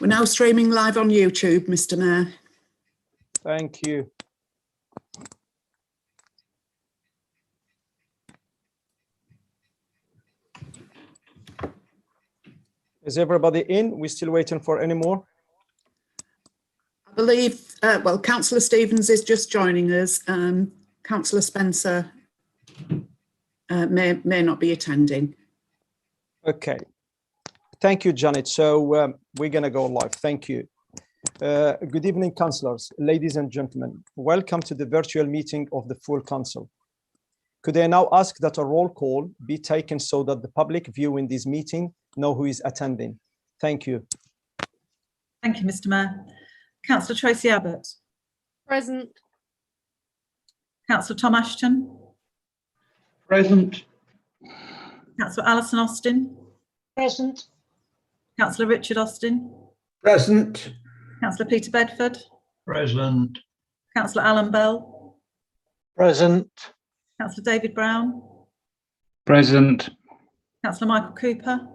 We're now streaming live on YouTube, Mr. Mayor. Thank you. Is everybody in? We're still waiting for any more? I believe, well, Councillor Stevens is just joining us. Councillor Spencer may not be attending. Okay. Thank you, Janet. So we're going to go live. Thank you. Good evening, councillors, ladies and gentlemen. Welcome to the virtual meeting of the full council. Could I now ask that a roll call be taken so that the public viewing this meeting know who is attending? Thank you. Thank you, Mr. Mayor. Councillor Tracy Abbott. Present. Councillor Tom Ashton. Present. Councillor Alison Austin. Present. Councillor Richard Austin. Present. Councillor Peter Bedford. Present. Councillor Alan Bell. Present. Councillor David Brown. Present. Councillor Michael Cooper.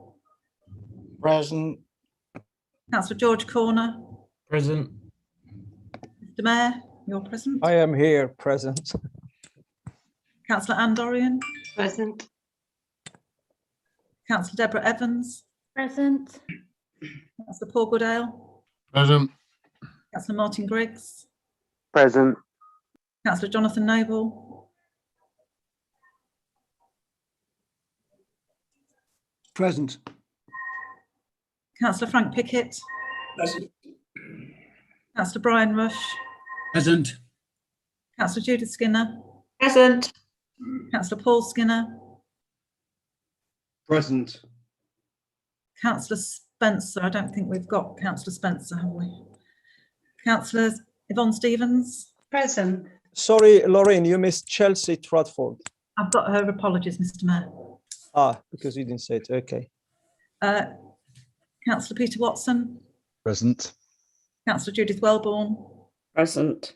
Present. Councillor George Corner. Present. Mr. Mayor, you're present. I am here, present. Councillor Anne Dorian. Present. Councillor Deborah Evans. Present. Councillor Paul Goodale. Present. Councillor Martin Griggs. Present. Councillor Jonathan Noble. Present. Councillor Frank Pickett. Present. Councillor Brian Rush. Present. Councillor Judith Skinner. Present. Councillor Paul Skinner. Present. Councillor Spencer. I don't think we've got Councillor Spencer, have we? Councillor Yvonne Stevens. Present. Sorry, Lorraine, you missed Chelsea Tradford. I've got her apologies, Mr. Mayor. Ah, because you didn't say it. Okay. Councillor Peter Watson. Present. Councillor Judith Wellborn. Present.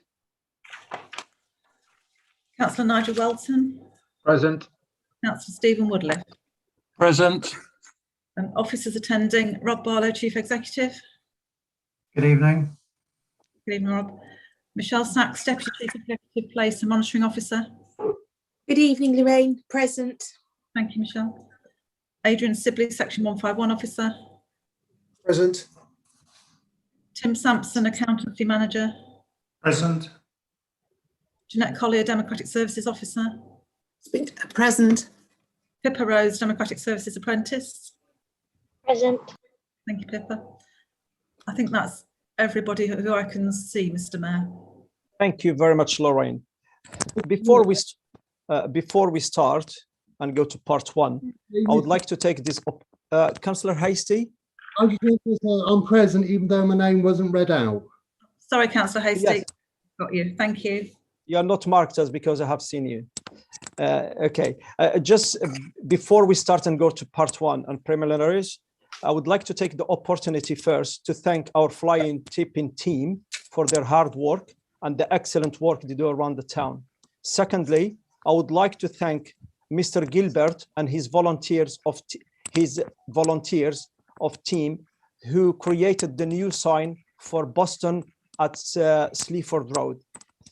Councillor Nigel Welton. Present. Councillor Stephen Woodliff. Present. And officers attending, Rob Barlow, Chief Executive. Good evening. Good evening, Rob. Michelle Sachs, Deputy Chief Executive, Place and Monitoring Officer. Good evening, Lorraine. Present. Thank you, Michelle. Adrian Sibley, Section 151 Officer. Present. Tim Sampson, Accountancy Manager. Present. Jeanette Collier, Democratic Services Officer. Present. Pippa Rose, Democratic Services Apprentice. Present. Thank you, Pippa. I think that's everybody who I can see, Mr. Mayor. Thank you very much, Lorraine. Before we start and go to part one, I would like to take this up. Councillor Hasty. I just want to say I'm present, even though my name wasn't read out. Sorry, Councillor Hasty. Yes. Got you. Thank you. You are not marked as because I have seen you. Okay. Just before we start and go to part one and preliminaries, I would like to take the opportunity first to thank our flying tipping team for their hard work and the excellent work they do around the town. Secondly, I would like to thank Mr. Gilbert and his volunteers of team who created the new sign for Boston at Sleaford Road.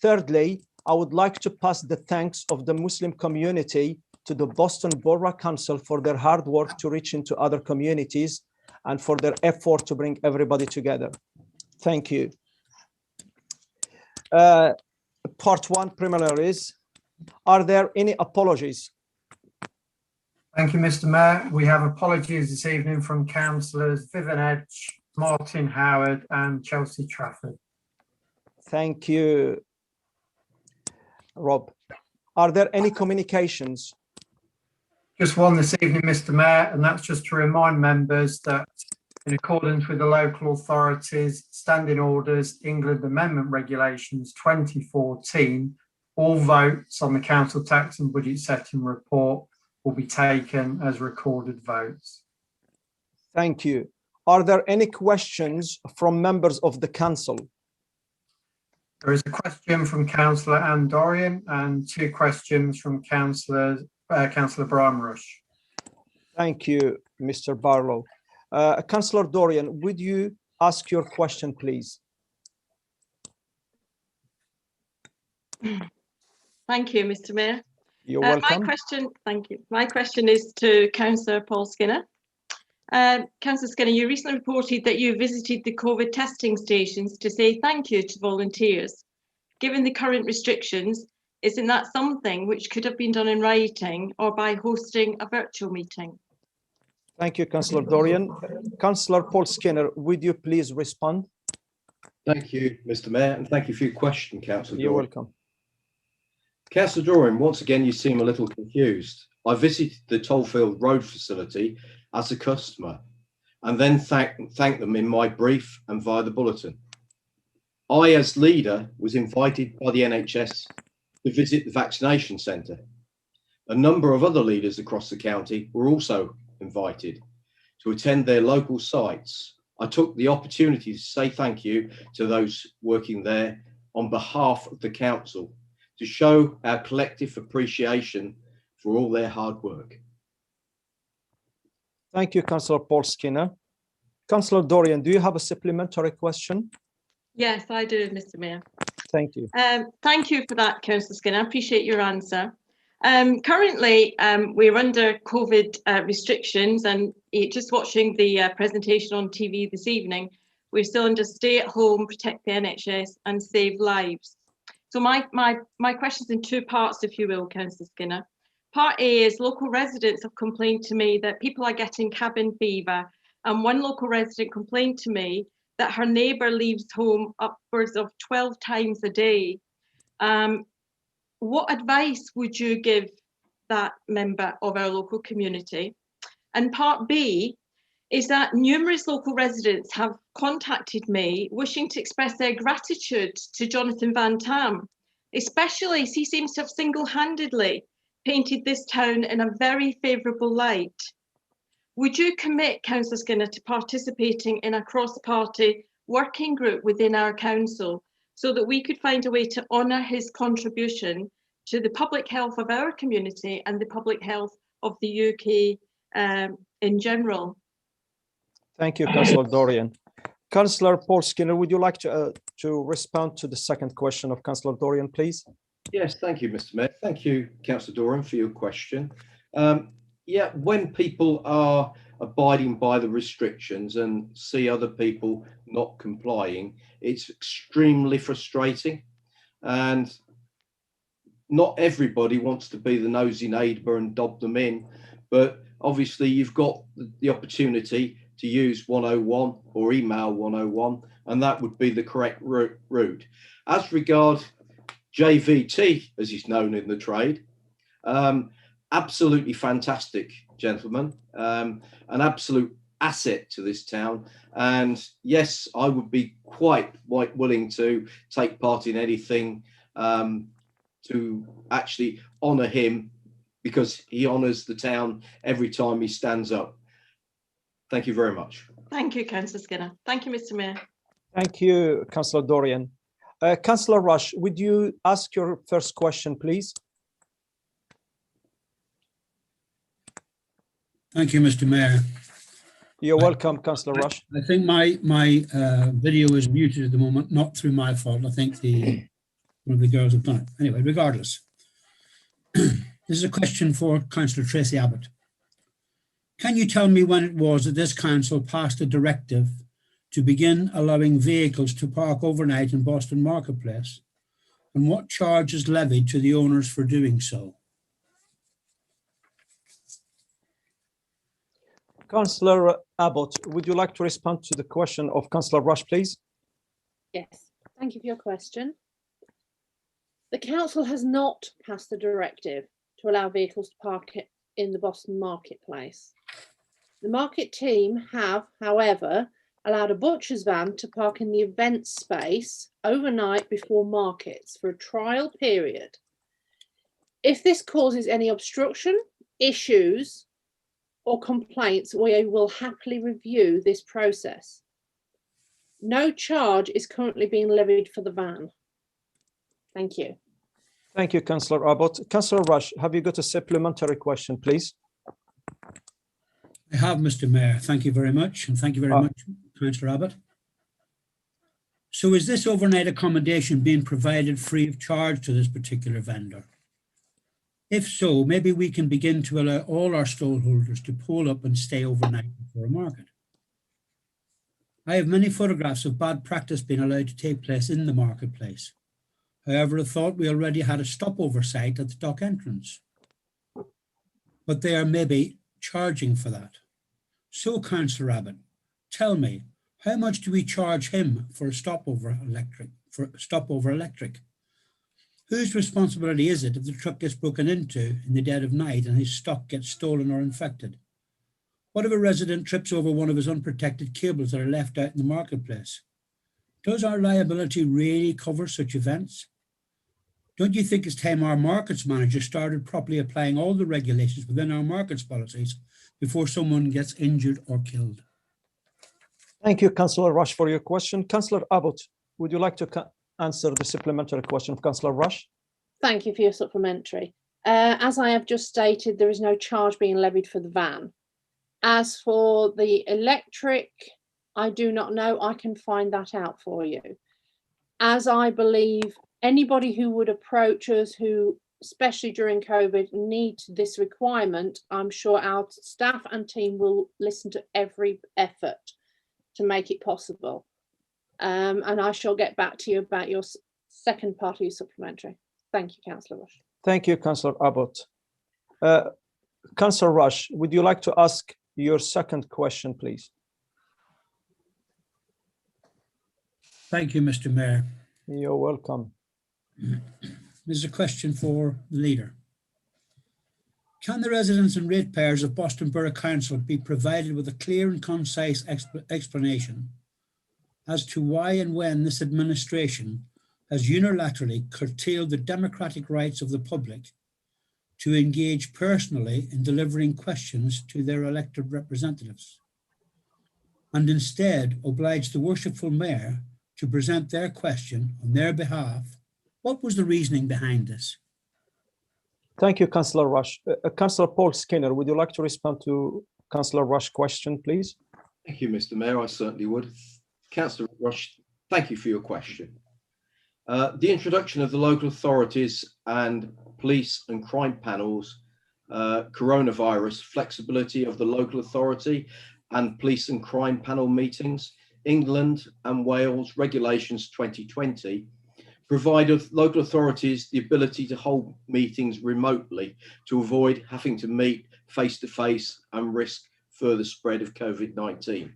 Thirdly, I would like to pass the thanks of the Muslim community to the Boston Borough Council for their hard work to reach into other communities and for their effort to bring everybody together. Thank you. Part one, preliminaries. Are there any apologies? Thank you, Mr. Mayor. We have apologies this evening from councillors Vivian Edge, Martin Howard and Chelsea Trafford. Thank you, Rob. Are there any communications? Just one this evening, Mr. Mayor, and that's just to remind members that in accordance with the local authorities standing orders England Amendment Regulations 2014, all votes on the council tax and budget setting report will be taken as recorded votes. Thank you. Are there any questions from members of the council? There is a question from Councillor Anne Dorian and two questions from Councillor Brian Rush. Thank you, Mr. Barlow. Councillor Dorian, would you ask your question, please. Thank you, Mr. Mayor. You're welcome. Thank you. My question is to Councillor Paul Skinner. Councillor Skinner, you recently reported that you visited the COVID testing stations to say thank you to volunteers. Given the current restrictions, isn't that something which could have been done in writing or by hosting a virtual meeting? Thank you, Councillor Dorian. Councillor Paul Skinner, would you please respond? Thank you, Mr. Mayor, and thank you for your question, Councillor You're Dorian. welcome. Councillor Dorian, once again, you seem a little confused. I visited the Tollfield Road facility as a customer and then thanked them in my brief and via the bulletin. I, as leader, was invited by the NHS to visit the vaccination centre. A number of other leaders across the county were also invited to attend their local sites. I took the opportunity to say thank you to those working there on behalf of the council to show our collective appreciation for all their hard work. Thank you, Councillor Paul Skinner. Councillor Dorian, do you have a supplementary question? Yes, I do, Mr. Mayor. Thank you. Thank you for that, Councillor Skinner. I appreciate your answer. Currently, we're under COVID restrictions, and just watching the presentation on TV this evening, we're still under stay at home, protect the NHS and save lives. So my question's in two parts, if you will, Councillor Skinner. Part A is local residents have complained to me that people are getting cabin fever, and one local resident complained to me that her neighbour leaves home upwards of 12 times a day. What advice would you give that member of our local community? And part B is that numerous local residents have contacted me wishing to express their gratitude to Jonathan Van Tam, especially as he seems to have single-handedly painted this town in a very favourable light. Would you commit, Councillor Skinner, to participating in a cross-party working group within our council so that we could find a way to honour his contribution to the public health of our community and the public health of the UK in general? Thank you, Councillor Dorian. Councillor Paul Skinner, would you like to respond to the second question of Councillor Dorian, please? Yes, thank you, Mr. Mayor. Thank you, Councillor Dorian, for your question. Yeah, when people are abiding by the restrictions and see other people not complying, it's extremely frustrating. And not everybody wants to be the nosy neighbour and dob them in, but obviously you've got the opportunity to use 101 or email 101, and that would be the correct route. As regard JVT, as he's known in the trade, absolutely fantastic gentleman, an absolute asset to this town. And yes, I would be quite willing to take part in anything to actually honour him, because he honours the town every time he stands up. Thank you very much. Thank you, Councillor Skinner. Thank you, Mr. Mayor. Thank you, Councillor Dorian. Councillor Rush, would you ask your first question, please? Thank you, Mr. Mayor. You're welcome, Councillor Rush. I think my video is muted at the moment, not through my fault. I think one of the girls have done it. Anyway, regardless, this is a question for Councillor Tracy Abbott. Can you tell me when it was that this council passed a directive to begin allowing vehicles to park overnight in Boston Marketplace, and what charge is levied to the owners for doing so? Councillor Abbott, would you like to respond to the question of Councillor Rush, please? Yes, thank you for your question. The council has not passed a directive to allow vehicles to park in the Boston Marketplace. The market team have, however, allowed a butcher's van to park in the event space overnight before markets for a trial period. If this causes any obstruction, issues, or complaints, we will happily review this process. No charge is currently being levied for the van. Thank you. Thank you, Councillor Abbott. Councillor Rush, have you got a supplementary question, please? I have, Mr. Mayor. Thank you very much. And thank you very much, Councillor Abbott. So is this overnight accommodation being provided free of charge to this particular vendor? If so, maybe we can begin to allow all our stallholders to pull up and stay overnight before a market. I have many photographs of bad practice being allowed to take place in the marketplace. However, I thought we already had a stopover site at the dock entrance. But they are maybe charging for that. So, Councillor Abbott, tell me, how much do we charge him for a stopover electric? Whose responsibility is it if the truck gets broken into in the dead of night and his stock gets stolen or infected? What if a resident trips over one of his unprotected cables that are left out in the marketplace? Does our liability really cover such events? Don't you think it's time our markets manager started properly applying all the regulations within our markets policies before someone gets injured or killed? Thank you, Councillor Rush, for your question. Councillor Abbott, would you like to answer the supplementary question of Councillor Rush? Thank you for your supplementary. As I have just stated, there is no charge being levied for the van. As for the electric, I do not know. I can find that out for you. As I believe anybody who would approach us who, especially during COVID, need this requirement, I'm sure our staff and team will listen to every effort to make it possible. And I shall get back to you about your second part of your supplementary. Thank you, Councillor Rush. Thank you, Councillor Abbott. Councillor Rush, would you like to ask your second question, please? Thank you, Mr. Mayor. You're welcome. There's a question for the leader. Can the residents and ratepayers of Boston Borough Council be provided with a clear and concise explanation as to why and when this administration has unilaterally curtailed the democratic rights of the public to engage personally in delivering questions to their elected representatives, and instead obliged the worshipful mayor to present their question on their behalf? What was the reasoning behind this? Thank you, Councillor Rush. Councillor Paul Skinner, would you like to respond to Councillor Rush's question, please? Thank you, Mr. Mayor. I certainly would. Councillor Rush, thank you for your question. The introduction of the local authorities and police and crime panels, coronavirus, flexibility of the local authority and police and crime panel meetings, England and Wales Regulations 2020, provided local authorities the ability to hold meetings remotely to avoid having to meet face-to-face and risk further spread of COVID-19.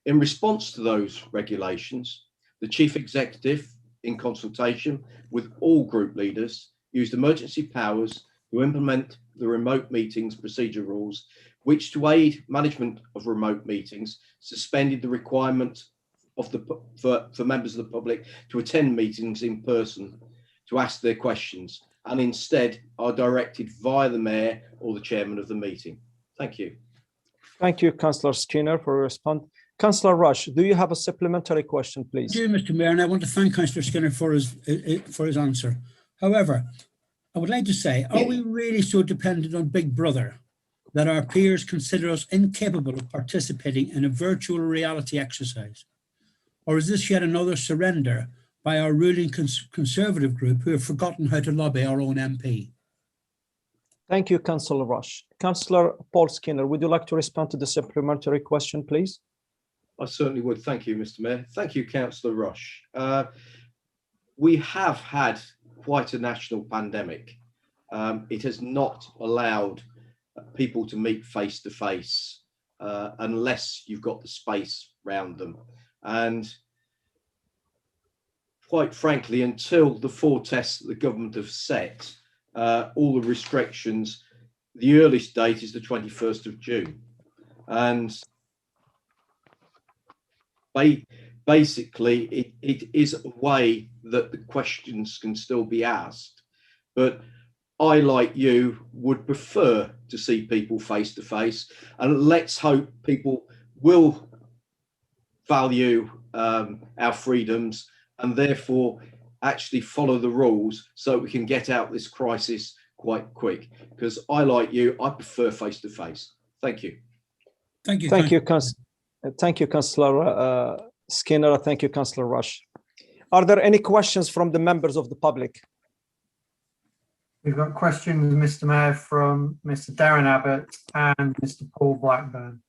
In response to those regulations, the Chief Executive, in consultation with all group leaders, used emergency powers to implement the remote meetings procedure rules, which, to aid management of remote meetings, suspended the requirement of for members of the public to attend meetings in person to ask their questions, and instead are directed via the mayor or the chairman of the meeting. Thank you. Thank you, Councillor Skinner, for your response. Councillor Rush, do you have a supplementary question, please? Thank you, Mr. Mayor, and I want to thank Councillor Skinner for his answer. However, I would like to say, are we really so dependent on Big Brother that our peers consider us incapable of participating in a virtual reality exercise? Or is this yet another surrender by our ruling Conservative group who have forgotten how to lobby our own MP? Thank you, Councillor Rush. Councillor Paul Skinner, would you like to respond to the supplementary question, please? I certainly would. Thank you, Mr. Mayor. Thank you, Councillor Rush. We have had quite a national pandemic. It has not allowed people to meet face to face unless you've got the space around them. And quite frankly, until the 4 tests that the government have set, all the restrictions, the earliest date is the 21st of June. And basically, it is a way that the questions can still be asked. But I, like you, would prefer to see people face to face. And let's hope people will value our freedoms and therefore actually follow the rules so we can get out this crisis quite quick. Because I, like you, I prefer face to face. Thank you. Thank you. Thank you, Councillor Skinner. Thank you, Councillor Rush. Are there any questions from the members of the public? We've got questions, Mr. Mayor, from Mr. Darren Abbott and Mr. Paul Blackburn.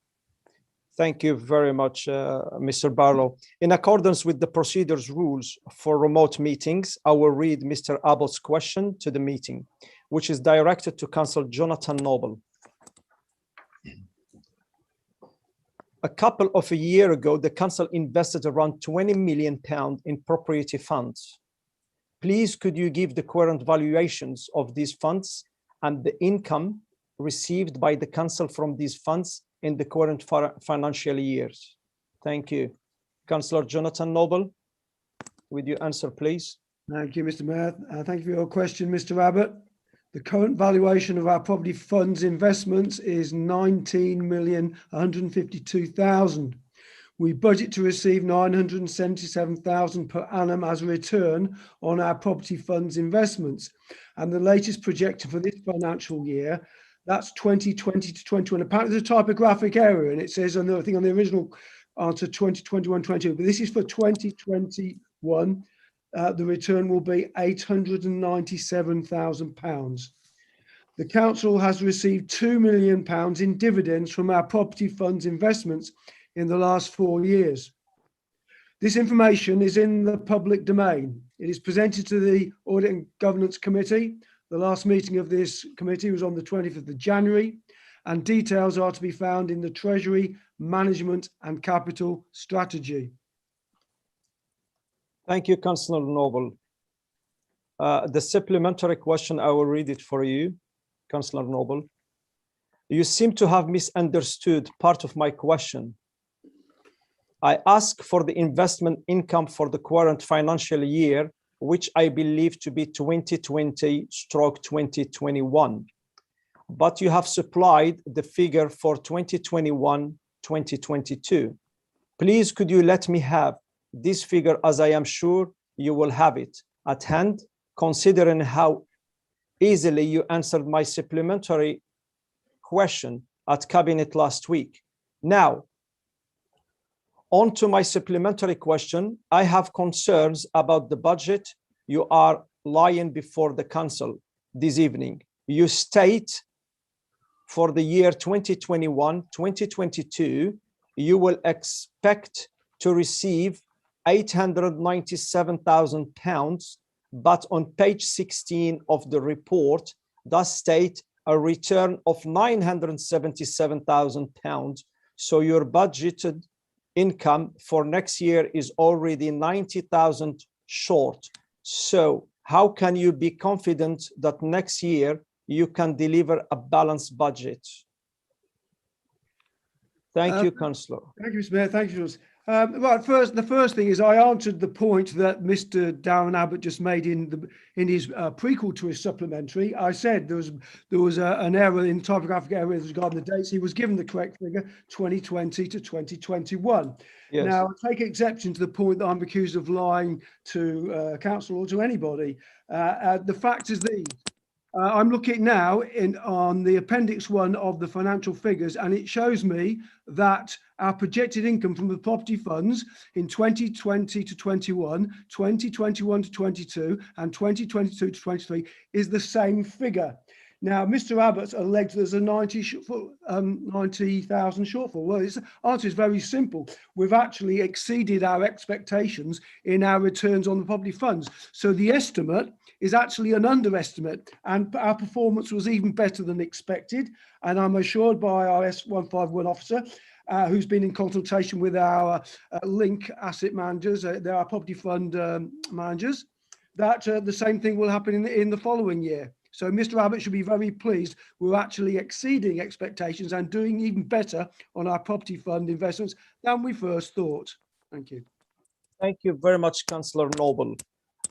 Thank you very much, Mr. Barlow. In accordance with the procedures rules for remote meetings, I will read Mr. Abbott's question to the meeting, which is directed to Councillor Jonathan Noble. A couple of a year ago, the council invested around £20 million in proprietary funds. Please, could you give the current valuations of these funds and the income received by the council from these funds in the current financial years? Thank you. Councillor Jonathan Noble, would you answer, please? Thank you, Mr. Mayor. Thank you for your question, Mr. Abbott. The current valuation of our property funds investments is £19,152,000. We budget to receive £977,000 per annum as a return on our property funds investments. And the latest projection for this financial year, that's 2020 to 21. Apparently there's a typographic error and it says on the, I think on the original answer 2021-22, but this is for 2021. The return will be £897,000. The council has received £2 million in dividends from our property funds investments in the last 4 years. This information is in the public domain. It is presented to the Audit and Governance Committee. The last meeting of this committee was on the 25th of January, and details are to be found in the Treasury Management and Capital Strategy. Thank you, Councillor Noble. The supplementary question, I will read it for you, Councillor Noble. You seem to have misunderstood part of my question. I ask for the investment income for the current financial year, which I believe to be 2020/2021. But you have supplied the figure for 2021-2022. Please, could you let me have this figure, as I am sure you will have it at hand, considering how easily you answered my supplementary question at Cabinet last week. Now, on to my supplementary question. I have concerns about the budget you are laying before the council this evening. You state for the year 2021-2022, you will expect to receive £897,000, but on page 16 of the report does state a return of £977,000. So your budgeted income for next year is already 90,000 short. So how can you be confident that next year you can deliver a balanced budget? Thank you, Councillor. Thank you, Mr. Mayor. Thank you. Right, the first thing is I answered the point that Mr. Darren Abbott just made in his prequel to his supplementary. I said there was an error in typographic error regarding the dates. He was given the correct figure, 2020 to 2021. Yes. Now, I take exception to the point that I'm accused of lying to council or to anybody. The fact is these. I'm looking now on the appendix 1 of the financial figures, and it shows me that our projected income from the property funds in 2020 to 21, 2021 to 22, and 2022 to 23 is the same figure. Now, Mr. Abbott alleged there's a 90,000 shortfall. Well, his answer is very simple. We've actually exceeded our expectations in our returns on the property funds. So the estimate is actually an underestimate, and our performance was even better than expected. And I'm assured by our S151 officer, who's been in consultation with our Link asset managers, they're our property fund managers, that the same thing will happen in the following year. So Mr. Abbott should be very pleased. We're actually exceeding expectations and doing even better on our property fund investments than we first thought. Thank you. Thank you very much, Councillor Noble.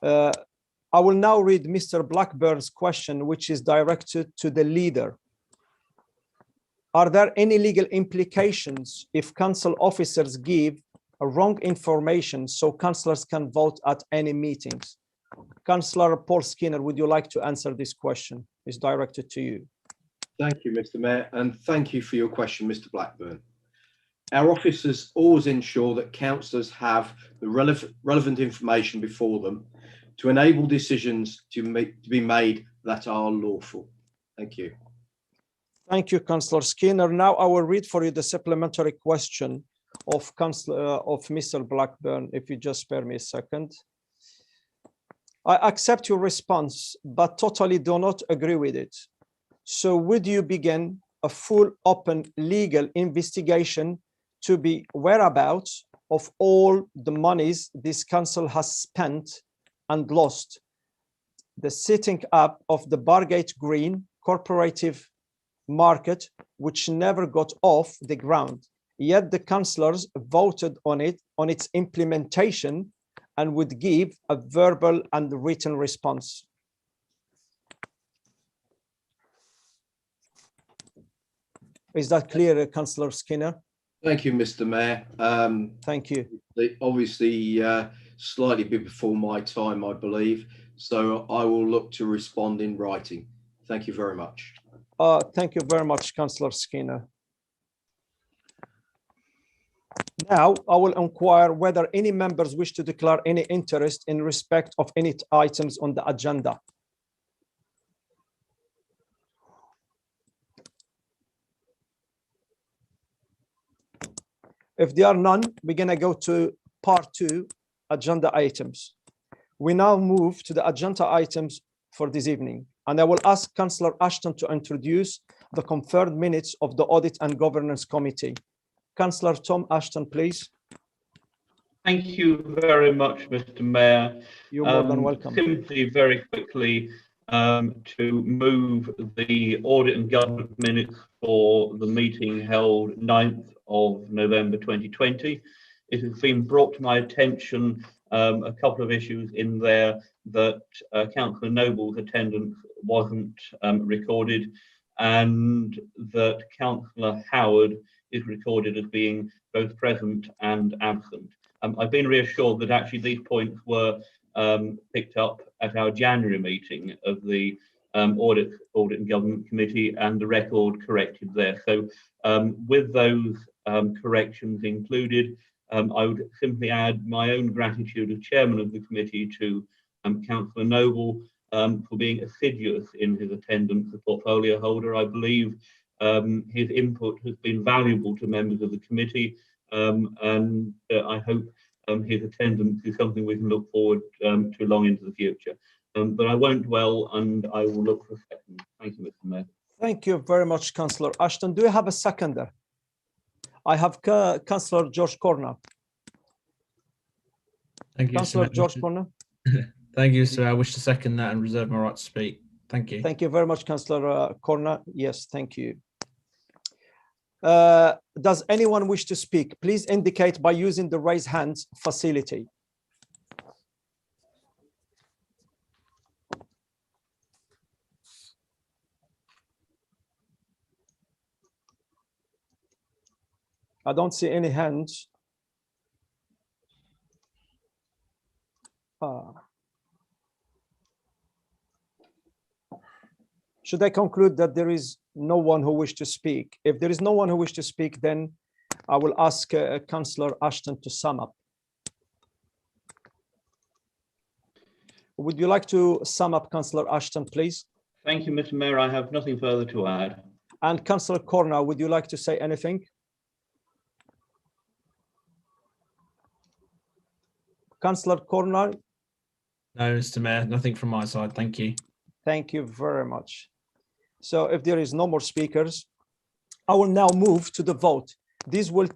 I will now read Mr. Blackburn's question, which is directed to the leader. Are there any legal implications if council officers give wrong information so councillors can vote at any meetings? Councillor Paul Skinner, would you like to answer this question? It's directed to you. Thank you, Mr. Mayor, and thank you for your question, Mr. Blackburn. Our officers always ensure that councillors have the relevant information before them to enable decisions to be made that are lawful. Thank you. Thank you, Councillor Skinner. Now I will read for you the supplementary question of Mr. Blackburn, if you just spare me a second. I accept your response, but totally do not agree with it. So would you begin a full open legal investigation to be whereabouts of all the monies this council has spent and lost, the setting up of the Bargate Green cooperative market, which never got off the ground, yet the councillors voted on its implementation and would give a verbal and written response? Is that clear, Councillor Skinner? Thank you, Mr. Mayor. Thank you. Obviously, slightly before my time, I believe. So I will look to respond in writing. Thank you very much. Thank you very much, Councillor Skinner. Now, I will inquire whether any members wish to declare any interest in respect of any items on the agenda. If there are none, we're going to go to part 2, agenda items. We now move to the agenda items for this evening, and I will ask Councillor Ashton to introduce the confirmed minutes of the Audit and Governance Committee. Councillor Tom Ashton, please. Thank you very much, Mr. Mayor. You're more than welcome. Simply, very quickly, to move the Audit and Governance minutes for the meeting held 9th of November 2020. It has been brought to my attention a couple of issues in there that Councillor Noble's attendance wasn't recorded, and that Councillor Howard is recorded as being both present and absent. I've been reassured that actually these points were picked up at our January meeting of the Audit and Government Committee, and the record corrected there. So with those corrections included, I would simply add my own gratitude as chairman of the committee to Councillor Noble for being assiduous in his attendance as portfolio holder. I believe his input has been valuable to members of the committee, and I hope his attendance is something we can look forward to long into the future. But I won't dwell, and I will look for a second. Thank you, Mr. Mayor. Thank you very much, Councillor Ashton. Do you have a seconder? I have Councillor George Corner. Thank you, Councillor George Corner. Thank you, sir. I wish to second that and reserve my right to speak. Thank you. Thank you very much, Councillor Corner. Yes, thank you. Does anyone wish to speak? Please indicate by using the raise hands facility. I don't see any hands. Should I conclude that there is no one who wishes to speak? If there is no one who wishes to speak, then I will ask Councillor Ashton to sum up. Would you like to sum up, Councillor Ashton, please? Thank you, Mr. Mayor. I have nothing further to add. And Councillor Corner, would you like to say anything? Councillor Corner? No, Mr. Mayor, nothing from my side. Thank you. Thank you very much. So if there is no more speakers, I will now move to the vote. This will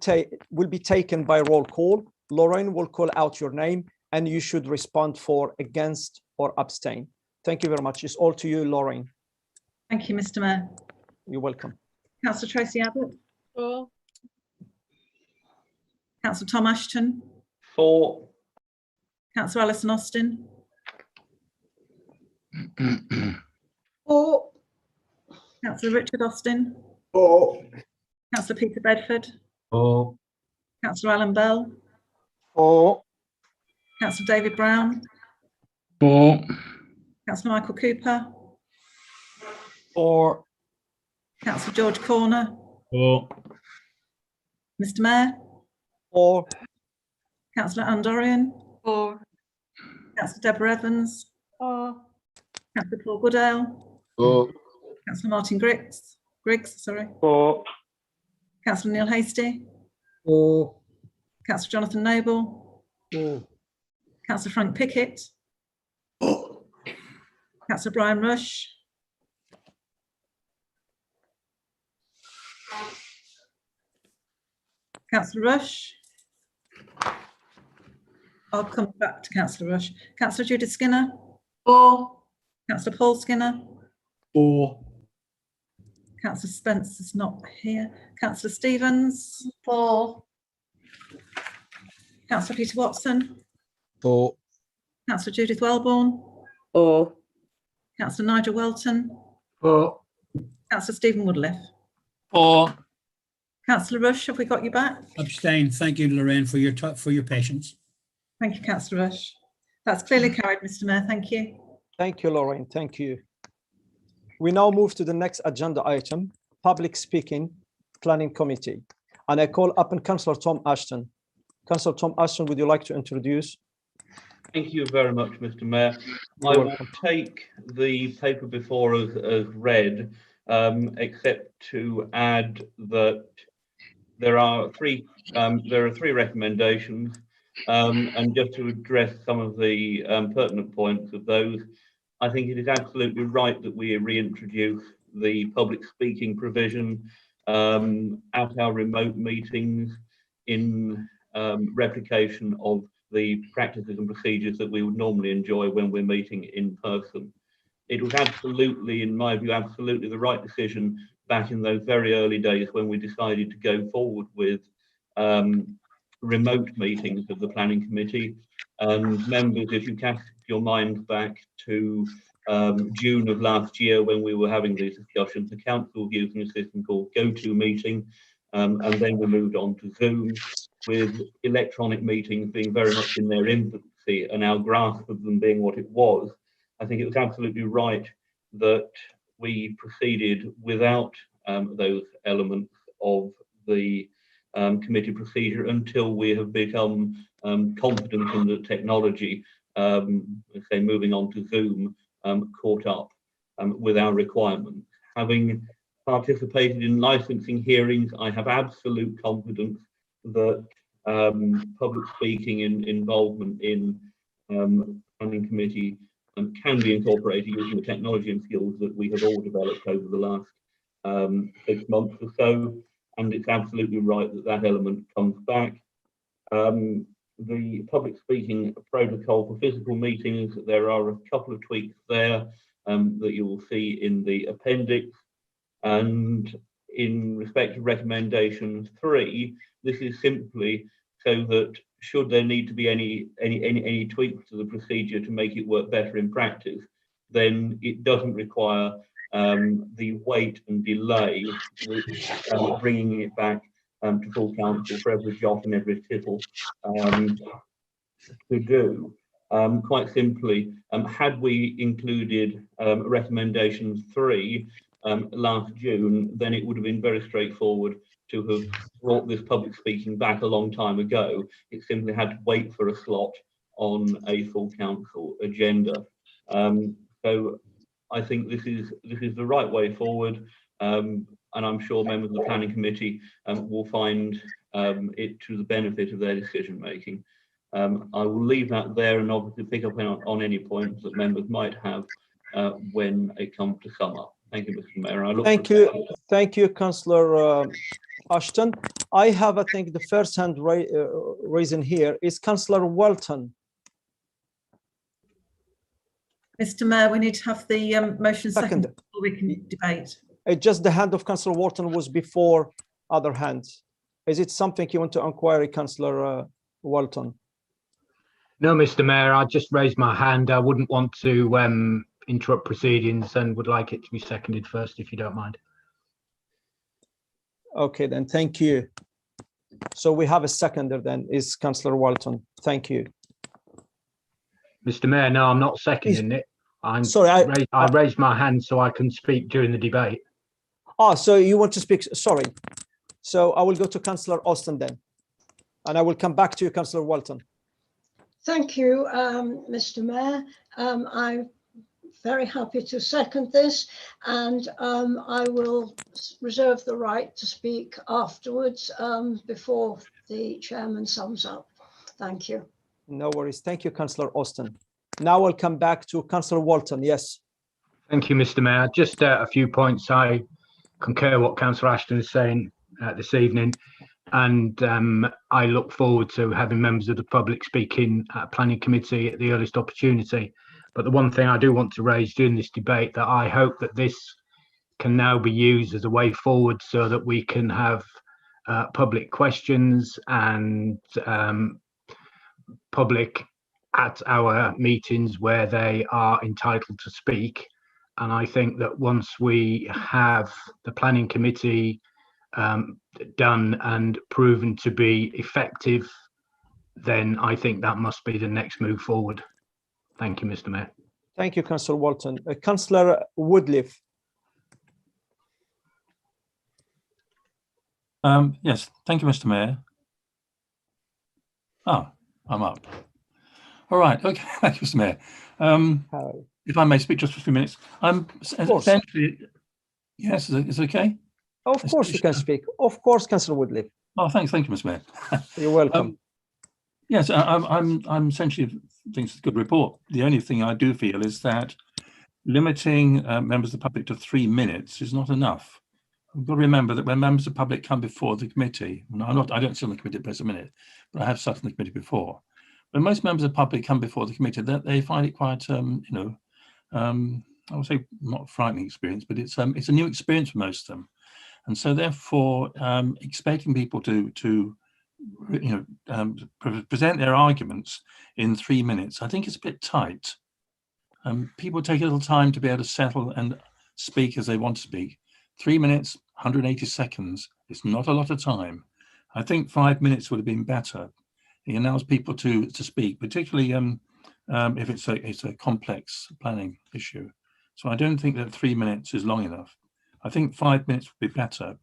be taken by roll call. Lorraine will call out your name and you should respond for, against, or abstain. Thank you very much. It's all to you, Lorraine. Thank you, Mr. Mayor. You're welcome. Councillor Tracy Abbott. For. Councillor Tom Ashton. For. Councillor Alison Austin. For. Councillor Richard Austin. For. Councillor Peter Bedford. For. Councillor Alan Bell. For. Councillor David Brown. For. Councillor Michael Cooper. For. Councillor George Corner. For. Mr Mayor, 4, Councillor Andorian, 4, Councillor Deborah Evans, 4, Councillor Paul Goodale, 4. Councillor Martin Griggs, sorry, 4. Councillor Neil Hasty, 4. Councillor Jonathan Noble, 4. Councillor Frank Pickett, Councillor Brian Rush, Councillor Rush. I'll come back to Councillor Rush. Councillor Judith Skinner, 4, Councillor Paul Skinner, 4. Councillor Spencer's not here, Councillor Stevens, 4, Councillor Peter Watson, 4, Councillor Judith Wellborn, 4, Councillor Nigel Welton, 4. Councillor Stephen Woodliff. 4. Councillor Rush, have we got you back? Abstain. Thank you, Lorraine, for your patience. Thank you, Councillor Rush. That's clearly carried, Mr Mayor. Thank you. Thank you, Lorraine. Thank you. We now move to the next agenda item, Public Speaking Planning Committee. And I call upon Councillor Tom Ashton. Councillor Tom Ashton, would you like to introduce? Thank you very much, Mr. Mayor. I will take the paper before us as read, except to add that there are three recommendations, and just to address some of the pertinent points of those. I think it is absolutely right that we reintroduce the public speaking provision at our remote meetings in replication of the practices and procedures that we would normally enjoy when we're meeting in person. It was absolutely, in my view, absolutely the right decision back in those very early days when we decided to go forward with remote meetings of the planning committee. And members, if you cast your mind back to June of last year when we were having these discussions, the council was using a system called GoToMeeting, and then we moved on to Zoom, with electronic meetings being very much in their infancy and our grasp of them being what it was. I think it was absolutely right that we proceeded without those elements of the committee procedure until we have become confident in the technology, say moving on to Zoom, caught up with our requirements. Having participated in licensing hearings, I have absolute confidence that public speaking involvement in planning committee can be incorporated using the technology and skills that we have all developed over the last 6 months or so, and it's absolutely right that that element comes back. The public speaking protocol for physical meetings, there are a couple of tweaks there that you will see in the appendix. And in respect to recommendation 3, this is simply so that should there need to be any tweaks to the procedure to make it work better in practice, then it doesn't require the wait and delay with bringing it back to full council for every jot and every tittle to do. Quite simply, had we included recommendation 3 last June, then it would have been very straightforward to have brought this public speaking back a long time ago. It simply had to wait for a slot on a full council agenda. So I think this is the right way forward, and I'm sure members of the planning committee will find it to the benefit of their decision making. I will leave that there and obviously pick up on any points that members might have when it comes to sum up. Thank you, Mr. Mayor. Thank you, Councillor Ashton. I have, I think, the first hand raising here is Councillor Welton. Mr. Mayor, we need to have the motion second before we can debate. Just the hand of Councillor Walton was before other hands. Is it something you want to inquire, Councillor Walton? No, Mr. Mayor, I just raised my hand. I wouldn't want to interrupt proceedings and would like it to be seconded first, if you don't mind. Okay, then, thank you. So we have a seconder then, is Councillor Walton. Thank you. Mr. Mayor, no, I'm not seconding it. I'm sorry, I raised my hand so I can speak during the debate. Oh, so you want to speak? Sorry. So I will go to Councillor Austin then, and I will come back to you, Councillor Walton. Thank you, Mr. Mayor. I'm very happy to second this, and I will reserve the right to speak afterwards before the chairman sums up. Thank you. No worries. Thank you, Councillor Austin. Now I'll come back to Councillor Walton. Yes. Thank you, Mr. Mayor. Just a few points. I concur what Councillor Ashton is saying this evening, and I look forward to having members of the public speaking at Planning Committee at the earliest opportunity. But the one thing I do want to raise during this debate, that I hope that this can now be used as a way forward so that we can have public questions and public at our meetings where they are entitled to speak. And I think that once we have the Planning Committee done and proven to be effective, then I think that must be the next move forward. Thank you, Mr. Mayor. Thank you, Councillor Walton. Councillor Woodliff. Yes, thank you, Mr. Mayor. Ah, I'm up. All right, okay, thank you, Mr. Mayor. If I may speak just for a few minutes, I'm essentially, yes, is it okay? Of course you can speak. Of course, Councillor Woodliff. Oh, thank you, Mr. Mayor. You're welcome. Yes, I'm essentially think it's a good report. The only thing I do feel is that limiting members of the public to 3 minutes is not enough. We've got to remember that when members of the public come before the committee, I don't sit on the committee at present minute, but I have sat on the committee before. When most members of the public come before the committee, they find it quite, I would say not a frightening experience, but it's a new experience for most of them. And so therefore, expecting people to present their arguments in 3 minutes, I think it's a bit tight. People take a little time to be able to settle and speak as they want to speak. 3 minutes, 180 seconds, it's not a lot of time. I think 5 minutes would have been better. It allows people to speak, particularly if it's a complex planning issue. So I don't think that 3 minutes is long enough. I think 5 minutes would be better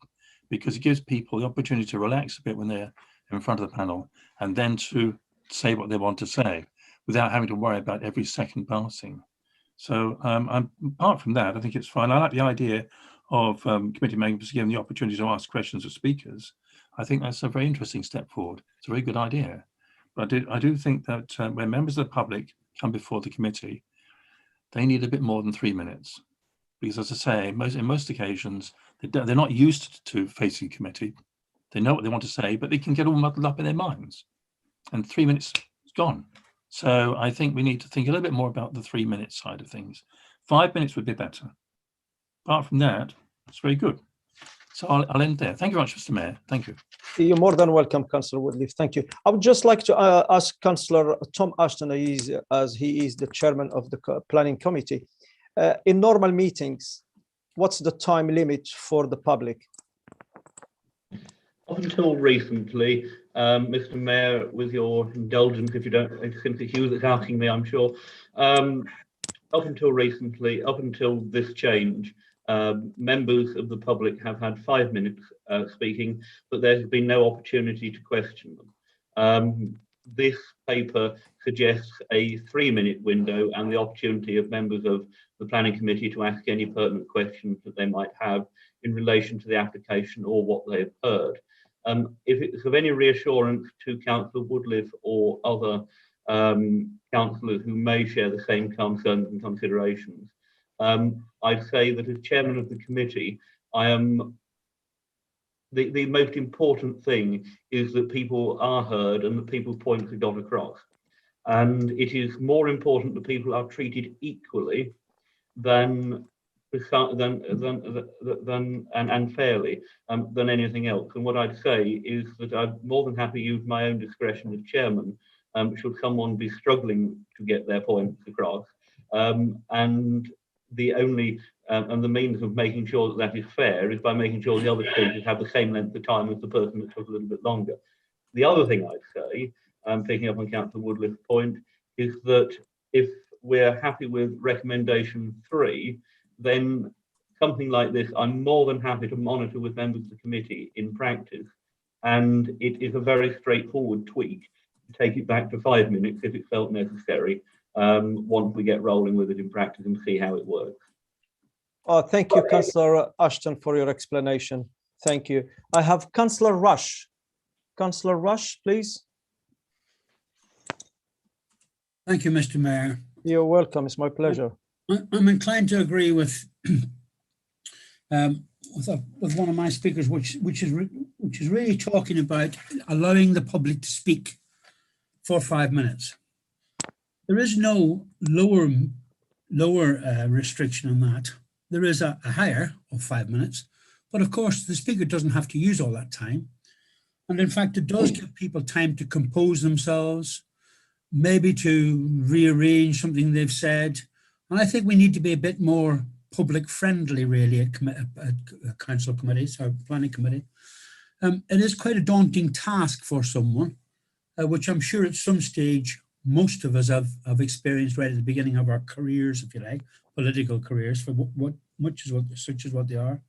because it gives people the opportunity to relax a bit when they're in front of the panel and then to say what they want to say without having to worry about every second passing. So apart from that, I think it's fine. I like the idea of committee members given the opportunity to ask questions of speakers. I think that's a very interesting step forward. It's a very good idea. But I do think that when members of the public come before the committee, they need a bit more than 3 minutes. Because as I say, in most occasions, they're not used to facing committee. They know what they want to say, but they can get all muddled up in their minds. And 3 minutes is gone. So I think we need to think a little bit more about the 3 minute side of things. 5 minutes would be better. Apart from that, it's very good. So I'll end there. Thank you very much, Mr. Mayor. Thank you. You're more than welcome, Councillor Woodliff. Thank you. I would just like to ask Councillor Tom Ashton, as he is the chairman of the planning committee. In normal meetings, what's the time limit for the public? Up until recently, Mr. Mayor, with your indulgence, if you don't, it's simply Hugh that's asking me, I'm sure. Up until recently, up until this change, members of the public have had 5 minutes speaking, but there's been no opportunity to question them. This paper suggests a 3 minute window and the opportunity of members of the planning committee to ask any pertinent questions that they might have in relation to the application or what they have heard. If it's of any reassurance to Councillor Woodliff or other councillors who may share the same concerns and considerations, I'd say that as chairman of the committee, the most important thing is that people are heard and that people's points are got across. And it is more important that people are treated equally than and fairly than anything else. And what I'd say is that I'm more than happy to use my own discretion as chairman should someone be struggling to get their points across. And the only and the means of making sure that that is fair is by making sure the other speakers have the same length of time as the person that took a little bit longer. The other thing I'd say, picking up on Councillor Woodliff's point, is that if we're happy with recommendation 3, then something like this, I'm more than happy to monitor with members of the committee in practice. And it is a very straightforward tweak to take it back to 5 minutes if it felt necessary, once we get rolling with it in practice and see how it works. Oh, thank you, Councillor Ashton, for your explanation. Thank you. I have Councillor Rush. Councillor Rush, please. Thank you, Mr. Mayor. You're welcome. It's my pleasure. I'm inclined to agree with with one of my speakers, which is really talking about allowing the public to speak for 5 minutes. There is no lower restriction on that. There is a higher of 5 minutes, but of course the speaker doesn't have to use all that time. And in fact, it does give people time to compose themselves, maybe to rearrange something they've said. And I think we need to be a bit more public friendly, really, at council committees or planning committee. It is quite a daunting task for someone, which I'm sure at some stage most of us have experienced right at the beginning of our careers, if you like, political careers, for such as what they are.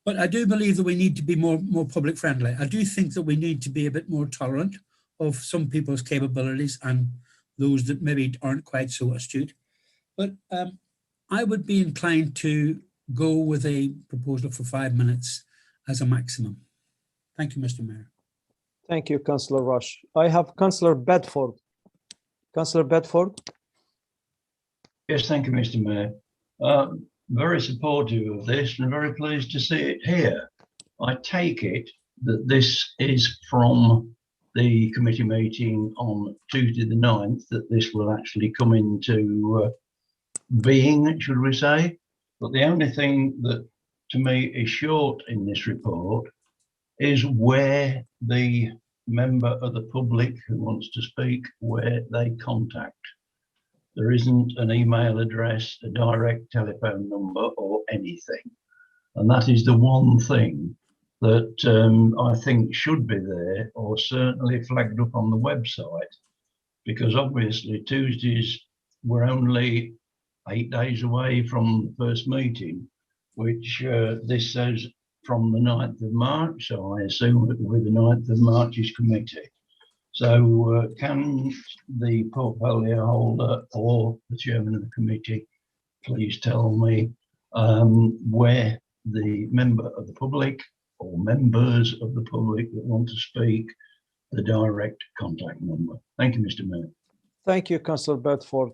But I do believe that we need to be more public friendly. I do think that we need to be a bit more tolerant of some people's capabilities and those that maybe aren't quite so astute. But I would be inclined to go with a proposal for 5 minutes as a maximum. Thank you, Mr. Mayor. Thank you, Councillor Rush. I have Councillor Bedford. Councillor Bedford. Yes, thank you, Mr. Mayor. Very supportive of this and very pleased to see it here. I take it that this is from the committee meeting on Tuesday the 9th, that this will actually come into being, should we say. But the only thing that to me is short in this report is where the member of the public who wants to speak, where they contact. There isn't an email address, a direct telephone number or anything. And that is the one thing that I think should be there, or certainly flagged up on the website, because obviously Tuesdays we're only 8 days away from the first meeting, which this says from the 9th of March. So I assume it will be the 9th of March's committee. So can the portfolio holder or the chairman of the committee please tell me where the member of the public or members of the public that want to speak, the direct contact number. Thank you, Mr. Mayor. Thank you, Councillor Bedford.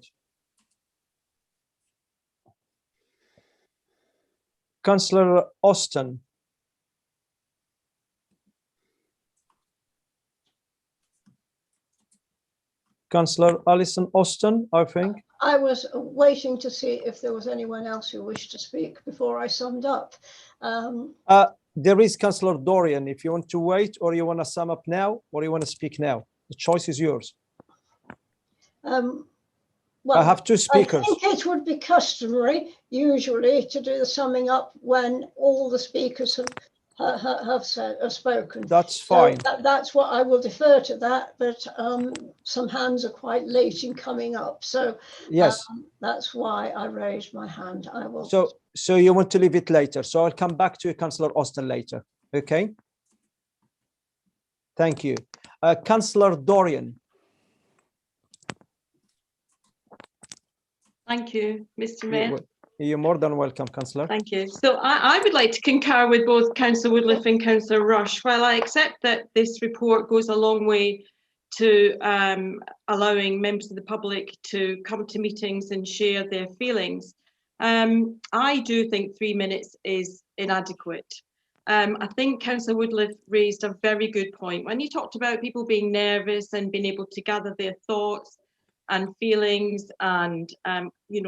Councillor Austin. Councillor Alison Austin, I think. I was waiting to see if there was anyone else who wished to speak before I summed up. There is Councillor Dorian, if you want to wait, or you want to sum up now, or you want to speak now. The choice is yours. Well, I have two speakers. I think it would be customary, usually, to do the summing up when all the speakers have spoken. That's fine. So that's what I will defer to that, but some hands are quite late in coming up. So yes, that's why I raised my hand. I will. So you want to leave it later. So I'll come back to you, Councillor Austin, later. Okay. Thank you. Councillor Dorian. Thank you, Mr. Mayor. You're more than welcome, Councillor. Thank you. So I would like to concur with both Councillor Woodliff and Councillor Rush. While I accept that this report goes a long way to allowing members of the public to come to meetings and share their feelings, I do think 3 minutes is inadequate. I think Councillor Woodliff raised a very good point. When you talked about people being nervous and being able to gather their thoughts and feelings and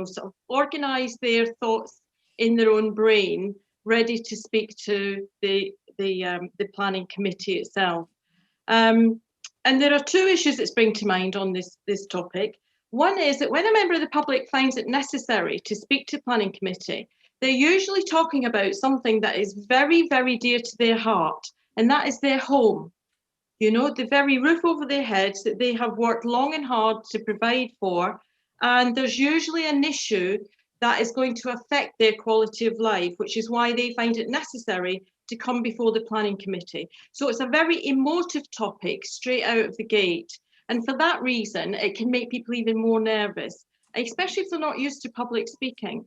sort of organize their thoughts in their own brain, ready to speak to the planning committee itself. And there are two issues that spring to mind on this topic. One is that when a member of the public finds it necessary to speak to planning committee, they're usually talking about something that is very, very dear to their heart, and that is their home. You know, the very roof over their heads that they have worked long and hard to provide for. And there's usually an issue that is going to affect their quality of life, which is why they find it necessary to come before the planning committee. So it's a very emotive topic straight out of the gate. And for that reason, it can make people even more nervous, especially if they're not used to public speaking.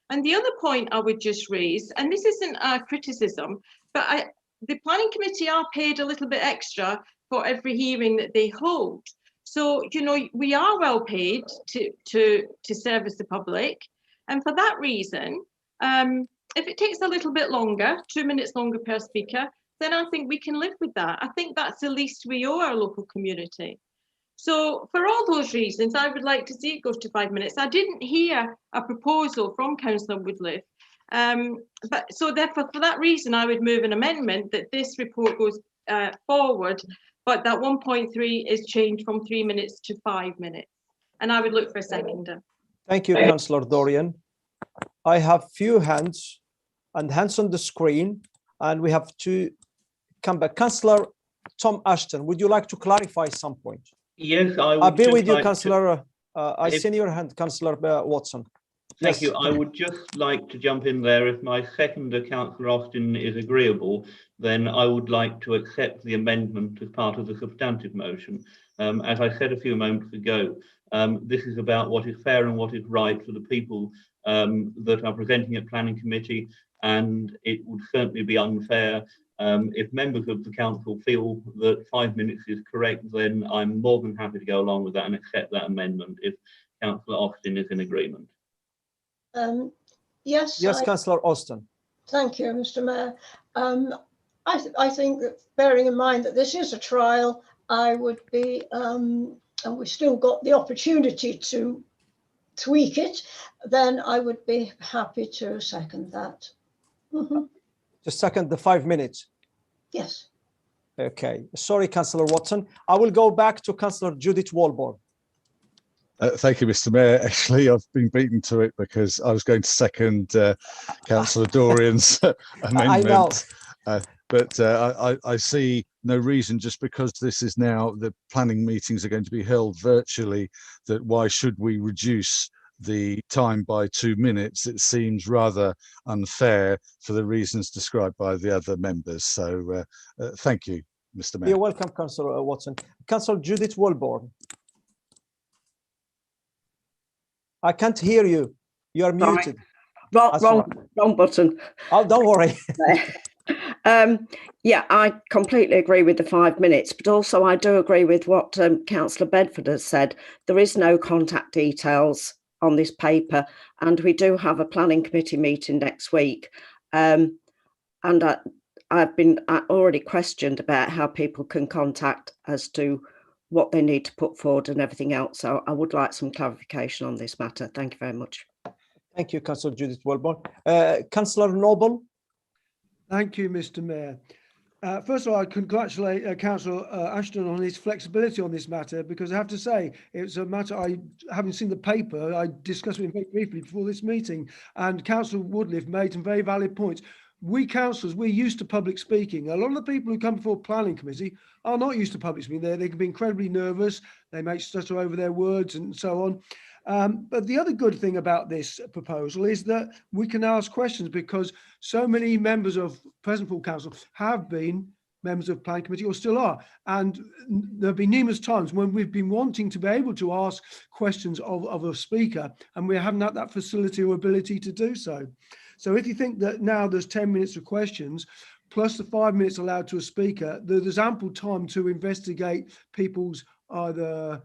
And the other point I would just raise, and this isn't a criticism, but the planning committee are paid a little bit extra for every hearing that they hold. So, you know, we are well paid to service the public. And for that reason, if it takes a little bit longer, 2 minutes longer per speaker, then I think we can live with that. I think that's the least we owe our local community. So for all those reasons, I would like to see it go to 5 minutes. I didn't hear a proposal from Councillor Woodliff. But so therefore, for that reason, I would move an amendment that this report goes forward, but that 1.3 is changed from 3 minutes to 5 minutes. And I would look for a seconder. Thank you, Councillor Dorian. I have few hands and hands on the screen, and we have to come back. Councillor Tom Ashton, would you like to clarify some point? Yes, I would. I'll be with you, like Councillor. I see your hand, Councillor Watson. Thank Yes. you. I would just like to jump in there. If my seconder, Councillor Austin, is agreeable, then I would like to accept the amendment as part of the substantive motion. As I said a few moments ago, this is about what is fair and what is right for the people that are presenting at planning committee, and it would certainly be unfair if members of the council feel that 5 minutes is correct. Then I'm more than happy to go along with that and accept that amendment if Councillor Austin is in agreement. Yes. Yes, Councillor Austin. Thank you, Mr. Mayor. I think that bearing in mind that this is a trial, I would be, and we've still got the opportunity to tweak it, then I would be happy to second that. To second the 5 minutes. Yes. Okay. Sorry, Councillor Watson. I will go back to Councillor Judith Walborn. Thank you, Mr. Mayor. Actually, I've been beaten to it because I was going to second Councillor Dorian's amendment. But I see no reason, just because this is now, the planning meetings are going to be held virtually, that why should we reduce the time by 2 minutes? It seems rather unfair for the reasons described by the other members. So thank you, Mr. Mayor. You're welcome, Councillor Watson. Councillor Judith Walborn. I can't hear you. You are Sorry. muted. Wrong button. Oh, don't worry. Yeah, I completely agree with the 5 minutes, but also I do agree with what Councillor Bedford has said. There is no contact details on this paper, and we do have a planning committee meeting next week. And I've been already questioned about how people can contact as to what they need to put forward and everything else. So I would like some clarification on this matter. Thank you very much. Thank you, Councillor Judith Walborn. Councillor Noble. Thank you, Mr. Mayor. First of all, I congratulate Councillor Ashton on his flexibility on this matter, because I have to say it's a matter having seen the paper, I discussed with him very briefly before this meeting, and Councillor Woodliff made some very valid points. We councillors, we're used to public speaking. A lot of the people who come before planning committee are not used to public speaking. They can be incredibly nervous. They may stutter over their words and so on. But the other good thing about this proposal is that we can ask questions, because so many members of present full council have been members of planning committee or still are. And there have been numerous times when we've been wanting to be able to ask questions of a speaker, and we haven't had that facility or ability to do so. So if you think that now there's 10 minutes of questions, plus the 5 minutes allowed to a speaker, there's ample time to investigate people's either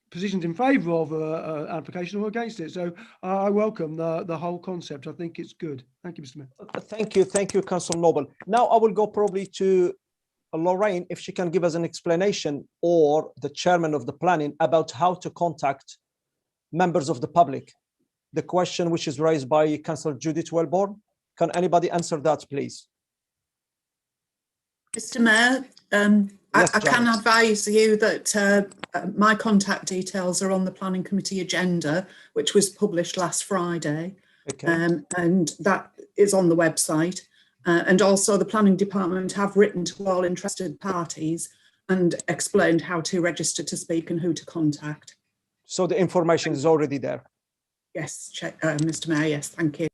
positions in favour of an application or against it. So I welcome the whole concept. I think it's good. Thank you, Mr. Mayor. Thank you, Councillor Noble. Now I will go probably to Lorraine, if she can give us an explanation, or the chairman of the planning, about how to contact members of the public. The question which is raised by Councillor Judith Walborn. Can anybody answer that, please? Mr. Mayor, Yes, I can advise you that my contact details are on the planning committee agenda, which was published last Friday. Okay. And that is on the website. And also the planning department have written to all interested parties and explained how to register to speak and who to contact. So the information is already there. Yes, Mr. Mayor, yes, thank you.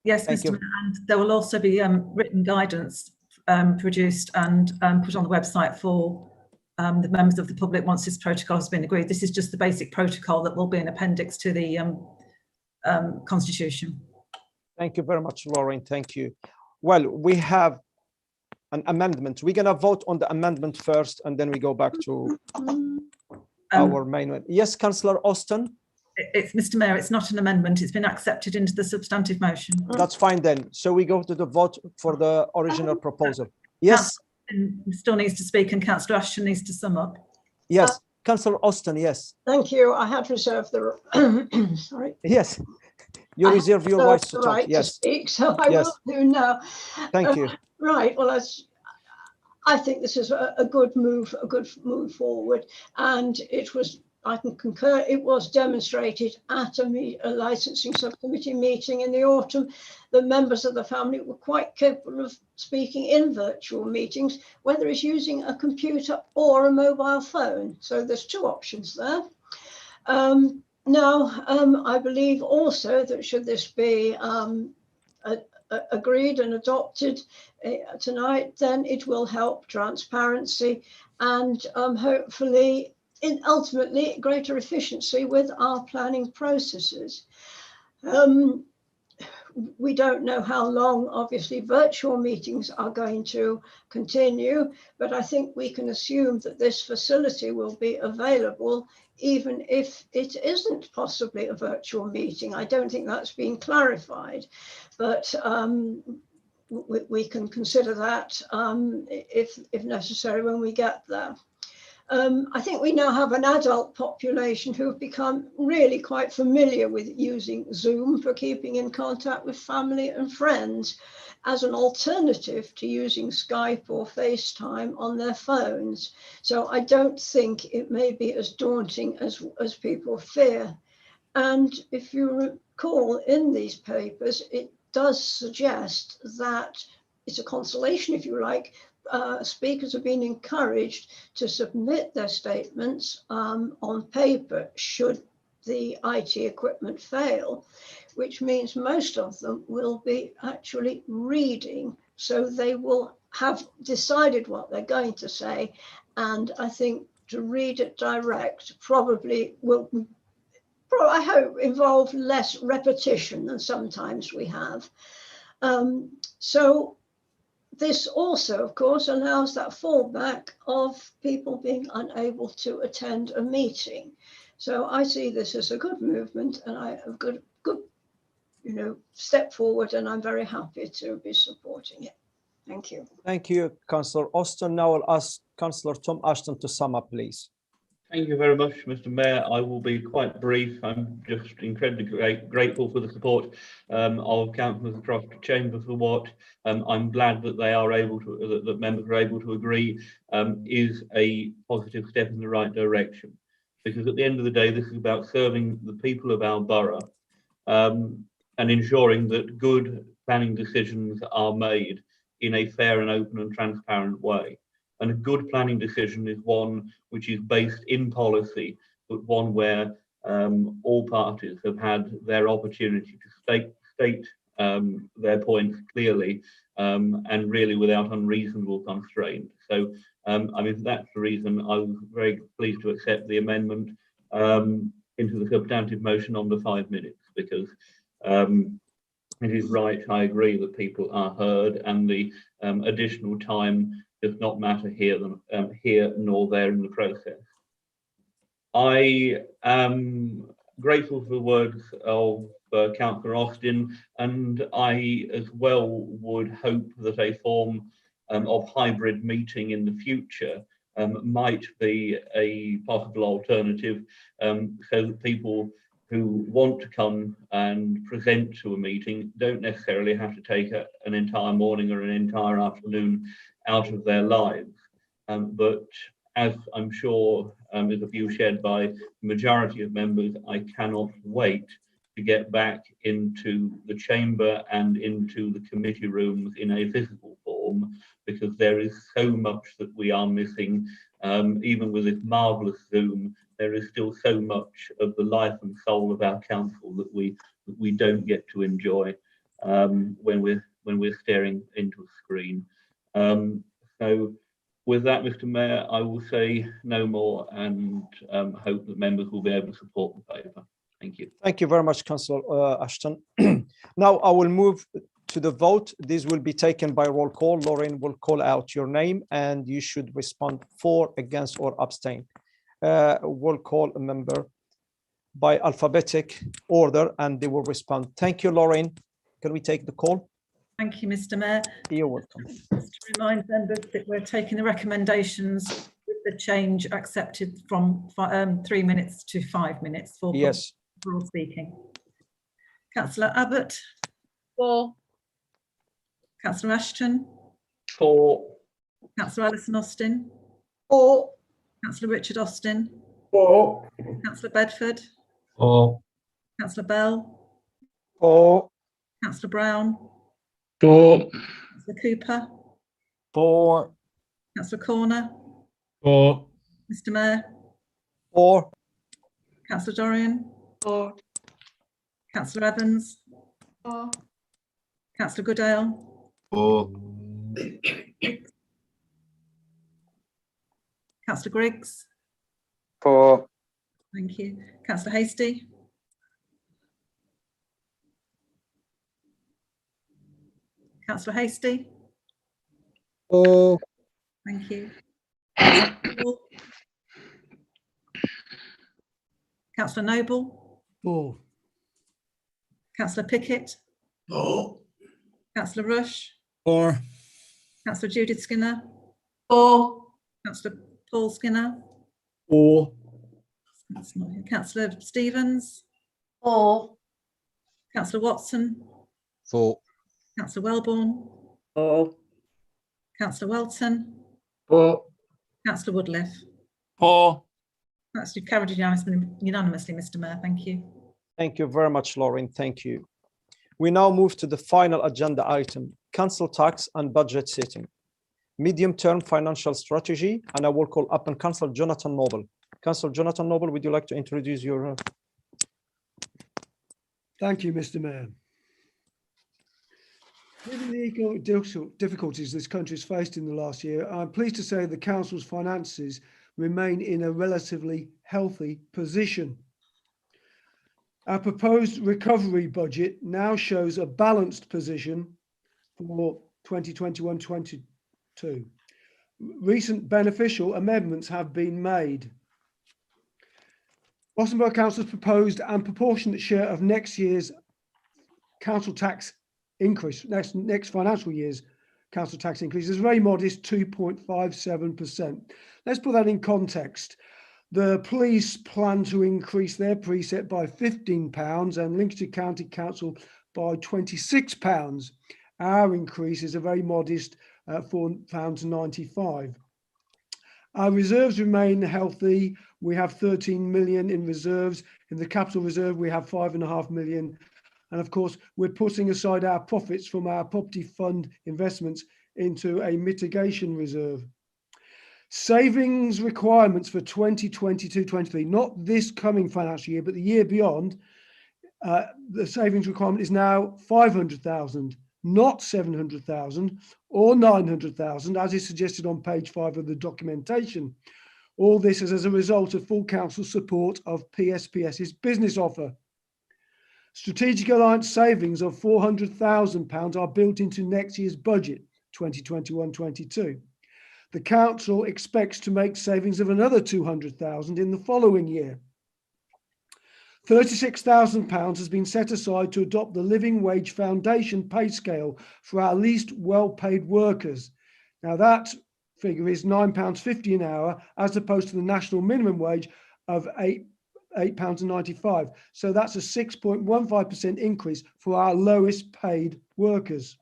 Yes, Thank Mr. you. Mayor, and there will also be written guidance produced and put on the website for the members of the public once this protocol has been agreed. This is just the basic protocol that will be an appendix to the Constitution. Thank you very much, Lauren. Thank you. Well, we have an amendment. We're going to vote on the amendment first, and then we go back to our main one. Yes, Councillor Austin. It's Mr. Mayor, it's not an amendment. It's been accepted into the substantive motion. That's fine then. So we go to the vote for the original proposal. Yes. Still needs to speak, and Councillor Ashton needs to sum up. Yes, Councillor Austin. Yes. Thank you. I had reserved the sorry. Yes. You reserve your right to talk. Yes. To speak, so I will do now. Thank you. Right. Well, I think this is a good move forward, and it was. I can concur. It was demonstrated at a licensing subcommittee meeting in the autumn. The members of the family were quite capable of speaking in virtual meetings, whether it's using a computer or a mobile phone. So there's two options there. I believe also that should this be agreed and adopted tonight, then it will help transparency and hopefully ultimately greater efficiency with our planning processes. We don't know how long, obviously, virtual meetings are going to continue, but I think we can assume that this facility will be available even if it isn't possibly a virtual meeting. I don't think that's been clarified, but we can consider that if necessary when we get there. I think we now have an adult population who have become really quite familiar with using Zoom for keeping in contact with family and friends as an alternative to using Skype or FaceTime on their phones. So I don't think it may be as daunting as people fear. And if you recall in these papers, it does suggest that it's a consolation, if you like. Speakers have been encouraged to submit their statements on paper should the IT equipment fail, which means most of them will be actually reading. So they will have decided what they're going to say. And I think to read it direct probably will, I hope, involve less repetition than sometimes we have. So this also, of course, allows that fallback of people being unable to attend a meeting. So I see this as a good movement and a good, step forward, and I'm very happy to be supporting it. Thank you. Thank you, Councillor Austin. Now I'll ask Councillor Tom Ashton to sum up, please. Thank you very much, Mr. Mayor. I will be quite brief. I'm just incredibly grateful for the support of councillors across the chamber for what I'm glad that they are able to, that members are able to agree is a positive step in the right direction. Because at the end of the day, this is about serving the people of our borough and ensuring that good planning decisions are made in a fair and open and transparent way. And a good planning decision is one which is based in policy, but one where all parties have had their opportunity to state their points clearly and really without unreasonable constraint. So, I mean, that's the reason I was very pleased to accept the amendment into the substantive motion on the 5 minutes, because it is right, I agree that people are heard, and the additional time does not matter here nor there in the process. I am grateful for the words of Councillor Austin, and I as well would hope that a form of hybrid meeting in the future might be a possible alternative, so that people who want to come and present to a meeting don't necessarily have to take an entire morning or an entire afternoon out of their lives. But as I'm sure is a view shared by the majority of members, I cannot wait to get back into the chamber and into the committee rooms in a physical form, because there is so much that we are missing. Even with this marvellous Zoom, there is still so much of the life and soul of our council that we don't get to enjoy when we're staring into a screen. So with that, Mr. Mayor, I will say no more and hope that members will be able to support the paper. Thank you. Thank you very much, Councillor Ashton. Now I will move to the vote. This will be taken by roll call. Lauren will call out your name and you should respond for, against, or abstain. We'll call a member by alphabetic order and they will respond. Thank you, Lauren. Can we take the call? Thank you, Mr. Mayor. You're welcome. Just to remind members that we're taking the recommendations with the change accepted from 3 minutes to 5 minutes for yes for all speaking. Councillor Abbott. For. Councillor Ashton. For. Councillor Alison Austin. For. Councillor Richard Austin. For. Councillor Bedford. For. Councillor Bell. For. Councillor Brown. For. Councillor Cooper. For. Councillor Corner. For. Mr. Mayor. For. Councillor Dorian. For. Councillor Evans. For. Councillor Goodale. For. Councillor Griggs. For. Thank you. Councillor Hasty. Councillor Hasty. For. Thank you. Councillor Noble. For. Councillor Pickett. For. Councillor Rush. For. Councillor Judith Skinner. For. Councillor Paul Skinner. For. That's not here. Councillor Stevens. For. Councillor Watson. For. Councillor Wellborn. For. Councillor Welton. For. Councillor Woodliff. For. That's carried unanimously, Mr. Mayor. Thank you. Thank you very much, Lauren. Thank you. We now move to the final agenda item, council tax and budget setting, medium-term financial strategy, and I will call upon Councillor Jonathan Noble. Councillor Jonathan Noble, would you like to introduce your? Thank you, Mr. Mayor. Given the economic difficulties this country has faced in the last year, I'm pleased to say the council's finances remain in a relatively healthy position. Our proposed recovery budget now shows a balanced position for 2021-22. Recent beneficial amendments have been made. Boston Borough Council's proposed and proportionate share of next year's council tax increase, next financial year's council tax increase is very modest, 2.57%. Let's put that in context. The police plan to increase their precept by £15 and Lincolnshire County Council by £26. Our increase is a very modest £4.95. Our reserves remain healthy. We have 13 million in reserves. In the capital reserve, we have 5.5 million. And of course, we're putting aside our profits from our property fund investments into a mitigation reserve. Savings requirements for 2022-23, not this coming financial year, but the year beyond, the savings requirement is now 500,000, not 700,000 or 900,000, as is suggested on page 5 of the documentation. All this is as a result of full council support of PSPS's business offer. Strategic Alliance savings of £400,000 are built into next year's budget, 2021-22. The council expects to make savings of another 200,000 in the following year. £36,000 has been set aside to adopt the Living Wage Foundation pay scale for our least well-paid workers. Now that figure is £9.50 an hour, as opposed to the national minimum wage of £8.95. So that's a 6.15% increase for our lowest paid workers.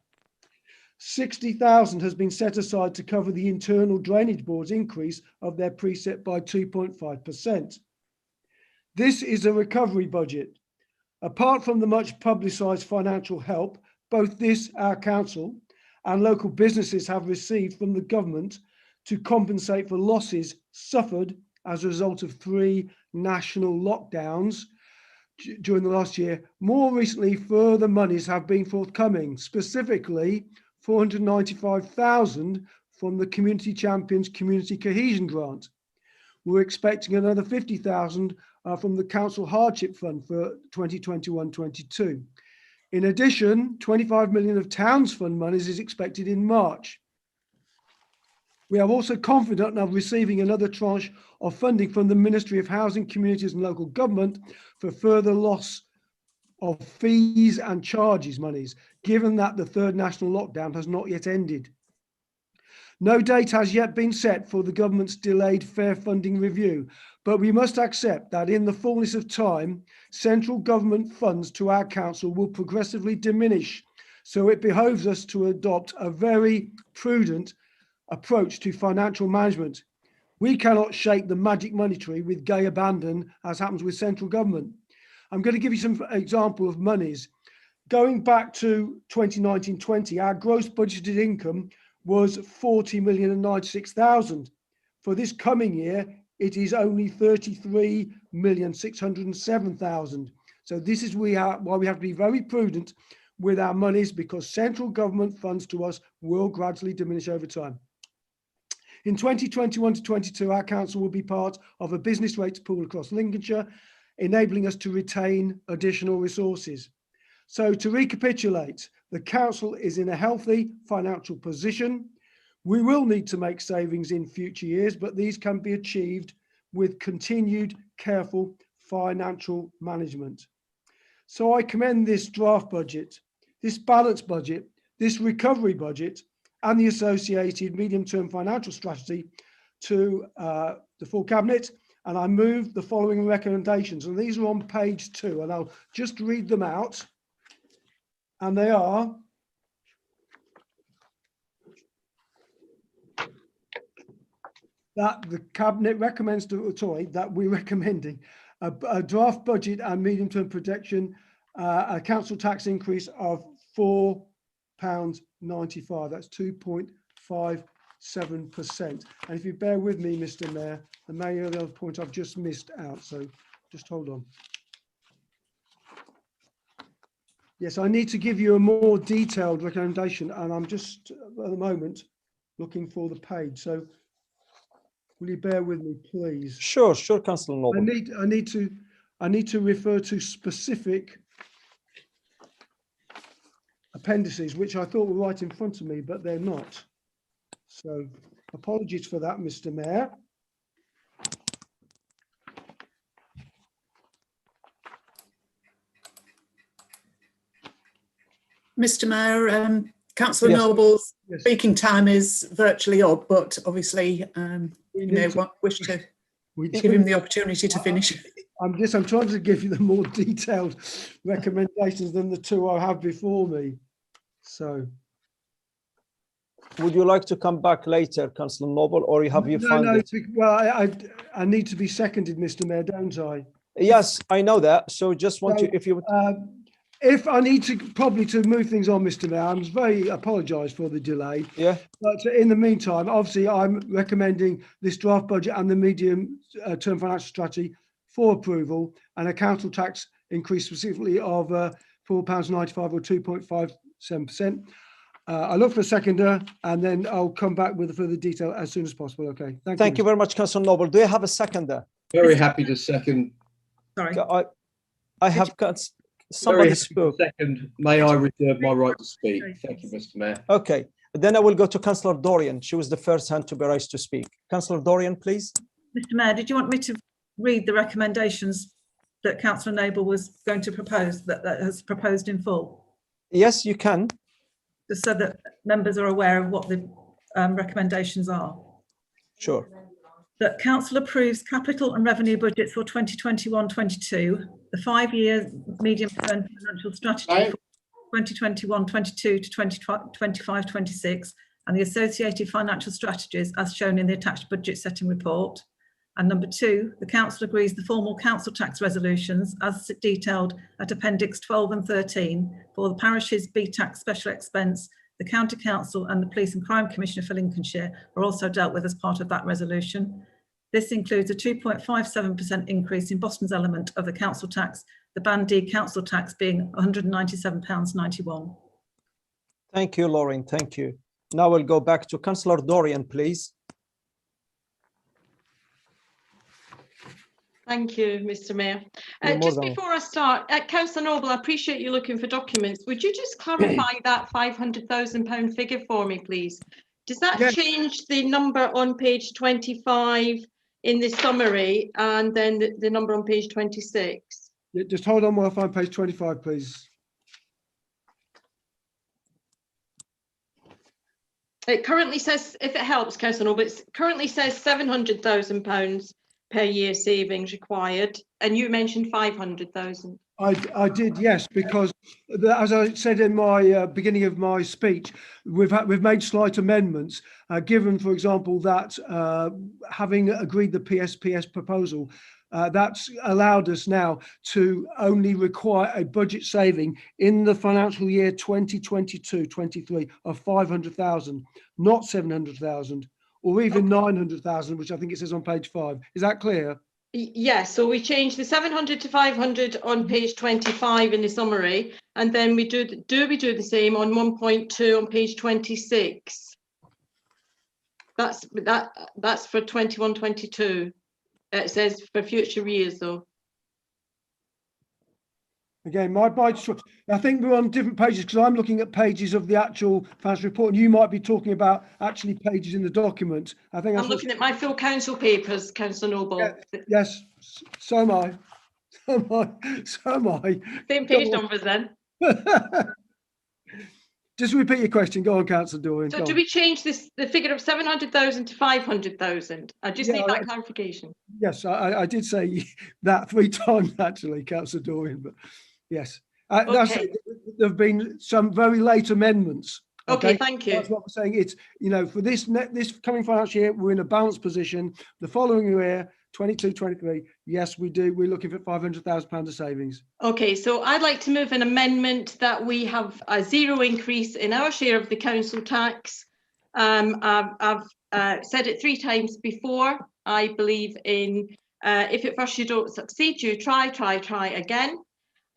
60,000 has been set aside to cover the Internal Drainage Board's increase of their precept by 2.5%. This is a recovery budget. Apart from the much publicised financial help, both this, our council, and local businesses have received from the government to compensate for losses suffered as a result of 3 national lockdowns during the last year. More recently, further monies have been forthcoming, specifically 495,000 from the Community Champions Community Cohesion Grant. We're expecting another 50,000 from the Council Hardship Fund for 2021-22. In addition, 25 million of Towns Fund monies is expected in March. We are also confident of receiving another tranche of funding from the Ministry of Housing, Communities and Local Government for further loss of fees and charges monies, given that the 3rd national lockdown has not yet ended. No date has yet been set for the government's delayed fair funding review, but we must accept that in the fullness of time, central government funds to our council will progressively diminish. So it behoves us to adopt a very prudent approach to financial management. We cannot shake the magic money tree with gay abandon, as happens with central government. I'm going to give you some example of monies. Going back to 2019-20, our gross budgeted income was 40,096,000. For this coming year, it is only 33,607,000. So this is why we have to be very prudent with our monies, because central government funds to us will gradually diminish over time. In 2021-22, our council will be part of a business rates pool across Lincolnshire, enabling us to retain additional resources. So to recapitulate, the council is in a healthy financial position. We will need to make savings in future years, but these can be achieved with continued careful financial management. So I commend this draft budget, this balanced budget, this recovery budget, and the associated medium-term financial strategy to the full cabinet. And I move the following recommendations, and these are on page 2, and I'll just read them out. And they are: that the cabinet recommends that we're recommending a draft budget and medium-term projection, a council tax increase of £4.95. That's 2.57%. And if you bear with me, Mr. Mayor, there may be another point I've just missed out, so just hold on. Yes, I need to give you a more detailed recommendation, and I'm just at the moment looking for the page. So will you bear with me, please? Sure, Councillor Noble. I need to refer to specific appendices, which I thought were right in front of me, but they're not. So apologies for that, Mr. Mayor. Mr. Mayor, Councillor Yes. Noble's Yes. speaking time is virtually up, but obviously you may wish to give him the opportunity to finish. I'm trying to give you the more detailed recommendations than the 2 I have before me. So, would you like to come back later, Councillor Noble, or have you found it? Well, I need to be seconded, Mr. Mayor, don't I? Yes, I know that. So just want to, if you would. If I need to probably to move things on, Mr. Mayor, I'm very apologise for the delay. Yeah. But in the meantime, obviously, I'm recommending this draft budget and the medium-term financial strategy for approval, and a council tax increase specifically of £4.95 or 2.57%. I look for a seconder, and then I'll come back with further detail as soon as possible. Okay. Thank you very much, Councillor Noble. Do you have a seconder? Very happy to second. Sorry. I have got somebody spoke. Second, may I reserve my right to speak? Thank you, Mr. Mayor. Okay, then I will go to Councillor Dorian. She was the first hand to be raised to speak. Councillor Dorian, please. Mr. Mayor, did you want me to read the recommendations that Councillor Noble was going to propose, that has proposed in full? Yes, you can. Just so that members are aware of what the recommendations are. Sure. That council approves capital and revenue budgets for 2021-22, the 5-year medium-term financial strategy for 2021-22 to 2025-26, and the associated financial strategies as shown in the attached budget setting report. And number 2, the council agrees the formal council tax resolutions as detailed at Appendix 12 and 13 for the parishes, B-tax special expense, the County Council and the Police and Crime Commissioner for Lincolnshire are also dealt with as part of that resolution. This includes a 2.57% increase in Boston's element of the council tax, the Band D council tax being £197.91. Thank you, Lauren. Thank you. Now we'll go back to Councillor Dorian, please. Thank you, Mr. Mayor. You're more Just than before I start, Councillor Noble, I appreciate you looking for documents. Would you just clarify that £500,000 figure for me, please? Does that Yes. change the number on page 25 in the summary and then the number on page 26? Yeah, just hold on while I find page 25, please. It currently says, if it helps, Councillor Noble, it currently says £700,000 per year savings required, and you mentioned 500,000. I did, yes, because as I said in my beginning of my speech, we've made slight amendments, given, for example, that having agreed the PSPS proposal, that's allowed us now to only require a budget saving in the financial year 2022-23 of 500,000, not 700,000, or even 900,000, which I think it says on page 5. Is that clear? Yes, so we changed the 700 to 500 on page 25 in the summary, and then we do the same on 1.2 on page 26. That's for 21-22. It says for future years though. Again, I think we're on different pages because I'm looking at pages of the actual financial report, and you might be talking about actually pages in the document. I think I'm looking at my full council papers, Councillor Noble. Yes, so am I. So am I. Same page numbers then. Just repeat your question. Go on, Councillor Dorian. So do we change the figure of 700,000 to 500,000? I just need that clarification. Yes, I did say that 3 times actually, Councillor Dorian, but yes. There have been some very late amendments. Okay, thank you. That's what I'm saying. It's, for this coming financial year, we're in a balanced position. The following year, 22-23, yes, we're looking for £500,000 of savings. Okay, so I'd like to move an amendment that we have a 0 increase in our share of the council tax. I've said it 3 times before. I believe in if at first you don't succeed, you try again.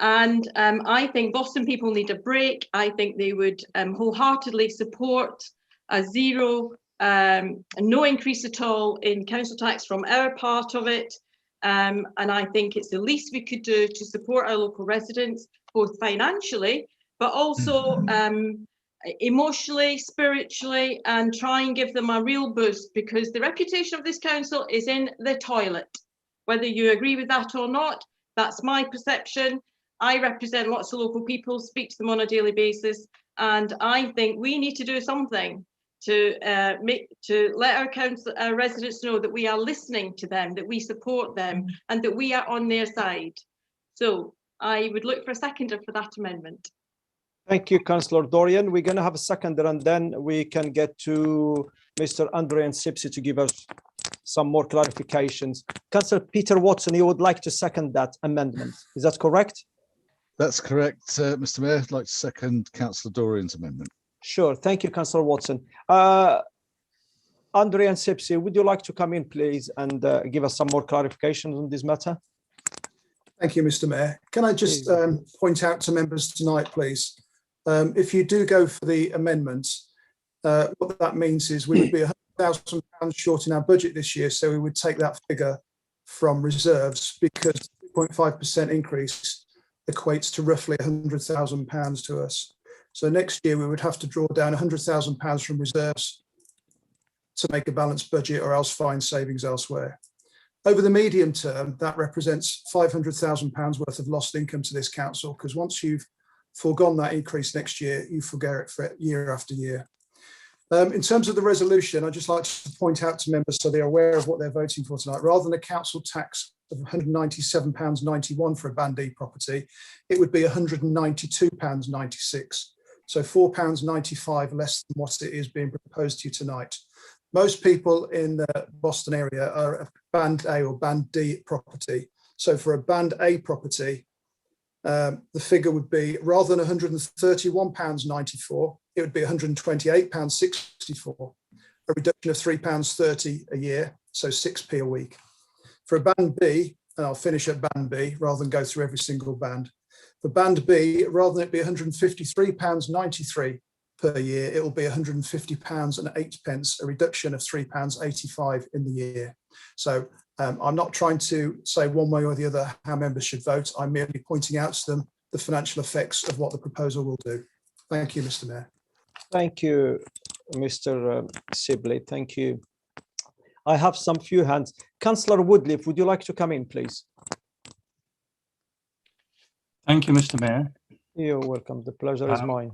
And I think Boston people need a break. I think they would wholeheartedly support a 0, no increase at all in council tax from our part of it. And I think it's the least we could do to support our local residents, both financially, but also emotionally, spiritually, and try and give them a real boost, because the reputation of this council is in the toilet. Whether you agree with that or not, that's my perception. I represent lots of local people, speak to them on a daily basis, and I think we need to do something to let our residents know that we are listening to them, that we support them, and that we are on their side. So I would look for a seconder for that amendment. Thank you, Councillor Dorian. We're going to have a seconder, and then we can get to Mr. Andrian Sipsi to give us some more clarifications. Councillor Peter Watson, you would like to second that amendment. Is that correct? That's correct, Mr. Mayor. I'd like to second Councillor Dorian's amendment. Sure. Thank you, Councillor Watson. Andrian Sipsi, would you like to come in, please, and give us some more clarifications on this matter? Thank you, Mr. Mayor. Can I just point out to members tonight, please, if you do go for the amendment, what that means is we would be £100,000 short in our budget this year, so we would take that figure from reserves, because 2.5% increase equates to roughly £100,000 to us. So next year we would have to draw down £100,000 from reserves to make a balanced budget, or else find savings elsewhere. Over the medium term, that represents £500,000 worth of lost income to this council, because once you've foregone that increase next year, you forget it for year after year. In terms of the resolution, I'd just like to point out to members so they're aware of what they're voting for tonight. Rather than a council tax of £197.91 for a Band D property, it would be £192.96. So £4.95 less than what it is being proposed to you tonight. Most people in the Boston area are a Band A or Band D property. So for a Band A property, the figure would be, rather than £131.94, it would be £128.64, a reduction of £3.30 a year. so 6p a week. For a band B, and I'll finish at band B rather than go through every single band. For band B, rather than it be £153.93 per year, it will be £150.08, a reduction of £3.85 in the year. So I'm not trying to say one way or the other how members should vote. I'm merely pointing out to them the financial effects of what the proposal will do. Thank you, Mr. Mayor. Thank you, Mr. Sibley. Thank you. I have some few hands. Councillor Woodliffe, would you like to come in, please? Thank you, Mr. Mayor. You're welcome. The pleasure is mine.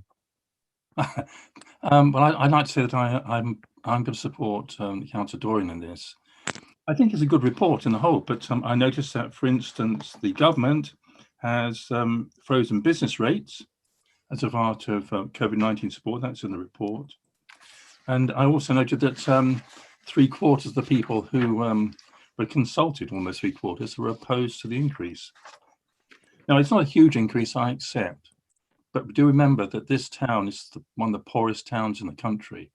Well, I'd like to say that I'm going to support Councillor Dorian in this. I think it's a good report in the whole, but I noticed that, for instance, the government has frozen business rates as a part of COVID-19 support. That's in the report. And I also noted that 3/4 of the people who were consulted, almost 3/4, were opposed to the increase. Now, it's not a huge increase, I accept, but do remember that this town is one of the poorest towns in the country.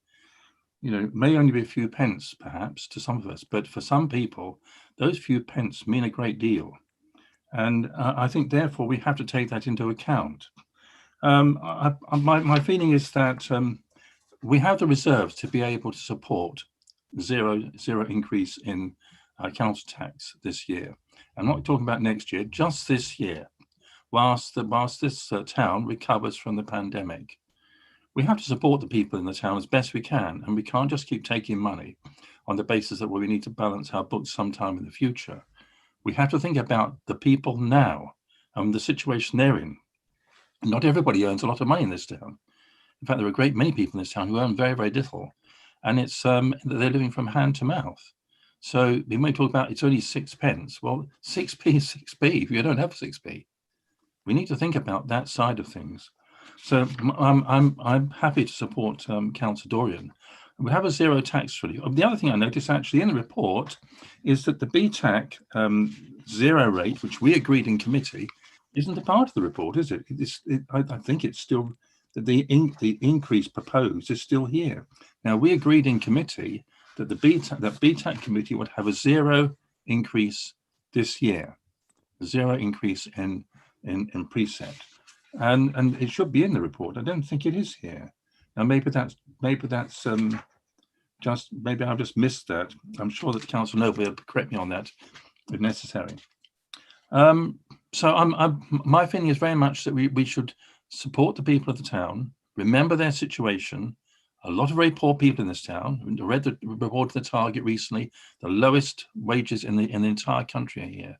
You know, it may only be a few pence, perhaps, to some of us, but for some people, those few pence mean a great deal. And I think, therefore, we have to take that into account. My feeling is that we have the reserves to be able to support zero increase in council tax this year. I'm not talking about next year, just this year, whilst this town recovers from the pandemic. We have to support the people in the town as best we can, and we can't just keep taking money on the basis that we need to balance our books sometime in the future. We have to think about the people now and the situation they're in. Not everybody earns a lot of money in this town. In fact, there are a great many people in this town who earn very, very little, and it's they're living from hand to mouth. So we may talk about it's only 6 pence. Well, 6p is 6p if you don't have 6p. We need to think about that side of things. So I'm happy to support Councillor Dorian. We have a zero tax relief. The other thing I noticed actually in the report is that the BTAC zero rate, which we agreed in committee, isn't a part of the report, is it? I think it's still the increase proposed is still here. Now, we agreed in committee that the BTAC committee would have a zero increase this year, zero increase in precept, and it should be in the report. I don't think it is here. Now, maybe that's maybe I've just missed that. I'm sure that Councillor Noble will correct me on that if necessary. So my feeling is very much that we should support the people of the town, remember their situation. A lot of very poor people in this town. I read the report of the Target recently, the lowest wages in the entire country are here.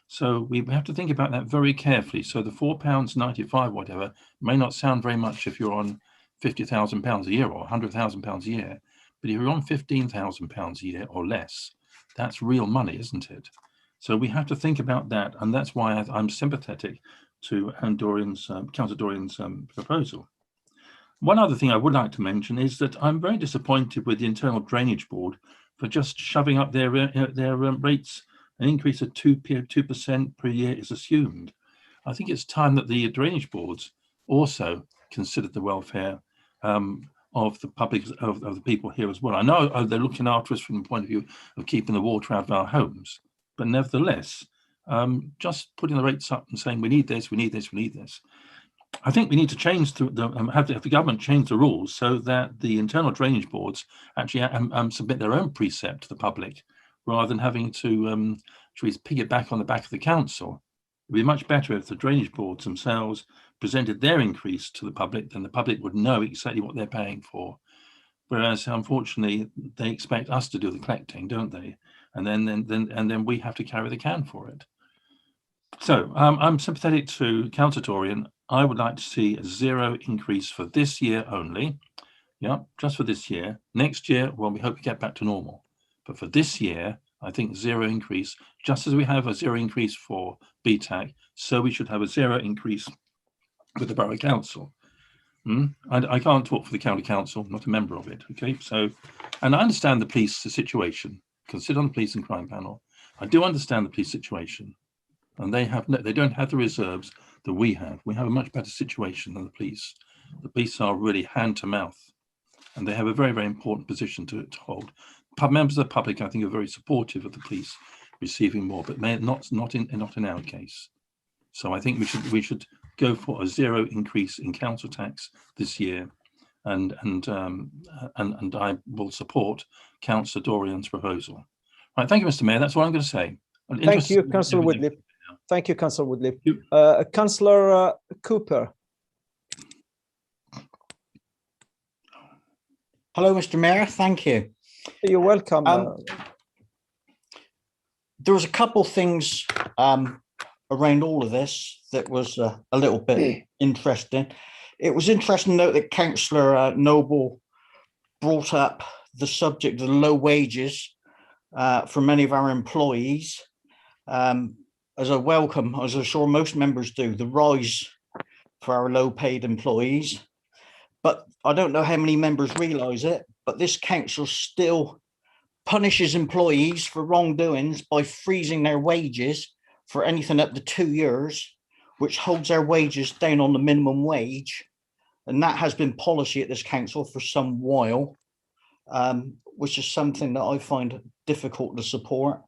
So we have to think about that very carefully. So the £4.95, whatever, may not sound very much if you're on £50,000 a year or £100,000 a year, but if you're on £15,000 a year or less, that's real money, isn't it? So we have to think about that, and that's why I'm sympathetic to Councillor Dorian's proposal. One other thing I would like to mention is that I'm very disappointed with the Internal Drainage Board for just shoving up their rates. An increase of 2% per year is assumed. I think it's time that the drainage boards also considered the welfare of the public, of the people here as well. I know they're looking after us from the point of view of keeping the water out of our homes, but nevertheless, just putting the rates up and saying we need this, we need this, we need this. I think we need to change have the government change the rules so that the internal drainage boards actually submit their own precept to the public, rather than having to piggyback on the back of the council. It would be much better if the drainage boards themselves presented their increase to the public, then the public would know exactly what they're paying for. Whereas, unfortunately, they expect us to do the collecting, don't they? And then we have to carry the can for it. So I'm sympathetic to Councillor Dorian. I would like to see a zero increase for this year only. Yeah, just for this year. Next year, well, we hope we get back to normal. But for this year, I think zero increase, just as we have a zero increase for BTAC, so we should have a zero increase with the Borough Council. I can't talk for the County Council, I'm not a member of it, okay? So, and I understand the police situation, consider on the police and crime panel. I do understand the police situation, and they don't have the reserves that we have. We have a much better situation than the police. The police are really hand to mouth, and they have a very, very important position to hold. members of the public, I think, are very supportive of the police receiving more, but not in our case. So I think we should go for a zero increase in council tax this year, and I will support Councillor Dorian's proposal. Right, thank you, Mr. Mayor. That's what I'm going to say. Thank you, Councillor Woodley. Thank you, Councillor Woodley. Councillor Cooper. Hello, Mr. Mayor. Thank you. You're welcome. There was a couple things around all of this that was a little bit interesting. It was interesting to note that Councillor Noble brought up the subject of the low wages for many of our employees. As I welcome, as I'm sure most members do, the rise for our low paid employees. But I don't know how many members realise it, but this council still punishes employees for wrongdoings by freezing their wages for anything up to 2 years, which holds their wages down on the minimum wage. And that has been policy at this council for some while, which is something that I find difficult to support.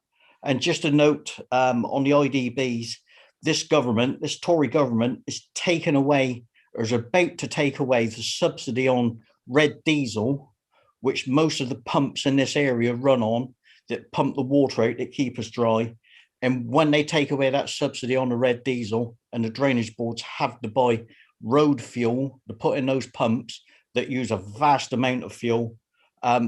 And just a note on the IDBs, this government, this Tory government, is taking away, or is about to take away, the subsidy on red diesel, which most of the pumps in this area run on, that pump the water out, that keep us dry. And when they take away that subsidy on the red diesel, and the drainage boards have to buy road fuel to put in those pumps that use a vast amount of fuel,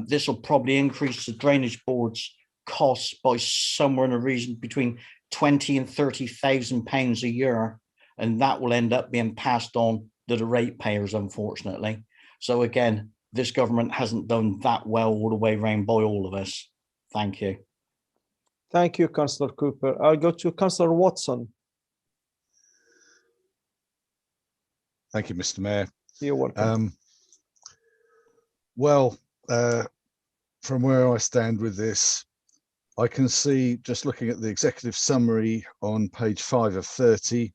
this will probably increase the drainage boards costs by somewhere in a region between 20 and 30,000 pounds a year, and that will end up being passed on to the ratepayers, unfortunately. So again, this government hasn't done that well all the way around by all of us. Thank you. Thank you, Councillor Cooper. I'll go to Councillor Watson. Thank you, Mr. Mayor. You're welcome. Well, from where I stand with this, I can see, just looking at the executive summary on page 5 of 30,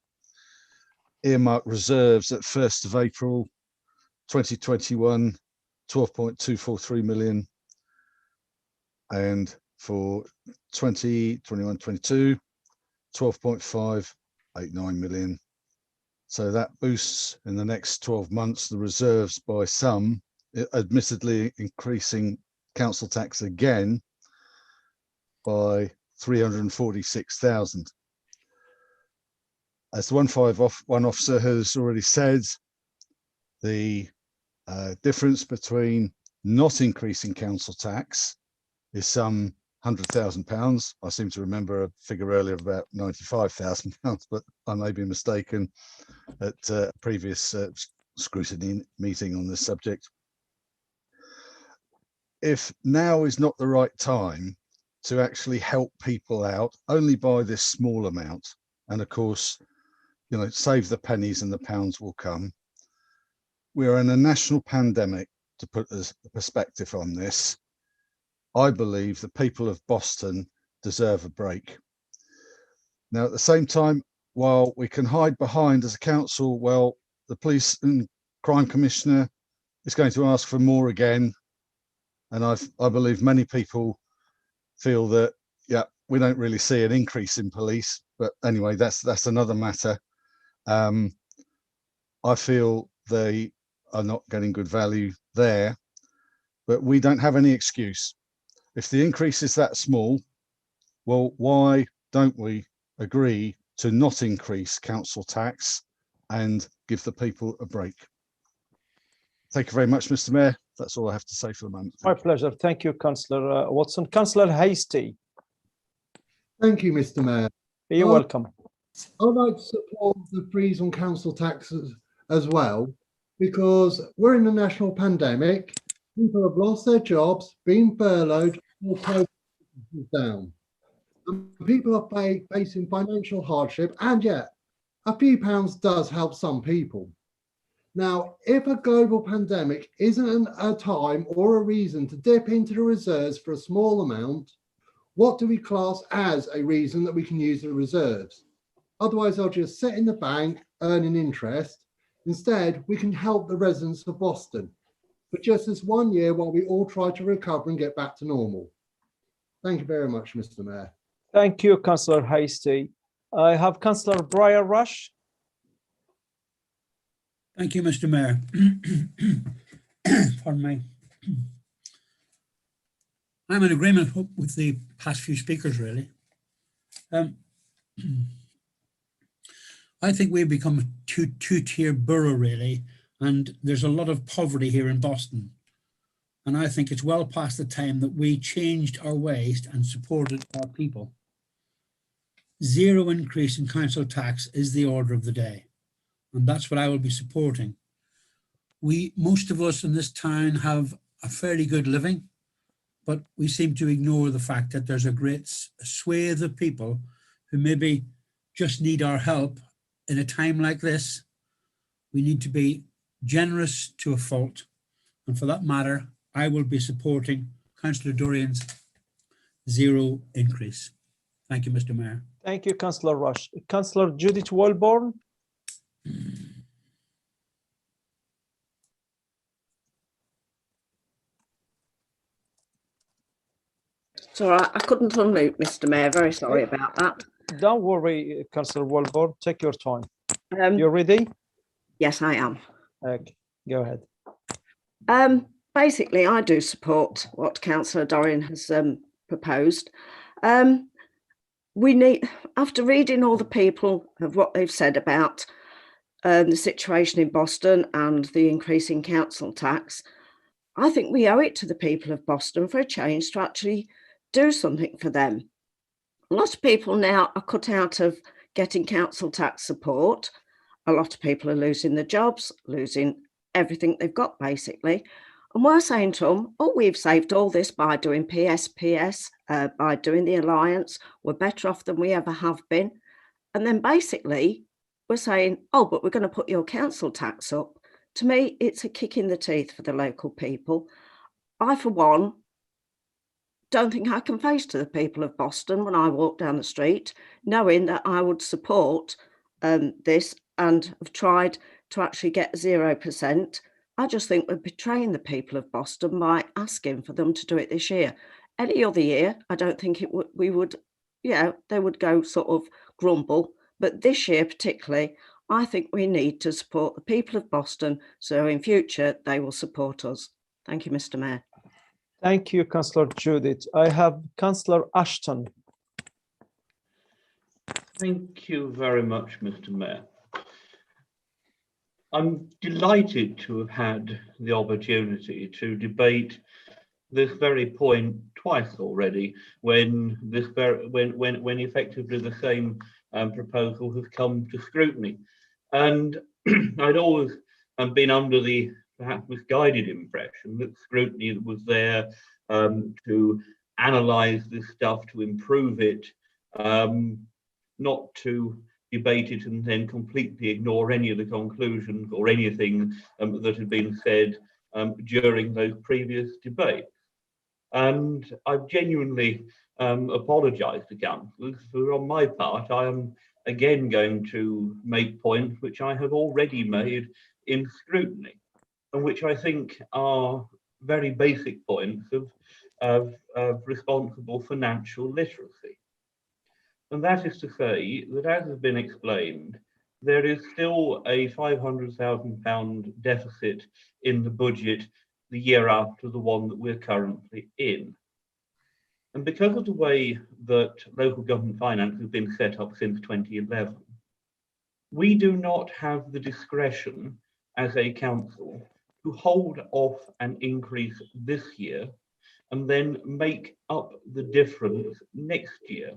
earmark reserves at 1st of April 2021, 12.243 million, and for 2021-22, 12.589 million. So that boosts in the next 12 months the reserves by some, admittedly increasing council tax again by 346,000. As the one officer has already said, the difference between not increasing council tax is some £100,000. I seem to remember a figure earlier of about £95,000, but I may be mistaken at a previous scrutiny meeting on this subject. If now is not the right time to actually help people out, only by this small amount, and of course, you know, save the pennies and the pounds will come. We're in a national pandemic, to put a perspective on this. I believe the people of Boston deserve a break. Now, at the same time, while we can hide behind as a council, well, the police and crime commissioner is going to ask for more again. And I believe many people feel that, yeah, we don't really see an increase in police, but anyway, that's another matter. I feel they are not getting good value there, but we don't have any excuse. If the increase is that small, well, why don't we agree to not increase council tax and give the people a break? Thank you very much, Mr. Mayor. That's all I have to say for the moment. My pleasure. Thank you, Councillor Watson. Councillor Hastie. Thank you, Mr. Mayor. You're welcome. I'd like to support the freeze on council taxes as well, because we're in a national pandemic. People have lost their jobs, been furloughed, or closed down. And people are facing financial hardship, and yet a few pounds does help some people. Now, if a global pandemic isn't a time or a reason to dip into the reserves for a small amount, what do we class as a reason that we can use the reserves? Otherwise, they'll just sit in the bank earning interest. Instead, we can help the residents of Boston for just this 1 year while we all try to recover and get back to normal. Thank you very much, Mr. Mayor. Thank you, Councillor Hasty. I have Councillor Briar Rush. Thank you, Mr. Mayor. Pardon me. I'm in agreement with the past few speakers, really. I think we've become a two-tier borough, really, and there's a lot of poverty here in Boston. And I think it's well past the time that we changed our ways and supported our people. Zero increase in council tax is the order of the day, and that's what I will be supporting. Most of us in this town have a fairly good living, but we seem to ignore the fact that there's a great swathe of people who maybe just need our help in a time like this. We need to be generous to a fault, and for that matter, I will be supporting Councillor Dorian's zero increase. Thank you, Mr. Mayor. Thank you, Councillor Rush. Councillor Judith Walborn. So I couldn't unmute, Mr. Mayor. Very sorry about that. Don't worry, Councillor Walborn. Take your time. You're ready? Yes, I am. Okay, go ahead. Basically, I do support what Councillor Dorian has proposed. We need, after reading all the people of what they've said about the situation in Boston and the increase in council tax, I think we owe it to the people of Boston for a change to actually do something for them. A lot of people now are cut out of getting council tax support. A lot of people are losing their jobs, losing everything they've got, basically. And we're saying to them, oh, we've saved all this by doing PSPS, by doing the Alliance. We're better off than we ever have been. And then basically we're saying, oh, but we're going to put your council tax up. To me, it's a kick in the teeth for the local people. I, for one, don't think I can face to the people of Boston when I walk down the street, knowing that I would support this and have tried to actually get 0%. I just think we're betraying the people of Boston by asking for them to do it this year. Any other year, I don't think we would, they would go sort of grumble. But this year particularly, I think we need to support the people of Boston, so in future they will support us. Thank you, Mr. Mayor. Thank you, Councillor Judith. I have Councillor Ashton. Thank you very much, Mr. Mayor. I'm delighted to have had the opportunity to debate this very point twice already, when effectively the same proposal has come to scrutiny. And I'd always been under the perhaps misguided impression that scrutiny was there to analyse this stuff, to improve it, not to debate it and then completely ignore any of the conclusions or anything that had been said during those previous debates. And I've genuinely apologised to councillors for, on my part, I am again going to make points which I have already made in scrutiny, and which I think are very basic points of responsible financial literacy. And that is to say that, as has been explained, there is still a £500,000 deficit in the budget the year after the one that we're currently in. And because of the way that local government finance has been set up since 2011, we do not have the discretion as a council to hold off an increase this year and then make up the difference next year,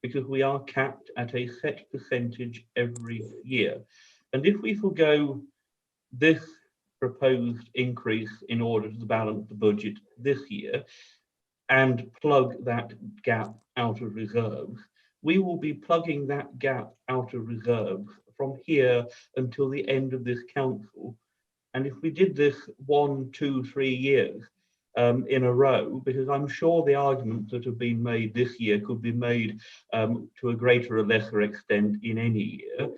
because we are capped at a set percentage every year. And if we forego this proposed increase in order to balance the budget this year and plug that gap out of reserves, we will be plugging that gap out of reserves from here until the end of this council. And if we did this 1, 2, 3 years in a row, because I'm sure the arguments that have been made this year could be made to a greater or lesser extent in any year,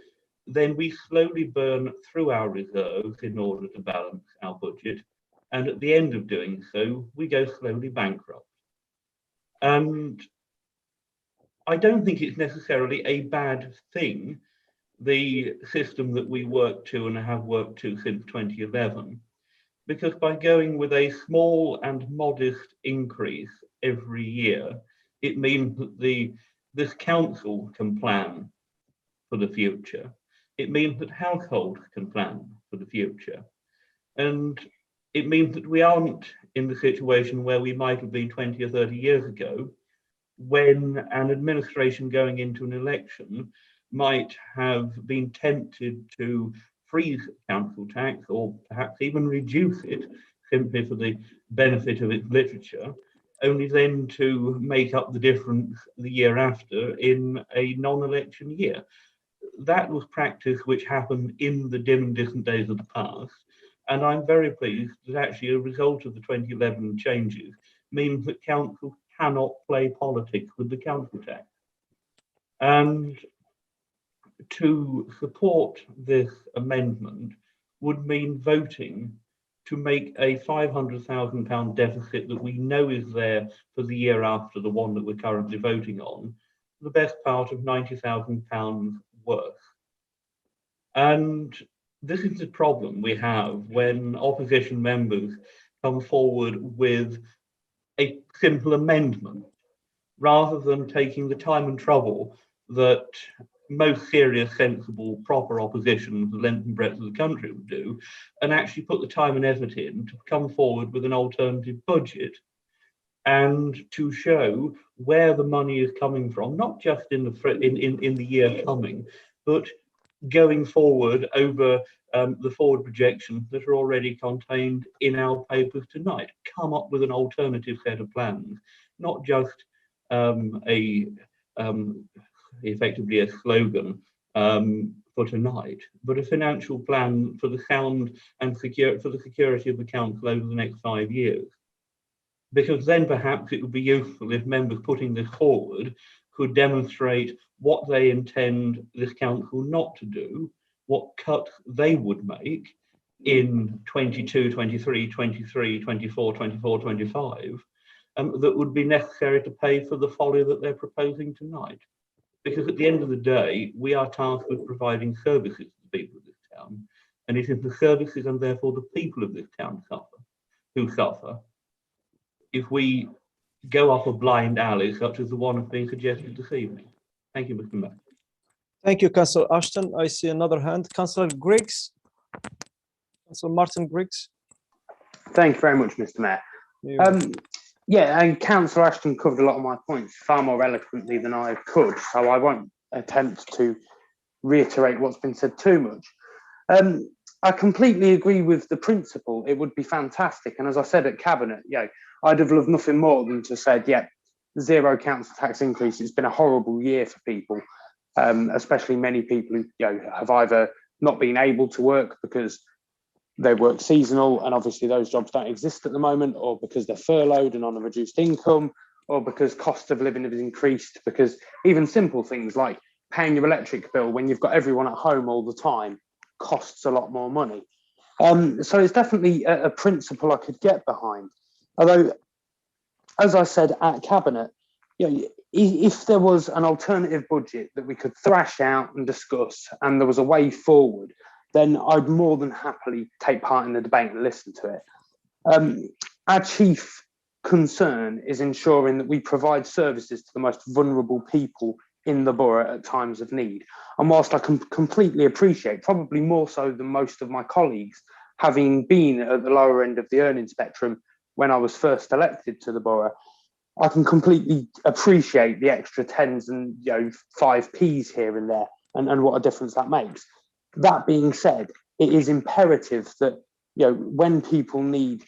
then we slowly burn through our reserves in order to balance our budget. And at the end of doing so, we go slowly bankrupt. And I don't think it's necessarily a bad thing, the system that we work to and have worked to since 2011, because by going with a small and modest increase every year, it means that this council can plan for the future. It means that households can plan for the future. And it means that we aren't in the situation where we might have been 20 or 30 years ago, when an administration going into an election might have been tempted to freeze council tax or perhaps even reduce it simply for the benefit of its literature, only then to make up the difference the year after in a non-election year. That was practice which happened in the dim and distant days of the past. And I'm very pleased that actually a result of the 2011 changes means that council cannot play politics with the council tax. And to support this amendment would mean voting to make a £500,000 deficit that we know is there for the year after the one that we're currently voting on, the best part of £90,000 worth. And this is the problem we have when opposition members come forward with a simple amendment, rather than taking the time and trouble that most serious, sensible, proper opposition, the length and breadth of the country would do, and actually put the time and effort in to come forward with an alternative budget and to show where the money is coming from, not just in the year coming, but going forward over the forward projections that are already contained in our papers tonight. Come up with an alternative set of plans, not just effectively a slogan for tonight, but a financial plan for the sound and for the security of the council over the next 5 years. Because then perhaps it would be useful if members putting this forward could demonstrate what they intend this council not to do, what cuts they would make in 22, 23, 23, 24, 24, 25, that would be necessary to pay for the folly that they're proposing tonight. Because at the end of the day, we are tasked with providing services to the people of this town, and it is the services and therefore the people of this town who suffer if we go up a blind alley such as the one that's being suggested this evening. Thank you, Mr. Mayor. Thank you, Councillor Ashton. I see another hand. Councillor Griggs. Councillor Martin Griggs. Thank you very much, Mr. Mayor. Yeah, and Councillor Ashton covered a lot of my points far more eloquently than I could, so I won't attempt to reiterate what's been said too much. I completely agree with the principle. It would be fantastic. And as I said at Cabinet, I'd have loved nothing more than to say, zero council tax increase. It's been a horrible year for people, especially many people who have either not been able to work because they work seasonal and obviously those jobs don't exist at the moment, or because they're furloughed and on a reduced income, or because cost of living has increased, because even simple things like paying your electric bill when you've got everyone at home all the time costs a lot more money. So it's definitely a principle I could get behind. Although, as I said at Cabinet, if there was an alternative budget that we could thrash out and discuss and there was a way forward, then I'd more than happily take part in the debate and listen to it. Our chief concern is ensuring that we provide services to the most vulnerable people in the borough at times of need. And whilst I can completely appreciate, probably more so than most of my colleagues, having been at the lower end of the earning spectrum when I was first elected to the borough, I can completely appreciate the extra tens and 5p's here and there and what a difference that makes. That being said, it is imperative that when people need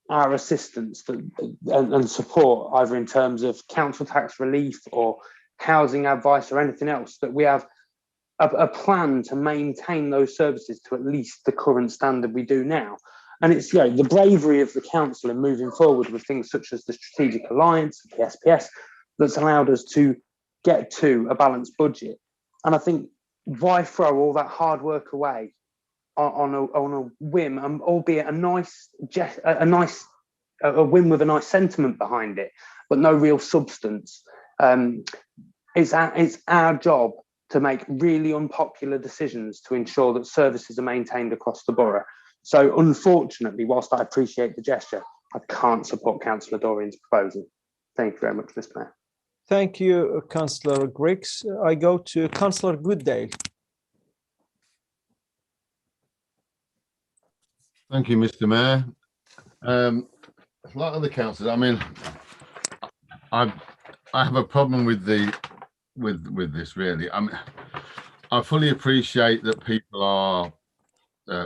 our assistance and support, either in terms of council tax relief or housing advice or anything else, that we have a plan to maintain those services to at least the current standard we do now. And it's the bravery of the council in moving forward with things such as the Strategic Alliance, the SPS, that's allowed us to get to a balanced budget. And I think, why throw all that hard work away on a whim, albeit a whim with a nice sentiment behind it, but no real substance. It's our job to make really unpopular decisions to ensure that services are maintained across the borough. So unfortunately, whilst I appreciate the gesture, I can't support Councillor Dorian's proposal. Thank you very much, Mr. Mayor. Thank you, Councillor Griggs. I go to Councillor Goodale. Thank you, Mr. Mayor. Like other councillors, I mean, I have a problem with this really. I fully appreciate that people are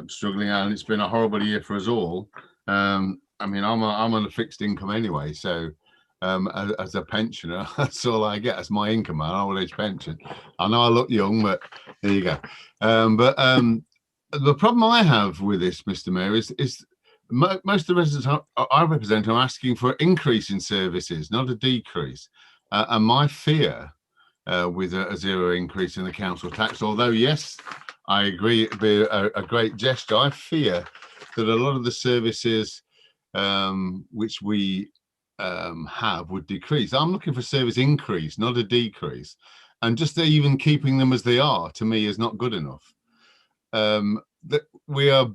struggling, and it's been a horrible year for us all. I mean, I'm on a fixed income anyway, so as a pensioner, that's all I get. That's my income, an old age pension. I know I look young, but there you go. The problem I have with this, Mr. Mayor, is most of the residents I represent are asking for an increase in services, not a decrease. And my fear with a zero increase in the council tax, although yes, I agree it'd be a great gesture, I fear that a lot of the services which we have would decrease. I'm looking for service increase, not a decrease. And just even keeping them as they are, to me, is not good enough. That we are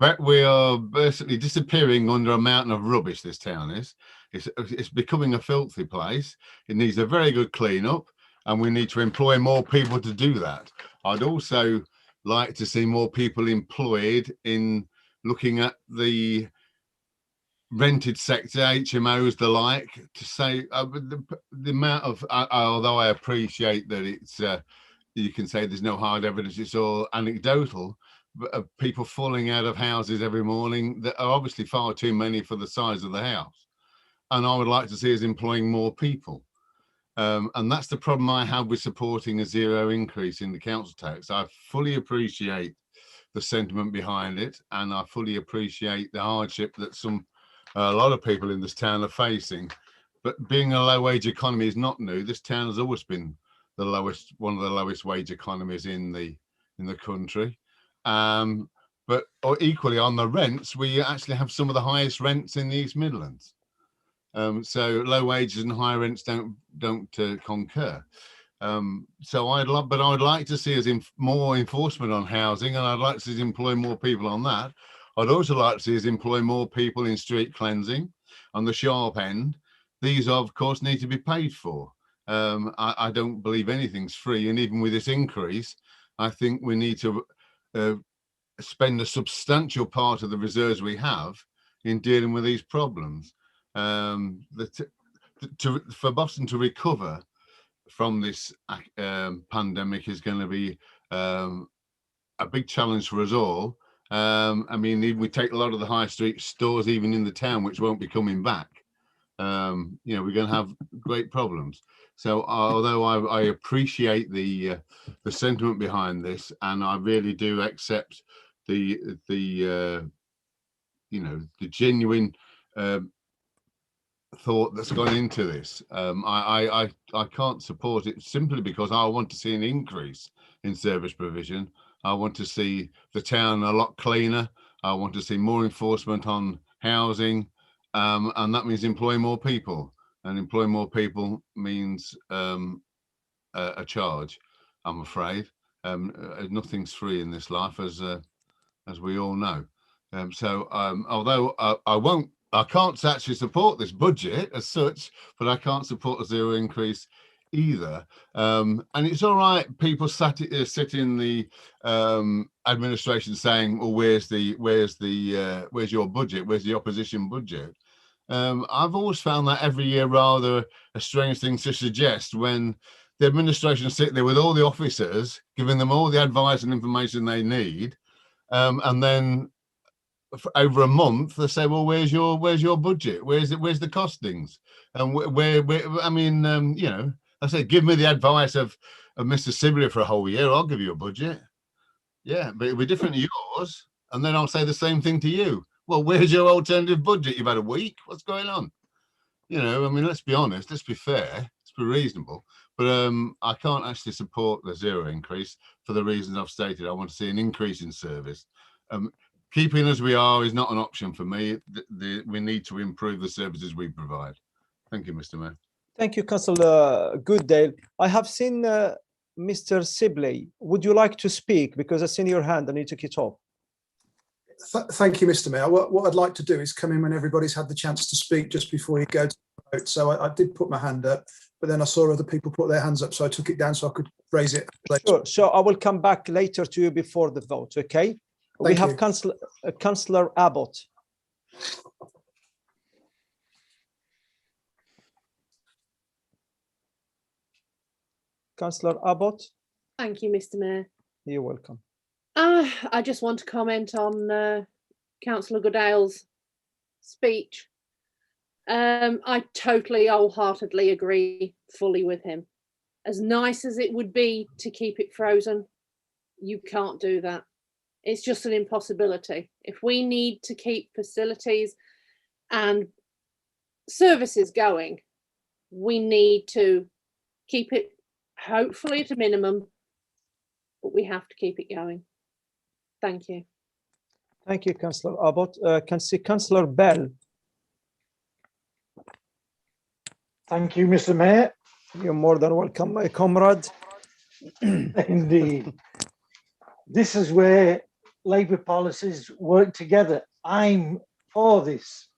basically disappearing under a mountain of rubbish. This town is. It's becoming a filthy place. It needs a very good clean up, and we need to employ more people to do that. I'd also like to see more people employed in looking at the rented sector, HMOs, the like, to say the amount of. Although I appreciate that it's you can say there's no hard evidence, it's all anecdotal. Of people falling out of houses every morning that are obviously far too many for the size of the house, and I would like to see us employing more people, and that's the problem I have with supporting a zero increase in the council tax. I fully appreciate the sentiment behind it, and I fully appreciate the hardship that a lot of people in this town are facing, but being a low wage economy is not new. This town has always been one of the lowest wage economies in the country. But equally on the rents, we actually have some of the highest rents in the East Midlands. So low wages and high rents don't concur. So I would like to see us more enforcement on housing, and I'd like to see us employ more people on that. I'd also like to see us employ more people in street cleansing on the sharp end. These, of course, need to be paid for. I don't believe anything's free, and even with this increase, I think we need to spend a substantial part of the reserves we have in dealing with these problems. For Boston to recover from this pandemic is going to be a big challenge for us all. I mean, even we take a lot of the high street stores, even in the town, which won't be coming back. We're going to have great problems. So although I appreciate the sentiment behind this, and I really do accept the genuine thought that's gone into this, I can't support it simply because I want to see an increase in service provision. I want to see the town a lot cleaner. I want to see more enforcement on housing, and that means employing more people. And employing more people means a charge, I'm afraid. Nothing's free in this life, as we all know. Although I can't actually support this budget as such, but I can't support a zero increase either. And it's all right, people sit in the administration saying, well, where's your budget? Where's the opposition budget? I've always found that every year rather a strange thing to suggest when the administration sit there with all the officers, giving them all the advice and information they need, and then for over a month they say, well, where's your budget? Where's the costings? And where I mean, I say, give me the advice of Mr. Sibley for a whole year, I'll give you a budget. Yeah, but it'll be different to yours. And then I'll say the same thing to you. Well, where's your alternative budget? You've had a week. What's going on? I mean, let's be honest. Let's be fair. Let's be reasonable. But I can't actually support the zero increase for the reasons I've stated. I want to see an increase in service. Keeping as we are is not an option for me. We need to improve the services we provide. Thank you, Mr. Mayor. Thank you, Councillor Goodale. I have seen Mr. Sibley. Would you like to speak? Because I've seen your hand and you took it off. Thank you, Mr. Mayor. What I'd like to do is come in when everybody's had the chance to speak just before you go to the vote. So I did put my hand up, but then I saw other people put their hands up, so I took it down so I could raise it later. Sure. So I will come back later to you before the vote, okay? We have Councillor Abbott. Councillor Abbott. Thank you, Mr. Mayor. You're welcome. I just want to comment on Councillor Goodale's speech. I totally wholeheartedly agree fully with him. As nice as it would be to keep it frozen, you can't do that. It's just an impossibility. If we need to keep facilities and services going, we need to keep it hopefully at a minimum, but we have to keep it going. Thank you. Thank you, Councillor Abbott. Can see Councillor Bell. Thank you, Mr. Mayor. You're more than welcome, my comrade. Indeed. This is where Labour policies work together. I'm for this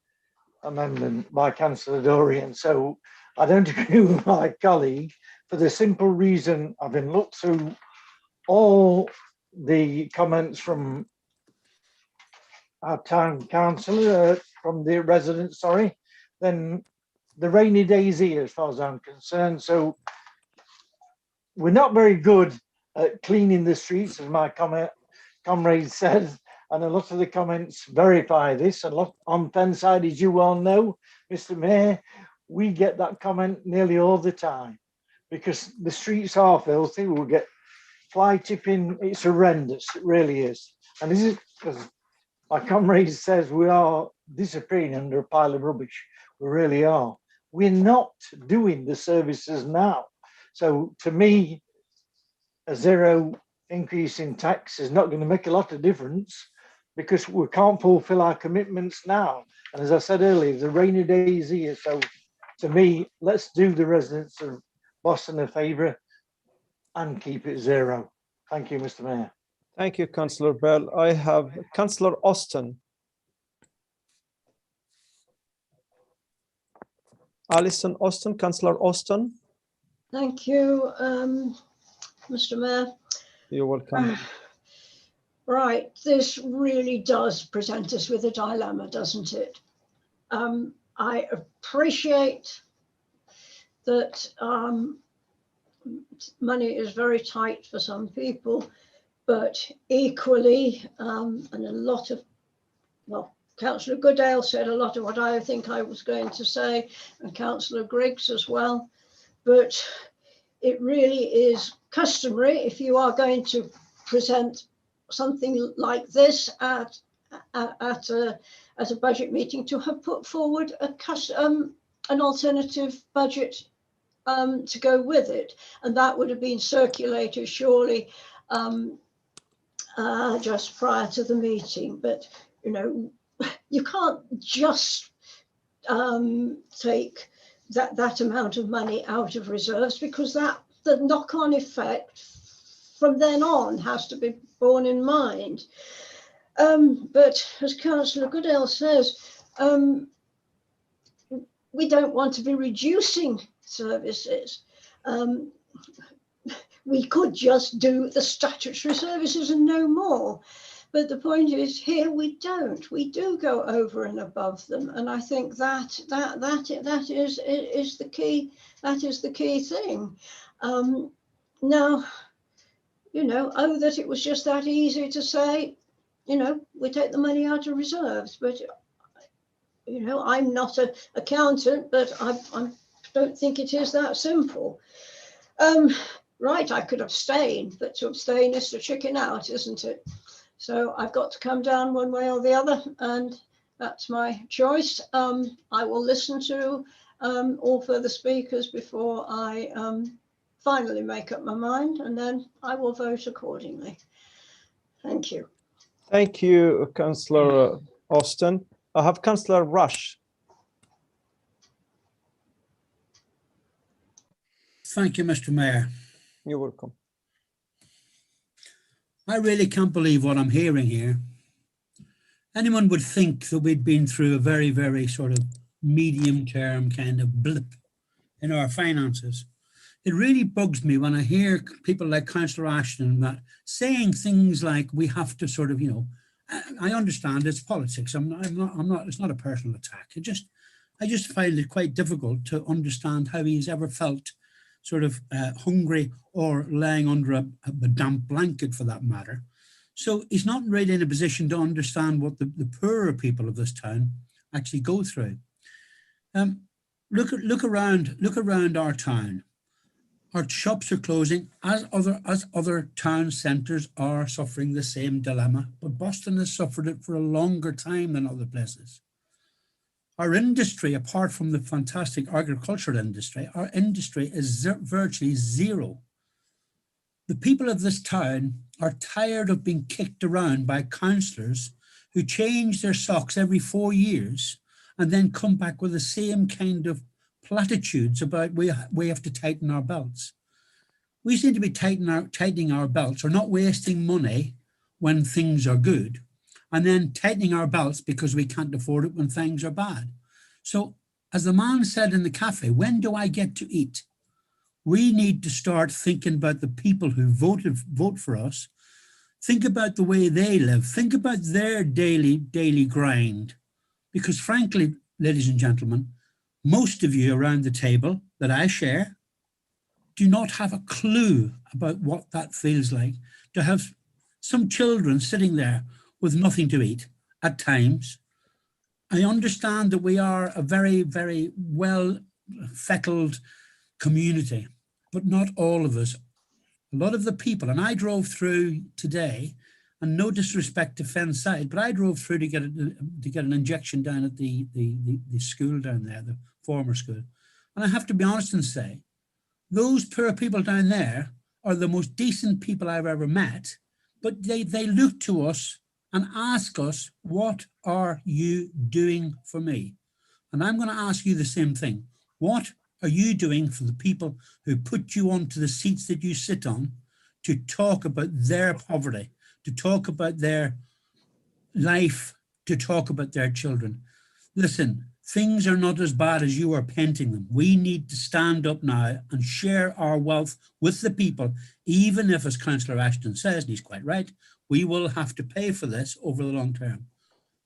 amendment by Councillor Dorian, so I don't agree with my colleague for the simple reason I've been looked through all the comments from our town councillor, from the residents, sorry, then the rainy days here as far as I'm concerned. So we're not very good at cleaning the streets, as my comrade says, and a lot of the comments verify this. A lot on Fenside, as you all know, Mr. Mayor, we get that comment nearly all the time because the streets are filthy. We'll get fly tipping. It's horrendous. It really is. And this is because my comrade says we are disappearing under a pile of rubbish. We really are. We're not doing the services now. So to me, a zero increase in tax is not going to make a lot of difference because we can't fulfill our commitments now. And as I said earlier, the rainy day is here. So to me, let's do the residents of Boston a favour and keep it zero. Thank you, Mr. Mayor. Thank you, Councillor Bell. I have Councillor Austin. Alison Austin, Councillor Austin. Thank you, Mr. Mayor. You're welcome. Right, this really does present us with a dilemma, doesn't it? I appreciate that money is very tight for some people, but equally, and a lot of, well, Councillor Goodale said a lot of what I think I was going to say, and Councillor Griggs as well, but it really is customary if you are going to present something like this at a budget meeting to have put forward an alternative budget to go with it, and that would have been circulated surely just prior to the meeting. But you know, you can't just take that amount of money out of reserves, because the knock-on effect from then on has to be borne in mind. But as Councillor Goodale says, we don't want to be reducing services. We could just do the statutory services and no more. But the point is, here we don't. We do go over and above them, and I think that is the key. That is the key thing. Now, you know, oh, that it was just that easy to say, you know, we take the money out of reserves. But you know, I'm not an accountant, but I don't think it is that simple. Right, I could abstain, but to abstain is to chicken out, isn't it? So I've got to come down one way or the other, and that's my choice. I will listen to all further speakers before I finally make up my mind, and then I will vote accordingly. Thank you. Thank you, Councillor Austin. I have Councillor Rush. Thank you, Mr. Mayor. You're welcome. I really can't believe what I'm hearing here. Anyone would think that we'd been through a very, very sort of medium-term kind of blip in our finances. It really bugs me when I hear people like Councillor Ashton that saying things like we have to sort of, you know, I understand it's politics. I'm not. It's not a personal attack. I just find it quite difficult to understand how he's ever felt sort of hungry or laying under a damp blanket, for that matter. So he's not really in a position to understand what the poorer people of this town actually go through. Look around our town. Our shops are closing as other town centres are suffering the same dilemma, but Boston has suffered it for a longer time than other places. Our industry, apart from the fantastic agricultural industry, our industry is virtually zero. The people of this town are tired of being kicked around by councillors who change their socks every 4 years and then come back with the same kind of platitudes about we have to tighten our belts. We seem to be tightening our belts or not wasting money when things are good, and then tightening our belts because we can't afford it when things are bad. So as the man said in the cafe, when do I get to eat? We need to start thinking about the people who vote for us. Think about the way they live. Think about their daily grind. Because frankly, ladies and gentlemen, most of you around the table that I share do not have a clue about what that feels like, to have some children sitting there with nothing to eat at times. I understand that we are a very, very well feckled community, but not all of us. A lot of the people, and I drove through today, and no disrespect to Fenside, but I drove through to get an injection down at the school down there, the former school. And I have to be honest and say, those poor people down there are the most decent people I've ever met, but they look to us and ask us, what are you doing for me? And I'm going to ask you the same thing. What are you doing for the people who put you onto the seats that you sit on to talk about their poverty, to talk about their life, to talk about their children? Listen, things are not as bad as you are painting them. We need to stand up now and share our wealth with the people, even if, as Councillor Ashton says, and he's quite right, we will have to pay for this over the long term.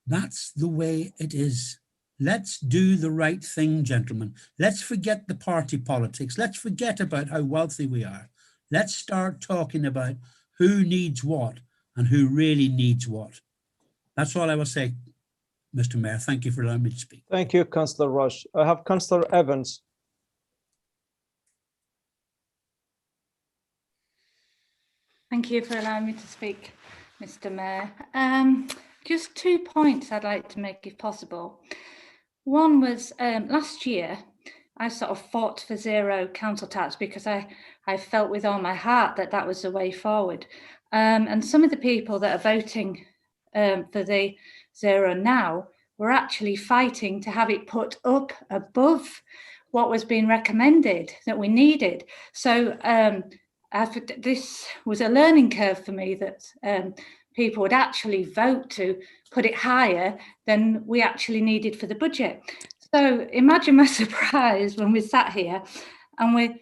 That's the way it is. Let's do the right thing, gentlemen. Let's forget the party politics. Let's forget about how wealthy we are. Let's start talking about who needs what and who really needs what. That's all I will say, Mr. Mayor. Thank you for allowing me to speak. Thank you, Councillor Rush. I have Councillor Evans. Thank you for allowing me to speak, Mr. Mayor. Just 2 points I'd like to make if possible. One was last year, I sort of fought for zero council tax because I felt with all my heart that that was the way forward. And some of the people that are voting for the zero now were actually fighting to have it put up above what was being recommended that we needed. So this was a learning curve for me, that people would actually vote to put it higher than we actually needed for the budget. So imagine my surprise when we sat here and we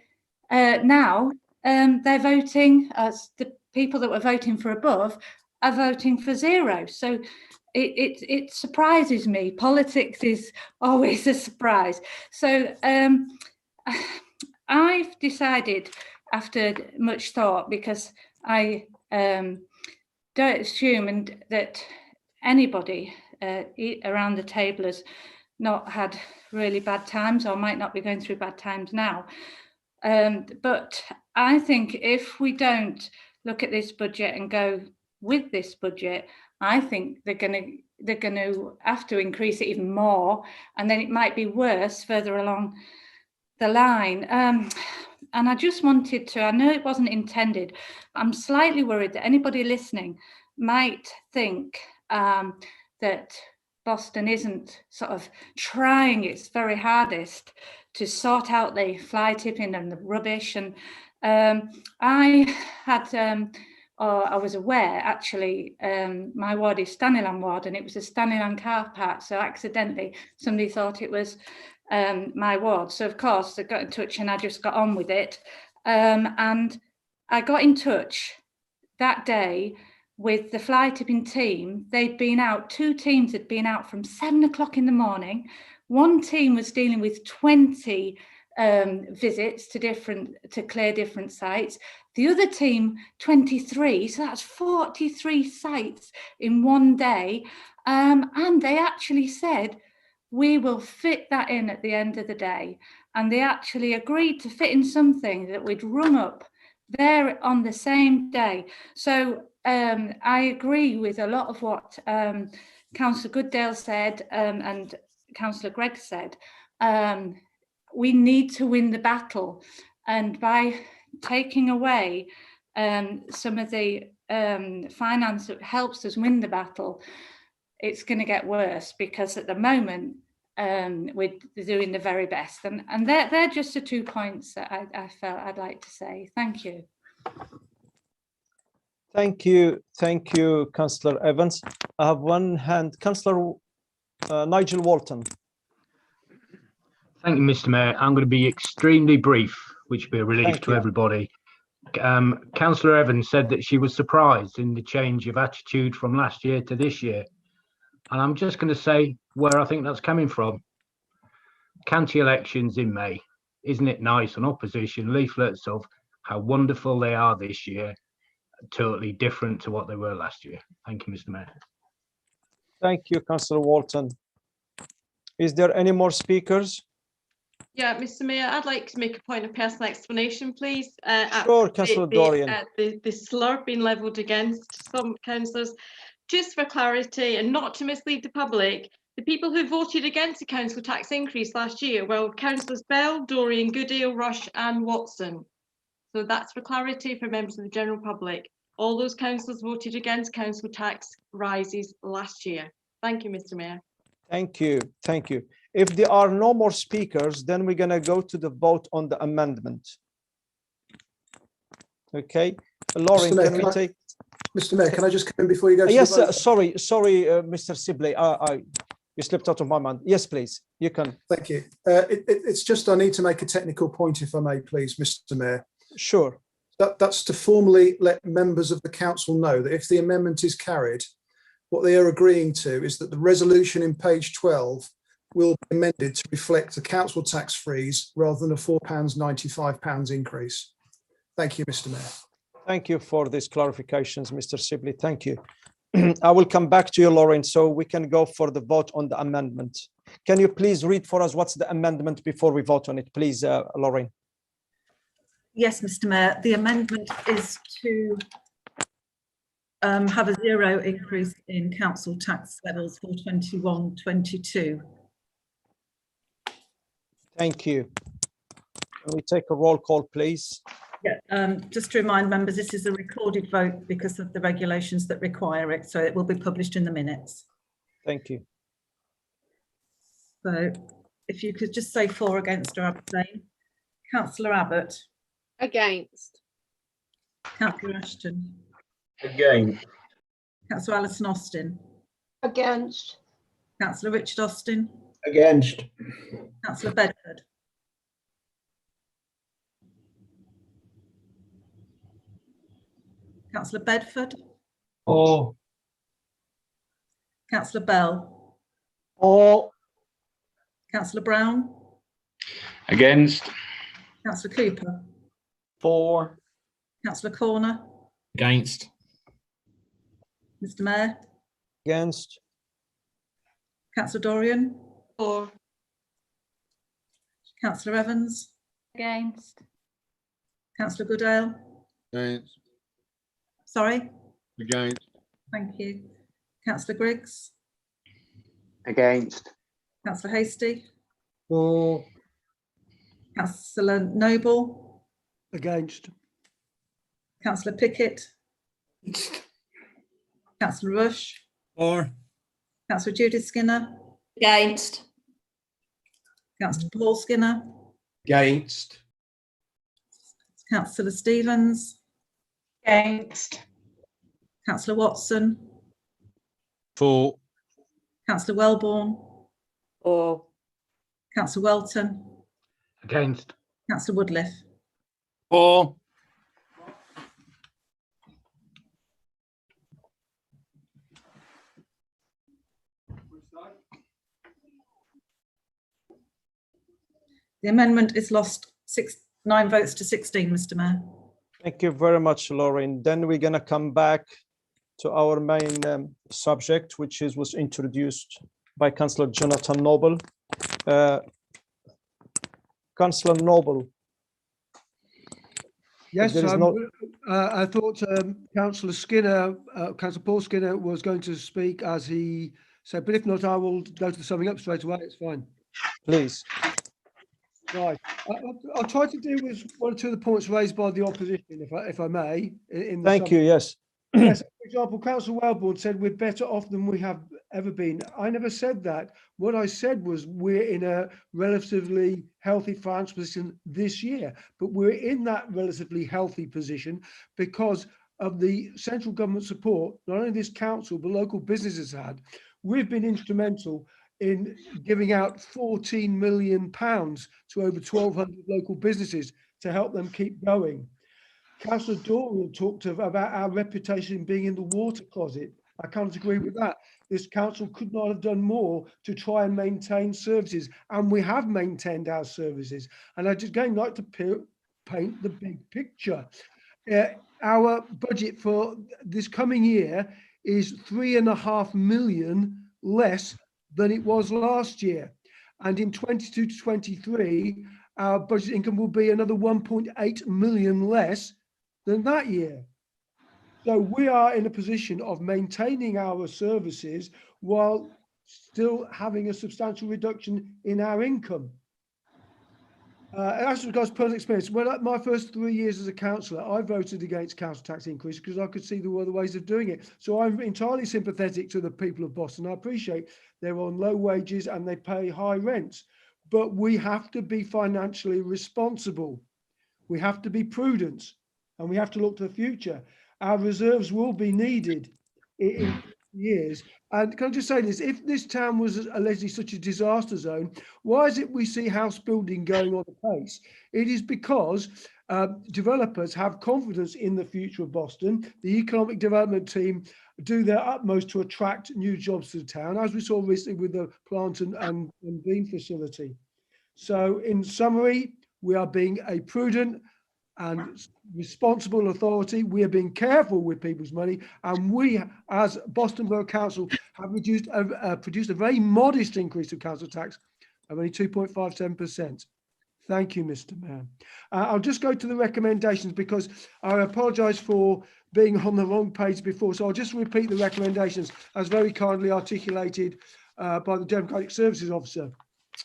now they're voting, as the people that were voting for above are voting for zero. So it surprises me. Politics is always a surprise. So I've decided, after much thought, because I don't assume that anybody around the table has not had really bad times or might not be going through bad times now. But I think if we don't look at this budget and go with this budget, I think they're going to have to increase it even more, and then it might be worse further along the line. And I just wanted to, I know it wasn't intended, but I'm slightly worried that anybody listening might think that Boston isn't sort of trying its very hardest to sort out the fly tipping and the rubbish. And I was aware, actually, my ward is Stanyland ward, and it was a Stanyland car park. So accidentally, somebody thought it was my ward. So of course, I got in touch and I just got on with it. And I got in touch that day with the fly tipping team. They'd been out, 2 teams had been out from 7 o'clock in the morning. One team was dealing with 20 visits to clear different sites. The other team, 23, so that's 43 sites in one day. And they actually said, we will fit that in at the end of the day. And they actually agreed to fit in something that we'd rung up there on the same day. So I agree with a lot of what Councillor Goodale said and Councillor Gregg said. We need to win the battle, and by taking away some of the finance that helps us win the battle, it's going to get worse, because at the moment we're doing the very best. And they're just the 2 points that I felt I'd like to say. Thank you. Thank you, Councillor Evans. I have one hand, Councillor Nigel Walton. Thank you, Mr. Mayor. I'm going to be extremely brief, which will be a relief to everybody. Councillor Evans said that she was surprised in the change of attitude from last year to this year. And I'm just going to say where I think that's coming from. County elections in May. Isn't it nice on opposition leaflets of how wonderful they are this year? Totally different to what they were last year. Thank you, Mr. Mayor. Thank you, Councillor Walton. Is there any more speakers? Yeah, Mr. Mayor, I'd like to make a point of personal explanation, please. Sure, Councillor Dorian. The slur being levelled against some councillors. Just for clarity and not to mislead the public, the people who voted against the council tax increase last year were Councillors Bell, Dorian, Goodale, Rush and Watson. So that's for clarity for members of the general public. All those councillors voted against council tax rises last year. Thank you, Mr. Mayor. Thank you. If there are no more speakers, then we're going to go to the vote on the amendment. Okay, Lauren, can we take? Mr. Mayor, can I just come in before you go? Yes, sorry, Mr. Sibley, you slipped out of my mind. Yes, please, you can. Thank you. It's just I need to make a technical point, if I may, please, Mr. Mayor. Sure. That's to formally let members of the council know that if the amendment is carried, what they are agreeing to is that the resolution in page 12 will be amended to reflect the council tax freeze rather than a £4.95 increase. Thank you, Mr. Mayor. Thank you for these clarifications, Mr. Sibley. Thank you. I will come back to you, Lauren, so we can go for the vote on the amendment. Can you please read for us what's the amendment before we vote on it, please, Lauren? Yes, Mr. Mayor, the amendment is to have a 0 increase in council tax levels for 21-22. Thank you. Can we take a roll call, please? Yeah, just to remind members, this is a recorded vote because of the regulations that require it, so it will be published in the minutes. Thank you. So if you could just say for, against or abstain. Councillor Abbott. Against. Councillor Ashton. Against. Councillor Alison Austin. Against. Councillor Richard Austin. Against. Councillor Bedford. Councillor Bedford. For. Councillor Bell. For. Councillor Brown. Against. Councillor Cooper. For. Councillor Corner. Against. Mr. Mayor. Against. Councillor Dorian. For. Councillor Evans. Against. Councillor Goodale. Against. Sorry. Against. Thank you. Councillor Griggs. Against. Councillor Hasty. For. Councillor Noble. Against. Councillor Pickett. Councillor Rush. For. Councillor Judith Skinner. Against. Councillor Paul Skinner. Against. Councillor Stevens. Against. Councillor Watson. For. Councillor Wellborn. For. Councillor Welton. Against. Councillor Woodliff. For. The amendment is lost 9 votes to 16, Mr. Mayor. Thank you very much, Lauren. Then we're going to come back to our main subject, which was introduced by Councillor Jonathan Noble. Councillor Noble. Yes, There is no- I thought Councillor Skinner, Councillor Paul Skinner was going to speak as he said, but if not, I will go to the summing up straight away. It's fine. Please. Right. I'll try to deal with one or two of the points raised by the opposition, if I may. In the Thank you. Yes. Yes, for example, Councillor Wellborn said we're better off than we have ever been. I never said that. What I said was we're in a relatively healthy financial position this year, but we're in that relatively healthy position because of the central government support, not only this council, but local businesses had. We've been instrumental in giving out £14 million to over 1,200 local businesses to help them keep going. Councillor Dorian talked about our reputation being in the water closet. I can't agree with that. This council could not have done more to try and maintain services, and we have maintained our services. And I just again like to paint the big picture. Our budget for this coming year is £3.5 million less than it was last year. And in 22 to 23, our budget income will be another 1.8 million less than that year. So we are in a position of maintaining our services while still having a substantial reduction in our income. As regards personal experience, well, my first 3 years as a councillor, I voted against council tax increase because I could see there were other ways of doing it. So I'm entirely sympathetic to the people of Boston. I appreciate they're on low wages and they pay high rents, but we have to be financially responsible. We have to be prudent and we have to look to the future. Our reserves will be needed in years. And can I just say this, if this town was allegedly such a disaster zone, why is it we see house building going on apace? It is because developers have confidence in the future of Boston. The economic development team do their utmost to attract new jobs to the town, as we saw recently with the plant and bean facility. So in summary, we are being a prudent and responsible authority. We are being careful with people's money, and we, as Boston Borough Council, have produced a very modest increase of council tax of only 2.57%. Thank you, Mr. Mayor. I'll just go to the recommendations because I apologise for being on the wrong page before, so I'll just repeat the recommendations as very kindly articulated by the Democratic Services Officer.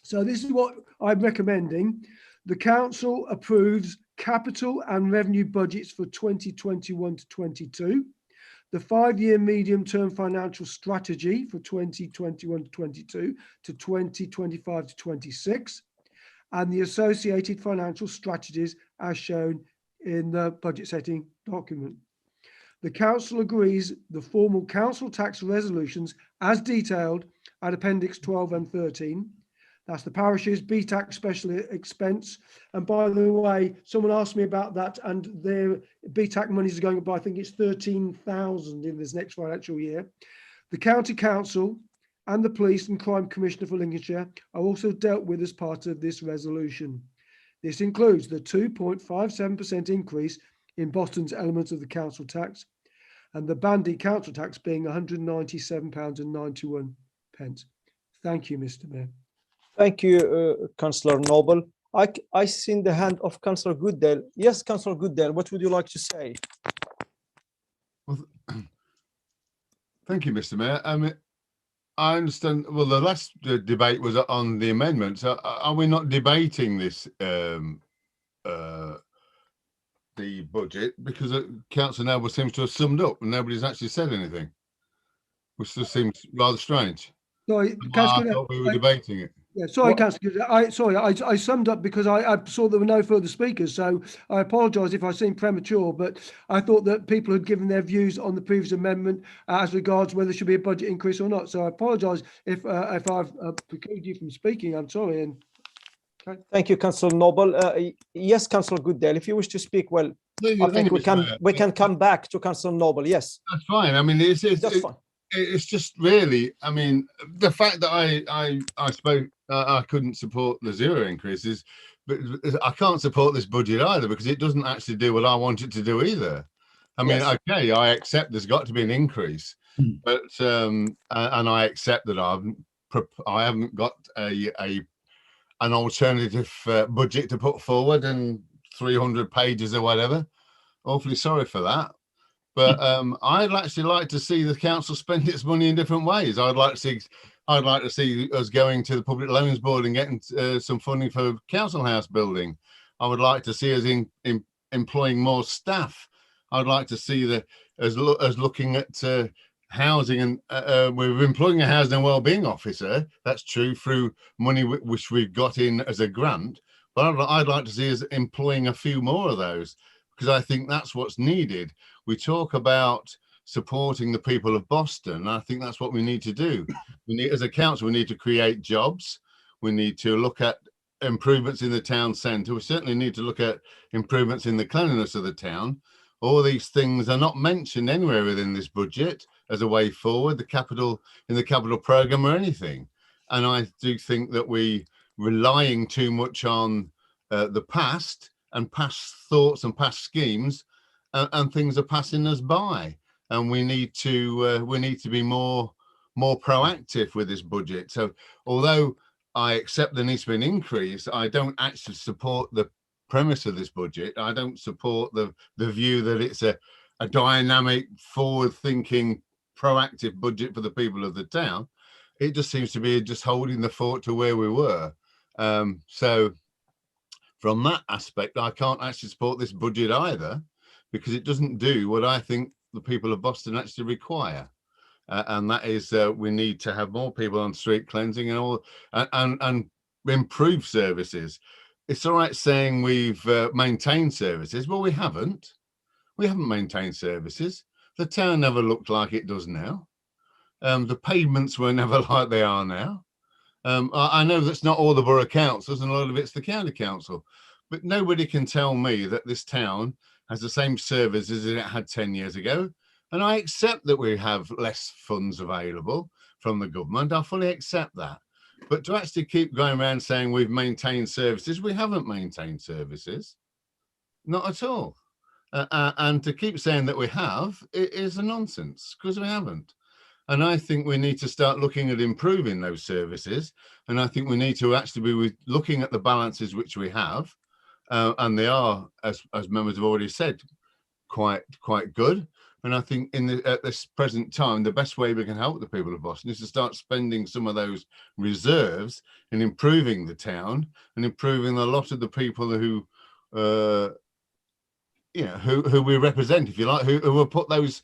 So this is what I'm recommending. The council approves capital and revenue budgets for 2021 to 22, the 5-year medium-term financial strategy for 2021 to 22 to 2025 to 26, and the associated financial strategies as shown in the budget setting document. The council agrees the formal council tax resolutions as detailed at Appendix 12 and 13. That's the parishes, BTAC special expense. And by the way, someone asked me about that, and their BTAC monies are going up by, I think it's 13,000 in this next financial year. The County Council and the Police and Crime Commissioner for Lincolnshire are also dealt with as part of this resolution. This includes the 2.57% increase in Boston's element of the council tax, and the Bandy council tax being £197.91. Thank you, Mr. Mayor. Thank you, Councillor Noble. I seen the hand of Councillor Goodale. Yes, Councillor Goodale, what would you like to say? Well, thank you, Mr. Mayor. I understand. Well, the last debate was on the amendments. Are we not debating this the budget because Councillor Noble seems to have summed up and nobody's actually said anything, which just seems rather strange. Sorry, I Councillor, thought we were debating it. yeah, sorry, Councillor. I summed up because I saw there were no further speakers, so I apologise if I seem premature, but I thought that people had given their views on the previous amendment as regards whether there should be a budget increase or not. So I apologise if I've precluded you from speaking. I'm sorry. And thank you, Councillor Noble. Yes, Councillor Goodale, if you wish to speak, well, I think we can come back to Councillor Noble. Yes, that's fine. I mean, that's fine. It's just really, I mean, the fact that I spoke, I couldn't support the zero increases, but I can't support this budget either because it doesn't actually do what I want it to do either. I mean, Yes. okay, I accept there's got to be an increase, but and I accept that I haven't got an alternative budget to put forward and 300 pages or whatever. Awfully sorry for that. But I'd actually like to see the council spend its money in different ways. I'd like to see us going to the Public Loans Board and getting some funding for council house building. I would like to see us employing more staff. I'd like to see us looking at housing, and we're employing a housing and wellbeing officer. That's true through money which we've got in as a grant. But I'd like to see us employing a few more of those, because I think that's what's needed. We talk about supporting the people of Boston. I think that's what we need to do. We need, as a council, we need to create jobs. We need to look at improvements in the town centre. We certainly need to look at improvements in the cleanliness of the town. All these things are not mentioned anywhere within this budget as a way forward, the capital programme or anything. And I do think that we relying too much on the past and past thoughts and past schemes, and things are passing us by. And we need to be more proactive with this budget. So although I accept there needs to be an increase, I don't actually support the premise of this budget. I don't support the view that it's a dynamic, forward-thinking, proactive budget for the people of the town. It just seems to be just holding the fort to where we were. So from that aspect, I can't actually support this budget either, because it doesn't do what I think the people of Boston actually require. And that is we need to have more people on street cleansing and improve services. It's all right saying we've maintained services. Well, we haven't. We haven't maintained services. The town never looked like it does now. The pavements were never like they are now. I know that's not all the borough councils, and a lot of it's the county council, but nobody can tell me that this town has the same services as it had 10 years ago. And I accept that we have less funds available from the government. I fully accept that. But to actually keep going around saying we've maintained services, we haven't maintained services. Not at all. And to keep saying that we have, it is a nonsense, because we haven't. And I think we need to start looking at improving those services. And I think we need to actually be looking at the balances which we have. And they are, as members have already said, quite good. And I think at this present time, the best way we can help the people of Boston is to start spending some of those reserves in improving the town and improving a lot of the people who we represent, if you like, who will put those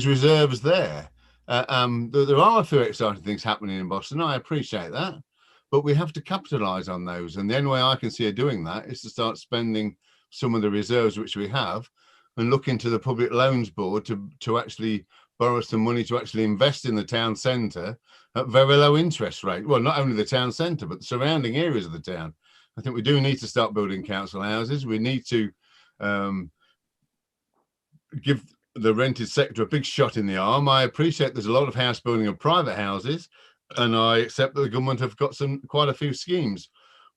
reserves there. There are a few exciting things happening in Boston. I appreciate that, but we have to capitalise on those. And the only way I can see of doing that is to start spending some of the reserves which we have, and look into the Public Loans Board to actually borrow some money to actually invest in the town centre at very low interest rate. Well, not only the town centre, but the surrounding areas of the town. I think we do need to start building council houses. We need to give the rented sector a big shot in the arm. I appreciate there's a lot of house building of private houses, and I accept that the government have got quite a few schemes,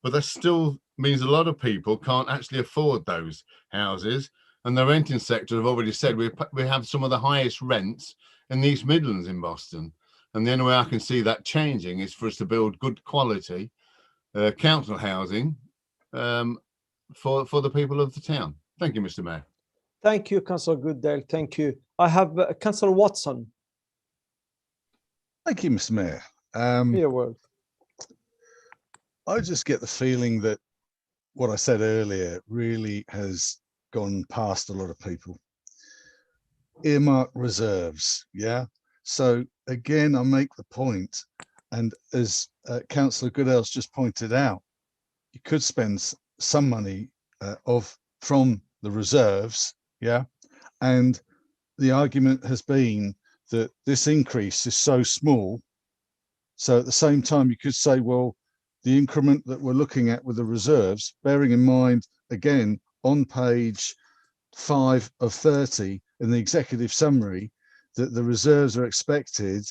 but that still means a lot of people can't actually afford those houses. And the renting sector have already said we have some of the highest rents in the East Midlands in Boston. And the only way I can see that changing is for us to build good quality council housing for the people of the town. Thank you, Mr. Mayor. Thank you, Councillor Goodale. Thank you. I have Councillor Watson. Thank you, Mr. Mayor. Your word. I just get the feeling that what I said earlier really has gone past a lot of people. Earmark reserves, yeah. So again, I make the point And as Councillor Goodale's just pointed out, you could spend some money from the reserves, yeah. And the argument has been that this increase is so small. So at the same time, you could say, well, the increment that we're looking at with the reserves, bearing in mind, again, on page 5 of 30 in the executive summary, that the reserves are expected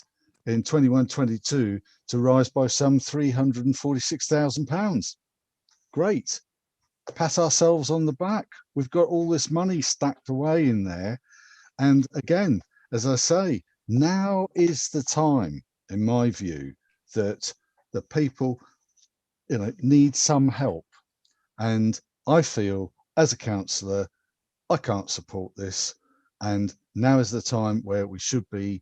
in 21-22 to rise by some £346,000. Great. Pat ourselves on the back. We've got all this money stacked away in there. And again, as I say, now is the time, in my view, that the people, need some help. And I feel, as a councillor, I can't support this. And now is the time where we should be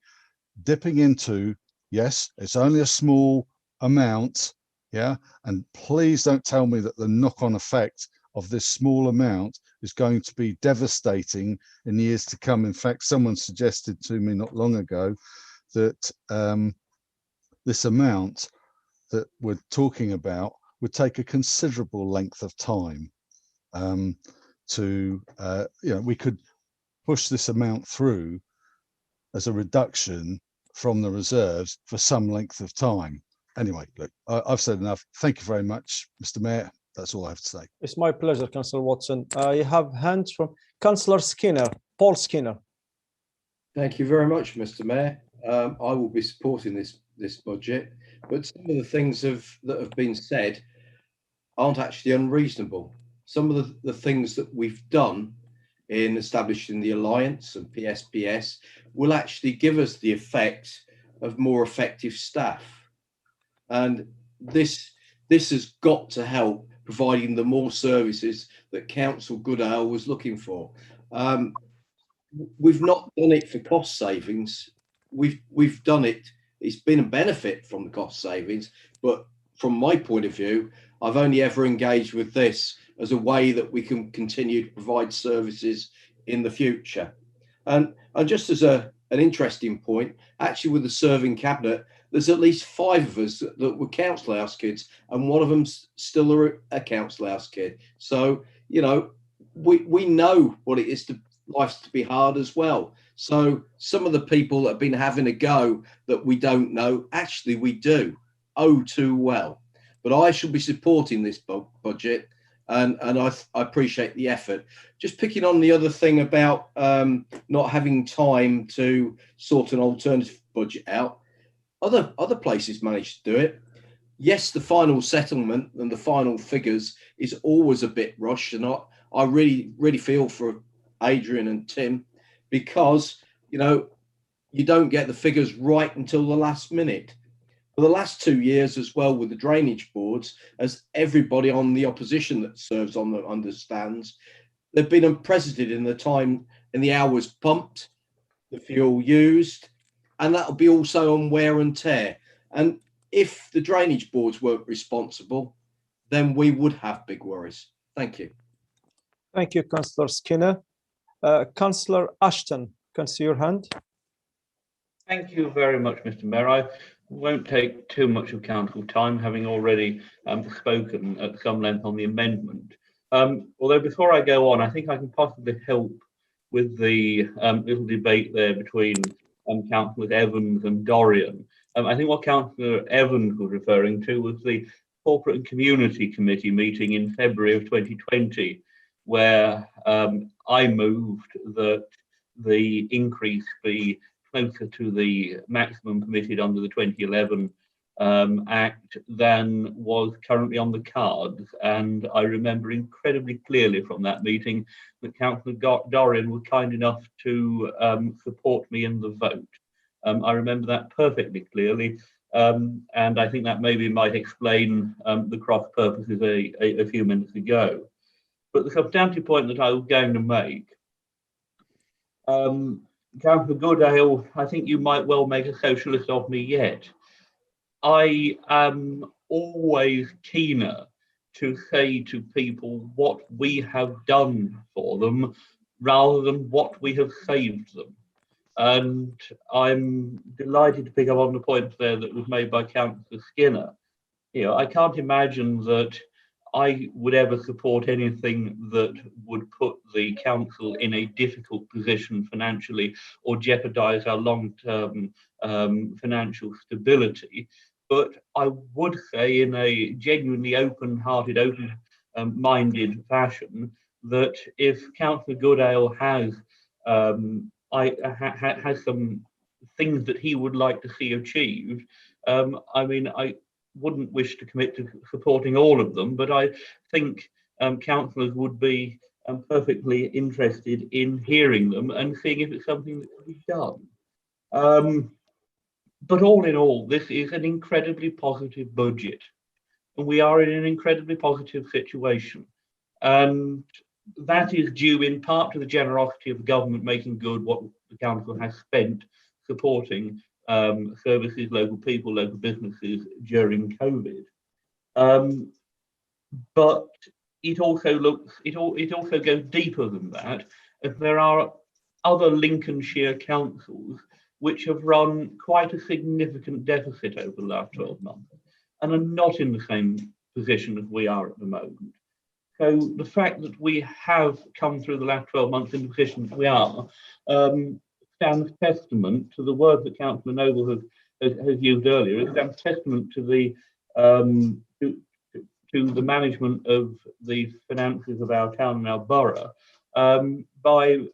dipping into, yes, it's only a small amount, yeah, and please don't tell me that the knock-on effect of this small amount is going to be devastating in years to come. In fact, someone suggested to me not long ago that this amount that we're talking about would take a considerable length of time we could push this amount through as a reduction from the reserves for some length of time. Anyway, look, I've said enough. Thank you very much, Mr. Mayor. That's all I have to say. It's my pleasure, Councillor Watson. You have hands from Councillor Skinner, Paul Skinner. Thank you very much, Mr. Mayor. I will be supporting this budget, but some of the things that have been said aren't actually unreasonable. Some of the things that we've done in establishing the Alliance and PSPS will actually give us the effect of more effective staff. And this has got to help providing the more services that Councillor Goodale was looking for. We've not done it for cost savings. We've done it. It's been a benefit from the cost savings, but from my point of view, I've only ever engaged with this as a way that we can continue to provide services in the future. And just as an interesting point, actually with the serving cabinet, there's at least 5 of us that were council house kids, and one of them's still a council house kid. So, we know what it is to life to be hard as well. So some of the people that have been having a go that we don't know, actually we do, too well. But I shall be supporting this budget, and I appreciate the effort. Just picking on the other thing about not having time to sort an alternative budget out. Other places manage to do it. Yes, the final settlement and the final figures is always a bit rushed, and I really feel for Adrian and Tim, because you don't get the figures right until the last minute. For the last 2 years as well with the drainage boards, as everybody on the opposition that serves on them understands, they've been unprecedented in the time and the hours pumped, the fuel used, and that'll be also on wear and tear. And if the drainage boards weren't responsible, then we would have big worries. Thank you. Thank you, Councillor Skinner. Councillor Ashton, can I see your hand? Thank you very much, Mr. Mayor. I won't take too much of council time, having already spoken at some length on the amendment. Although before I go on, I think I can possibly help with the little debate there between Councillors Evans and Dorian. I think what Councillor Evans was referring to was the Corporate and Community Committee meeting in February of 2020, where I moved that the increase be closer to the maximum permitted under the 2011 Act than was currently on the cards. And I remember incredibly clearly from that meeting that Councillor Dorian was kind enough to support me in the vote. I remember that perfectly clearly. And I think that maybe might explain the cross purposes a few minutes ago. But the substantive point that I was going to make, Councillor Goodale, I think you might well make a socialist of me yet. I am always keener to say to people what we have done for them rather than what we have saved them. And I'm delighted to pick up on the point there that was made by Councillor Skinner. You know, I can't imagine that I would ever support anything that would put the council in a difficult position financially or jeopardise our long-term financial stability. But I would say, in a genuinely open-hearted, open-minded fashion, that if Councillor Goodale has has some things that he would like to see achieved, I mean, I wouldn't wish to commit to supporting all of them, but I think councillors would be perfectly interested in hearing them and seeing if it's something that can be done. But all in all, this is an incredibly positive budget, and we are in an incredibly positive situation. And that is due in part to the generosity of the government making good what the council has spent supporting services, local people, local businesses during COVID. But it also goes deeper than that, as there are other Lincolnshire councils which have run quite a significant deficit over the last 12 months and are not in the same position as we are at the moment. So the fact that we have come through the last 12 months in the position that we are stands testament to the word that Councillor Noble has used earlier. It stands testament to the management of the finances of our town and our borough by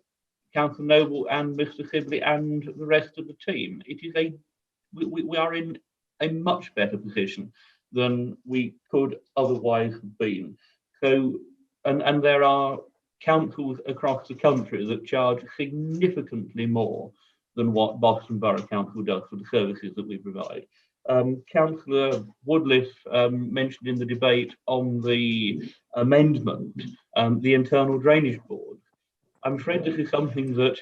Councillor Noble and Mr. Sibley and the rest of the team. It is we are in a much better position than we could otherwise have been. So, and there are councils across the country that charge significantly more than what Boston Borough Council does for the services that we provide. Councillor Woodliff mentioned in the debate on the amendment, the internal drainage board. I'm afraid this is something that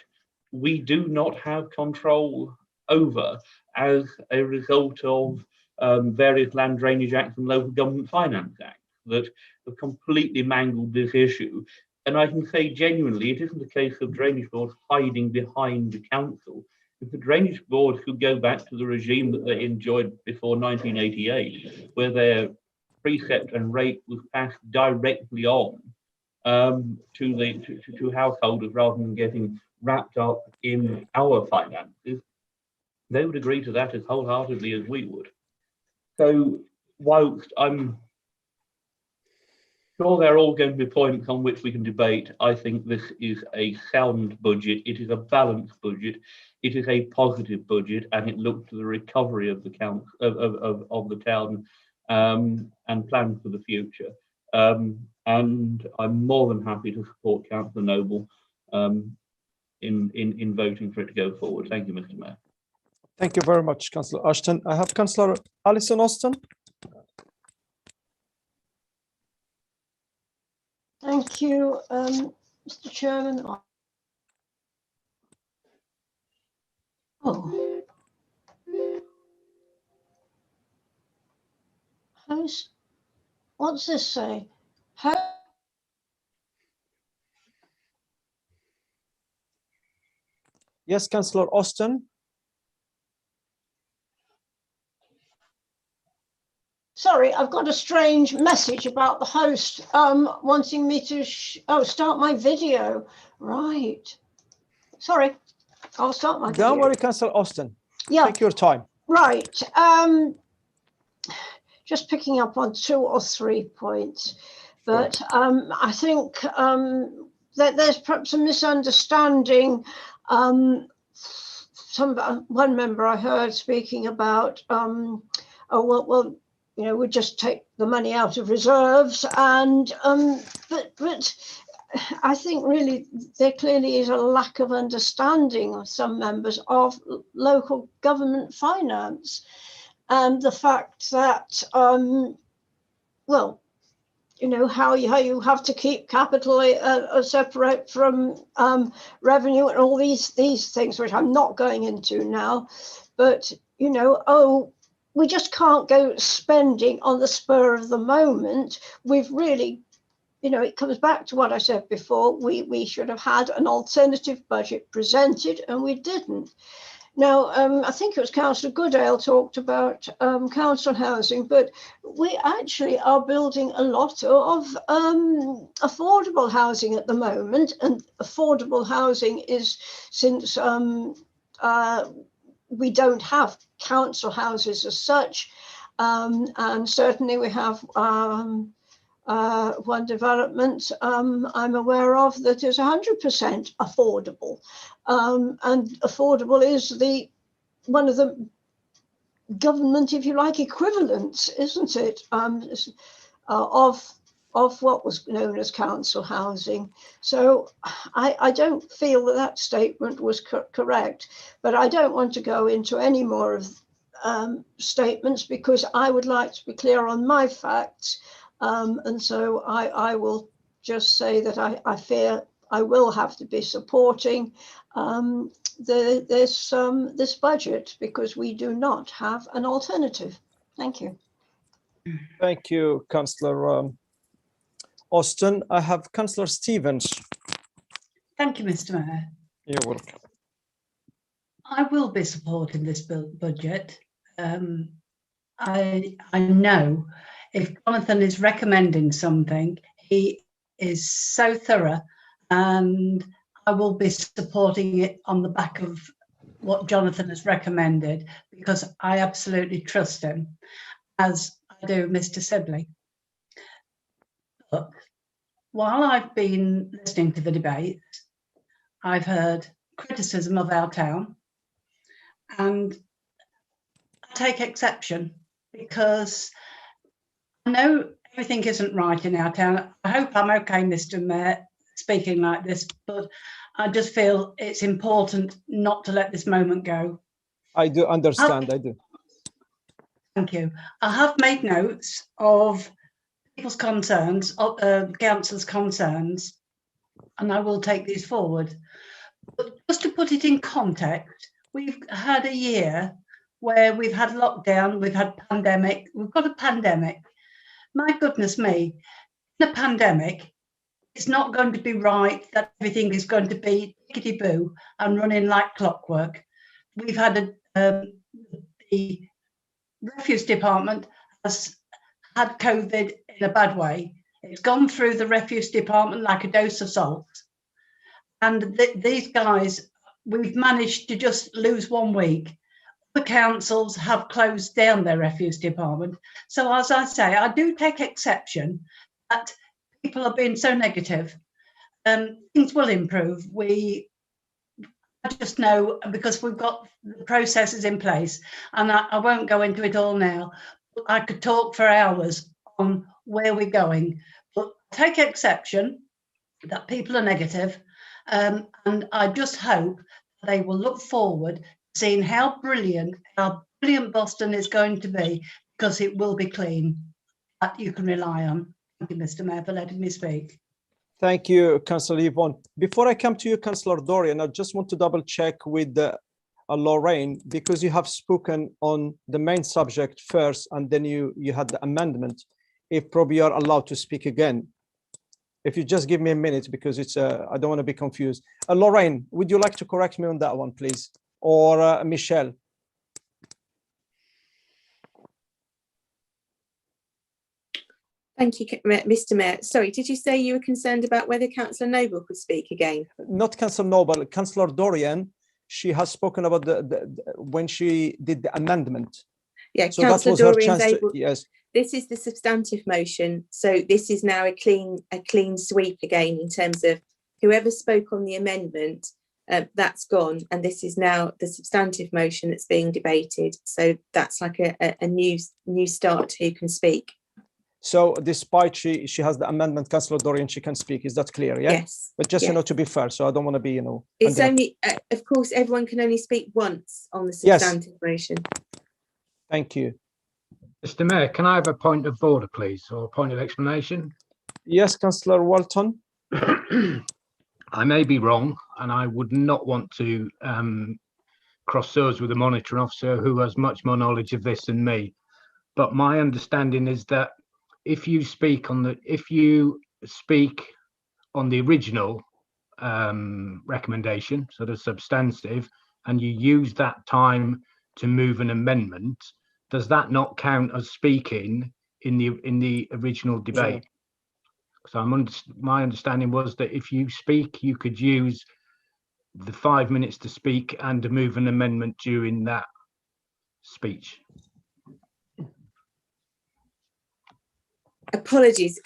we do not have control over as a result of various Land Drainage Acts and Local Government Finance Acts that have completely mangled this issue. And I can say genuinely, it isn't a case of drainage boards hiding behind the council. If the drainage board could go back to the regime that they enjoyed before 1988, where their precept and rate was passed directly on to householders rather than getting wrapped up in our finances, they would agree to that as wholeheartedly as we would. So whilst I'm sure there are all going to be points on which we can debate, I think this is a sound budget. It is a balanced budget. It is a positive budget, and it looks to the recovery of the council of the town and plans for the future. And I'm more than happy to support Councillor Noble in voting for it to go forward. Thank you, Mr. Mayor. Thank you very much, Councillor Ashton. I have Councillor Alison Austin. Thank you, Mr. Chairman. Oh. What's this say? Yes, Councillor Austin. Sorry, I've got a strange message about the host wanting me to start my video. Right. Sorry, I'll start my video. Don't worry, Councillor Austin. Yeah. Take your time. Right. Just picking up on 2 or 3 points, but I think that there's perhaps a misunderstanding. One member I heard speaking about, oh, well, you know, we just take the money out of reserves, and but I think really there clearly is a lack of understanding of some members of local government finance, and the fact that well, you know, how you have to keep capital separate from revenue and all these things, which I'm not going into now, but you know, we just can't go spending on the spur of the moment. We've really you know, it comes back to what I said before. We should have had an alternative budget presented, and we didn't. Now, I think it was Councillor Goodale talked about council housing, but we actually are building a lot of affordable housing at the moment, and affordable housing is since we don't have council houses as such, and certainly we have one development I'm aware of that is 100% affordable, and affordable is one of the government, if you like, equivalents, isn't it, of what was known as council housing. So I don't feel that that statement was correct, but I don't want to go into any more of statements because I would like to be clear on my facts. And so I will just say that I fear I will have to be supporting this budget because we do not have an alternative. Thank you. Thank you, Councillor Austin. I have Councillor Stevens. Thank you, Mr. Mayor. You're welcome. I will be supporting this budget. I know if Jonathan is recommending something, he is so thorough, and I will be supporting it on the back of what Jonathan has recommended because I absolutely trust him, as I do Mr. Sibley. But while I've been listening to the debate, I've heard criticism of our town, and I take exception because I know everything isn't right in our town. I hope I'm okay, Mr. Mayor, speaking like this, but I just feel it's important not to let this moment go. I do understand, I do. Thank you. I have made notes of people's concerns, councillors' concerns, and I will take these forward. But just to put it in context, we've had a year where we've had lockdown, we've had pandemic, we've got a pandemic. My goodness me, in a pandemic, it's not going to be right that everything is going to be tickety-boo and running like clockwork. We've had the refuse department has had COVID in a bad way. It's gone through the refuse department like a dose of salt. And these guys, we've managed to just lose 1 week. The councils have closed down their refuse department. So as I say, I do take exception that people are being so negative. Things will improve. I just know because we've got the processes in place, and I won't go into it all now. I could talk for hours on where we're going, but take exception that people are negative, and I just hope they will look forward to seeing how brilliant Boston is going to be, because it will be clean, that you can rely on. Thank you, Mr. Mayor, for letting me speak. Thank you, Councillor Yvonne. Before I come to you, Councillor Dorian, I just want to double check with Lorraine, because you have spoken on the main subject first, and then you had the amendment. If probably you are allowed to speak again. If you just give me a minute, because it's I don't want to be confused. Lorraine, would you like to correct me on that one, please? Or Michelle? Thank you, Mr. Mayor. Sorry, did you say you were concerned about whether Councillor Noble could speak again? Not Councillor Noble, Councillor Dorian. She has spoken about when she did the amendment. Yeah, so Councillor Dorian's able. Yes. This is the substantive motion, so this is now a clean sweep again in terms of whoever spoke on the amendment. That's gone, and this is now the substantive motion that's being debated. So that's like a new start to who can speak. So despite she has the amendment, Councillor Dorian, she can speak. Is that clear? Yeah. Yes. But just to be fair, so I don't want to be It's only of course everyone can only speak once on the substantive motion. Thank you. Mr. Mayor, can I have a point of order, please, or a point of explanation? Yes, Councillor Walton. I may be wrong, and I would not want to cross swords with a monitoring officer who has much more knowledge of this than me. But my understanding is that if you speak on if you speak on the original recommendation, so the substantive, and you use that time to move an amendment, does that not count as speaking in the original debate? So my understanding was that if you speak, you could use the 5 minutes to speak and to move an amendment during that speech. Apologies,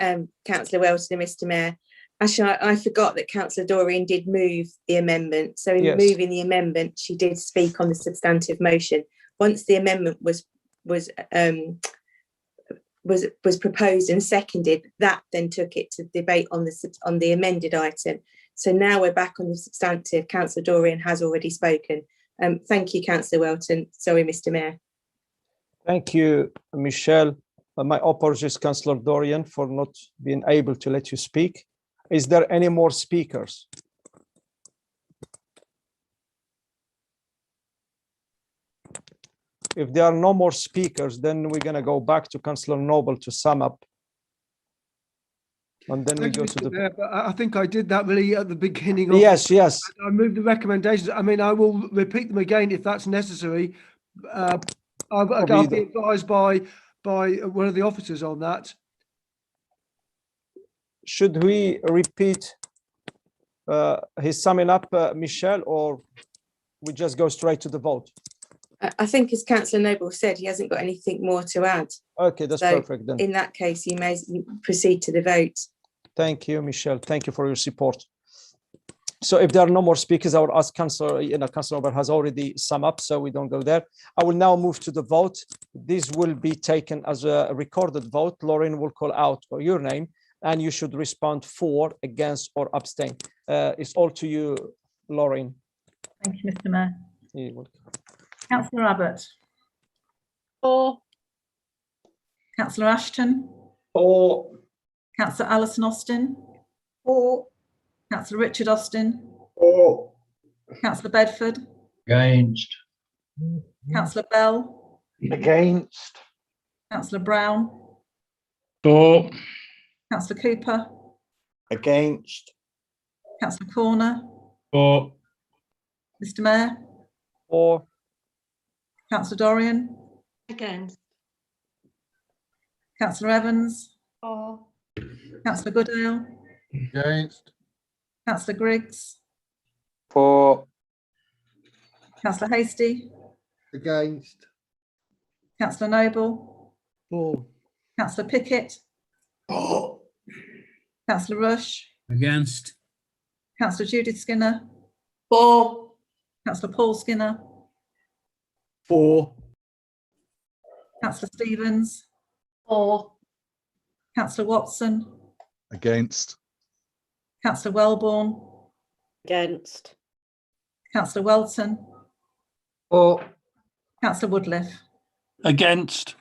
Councillor Welton and Mr Mayor. Actually, I forgot that Councillor Dorian did move the amendment. So in Yes. moving the amendment, she did speak on the substantive motion. Once the amendment was proposed and seconded, that then took it to debate on the amended item. So now we're back on the substantive. Councillor Dorian has already spoken. Thank you, Councillor Welton. Sorry, Mr Mayor. Thank you, Michelle. My apologies, Councillor Dorian, for not being able to let you speak. Is there any more speakers? If there are no more speakers, then we're going to go back to Councillor Noble to sum up. And then we Thank go you, to Mr. the... Mayor, but I think I did that really at the beginning. Yes, yes. I moved the recommendations. I mean, I will repeat them again if that's necessary. I'll be advised by one of the officers on that. Should we repeat his summing up, Michelle, or we just go straight to the vote? I think, as Councillor Noble said, he hasn't got anything more to add. Okay, that's So perfect then. in that case, you may proceed to the vote. Thank you, Michelle. Thank you for your support. So if there are no more speakers, I will ask Councillor, Councillor Noble has already summed up, so we don't go there. I will now move to the vote. This will be taken as a recorded vote. Lauren will call out your name, and you should respond for, against, or abstain. It's all to you, Lauren. Thank you, Mr Mayor. You're welcome. Councillor Abbott. For. Councillor Ashton. For. Councillor Alison Austin. For. Councillor Richard Austin. For. Councillor Bedford. Against. Councillor Bell. Against. Councillor Brown. For. Councillor Cooper. Against. Councillor Corner. For. Mr Mayor. For. Councillor Dorian. Against. Councillor Evans. For. Councillor Goodale. Against. Councillor Griggs. For. Councillor Hasty. Against. Councillor Noble. For. Councillor Pickett. For. Councillor Rush. Against. Councillor Judith Skinner. For. Councillor Paul Skinner. For. Councillor Stevens. For. Councillor Watson. Against. Councillor Wellborn. Against. Councillor Welton. For. Councillor Woodliff. Against.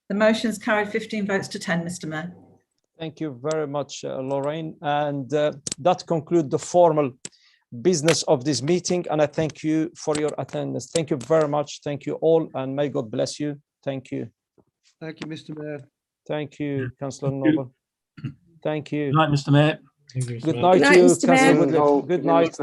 The motion's carried 15 votes to 10, Mr Mayor. Thank you very much, Lorraine. And that concludes the formal business of this meeting. And I thank you for your attendance. Thank you very much. Thank you all. And may God bless you. Thank you. Thank you, Mr Mayor. Thank you, Councillor Noble. Thank you. Good night, Mr Mayor. Good night to you, Councillor Woodliff. Good night. Thank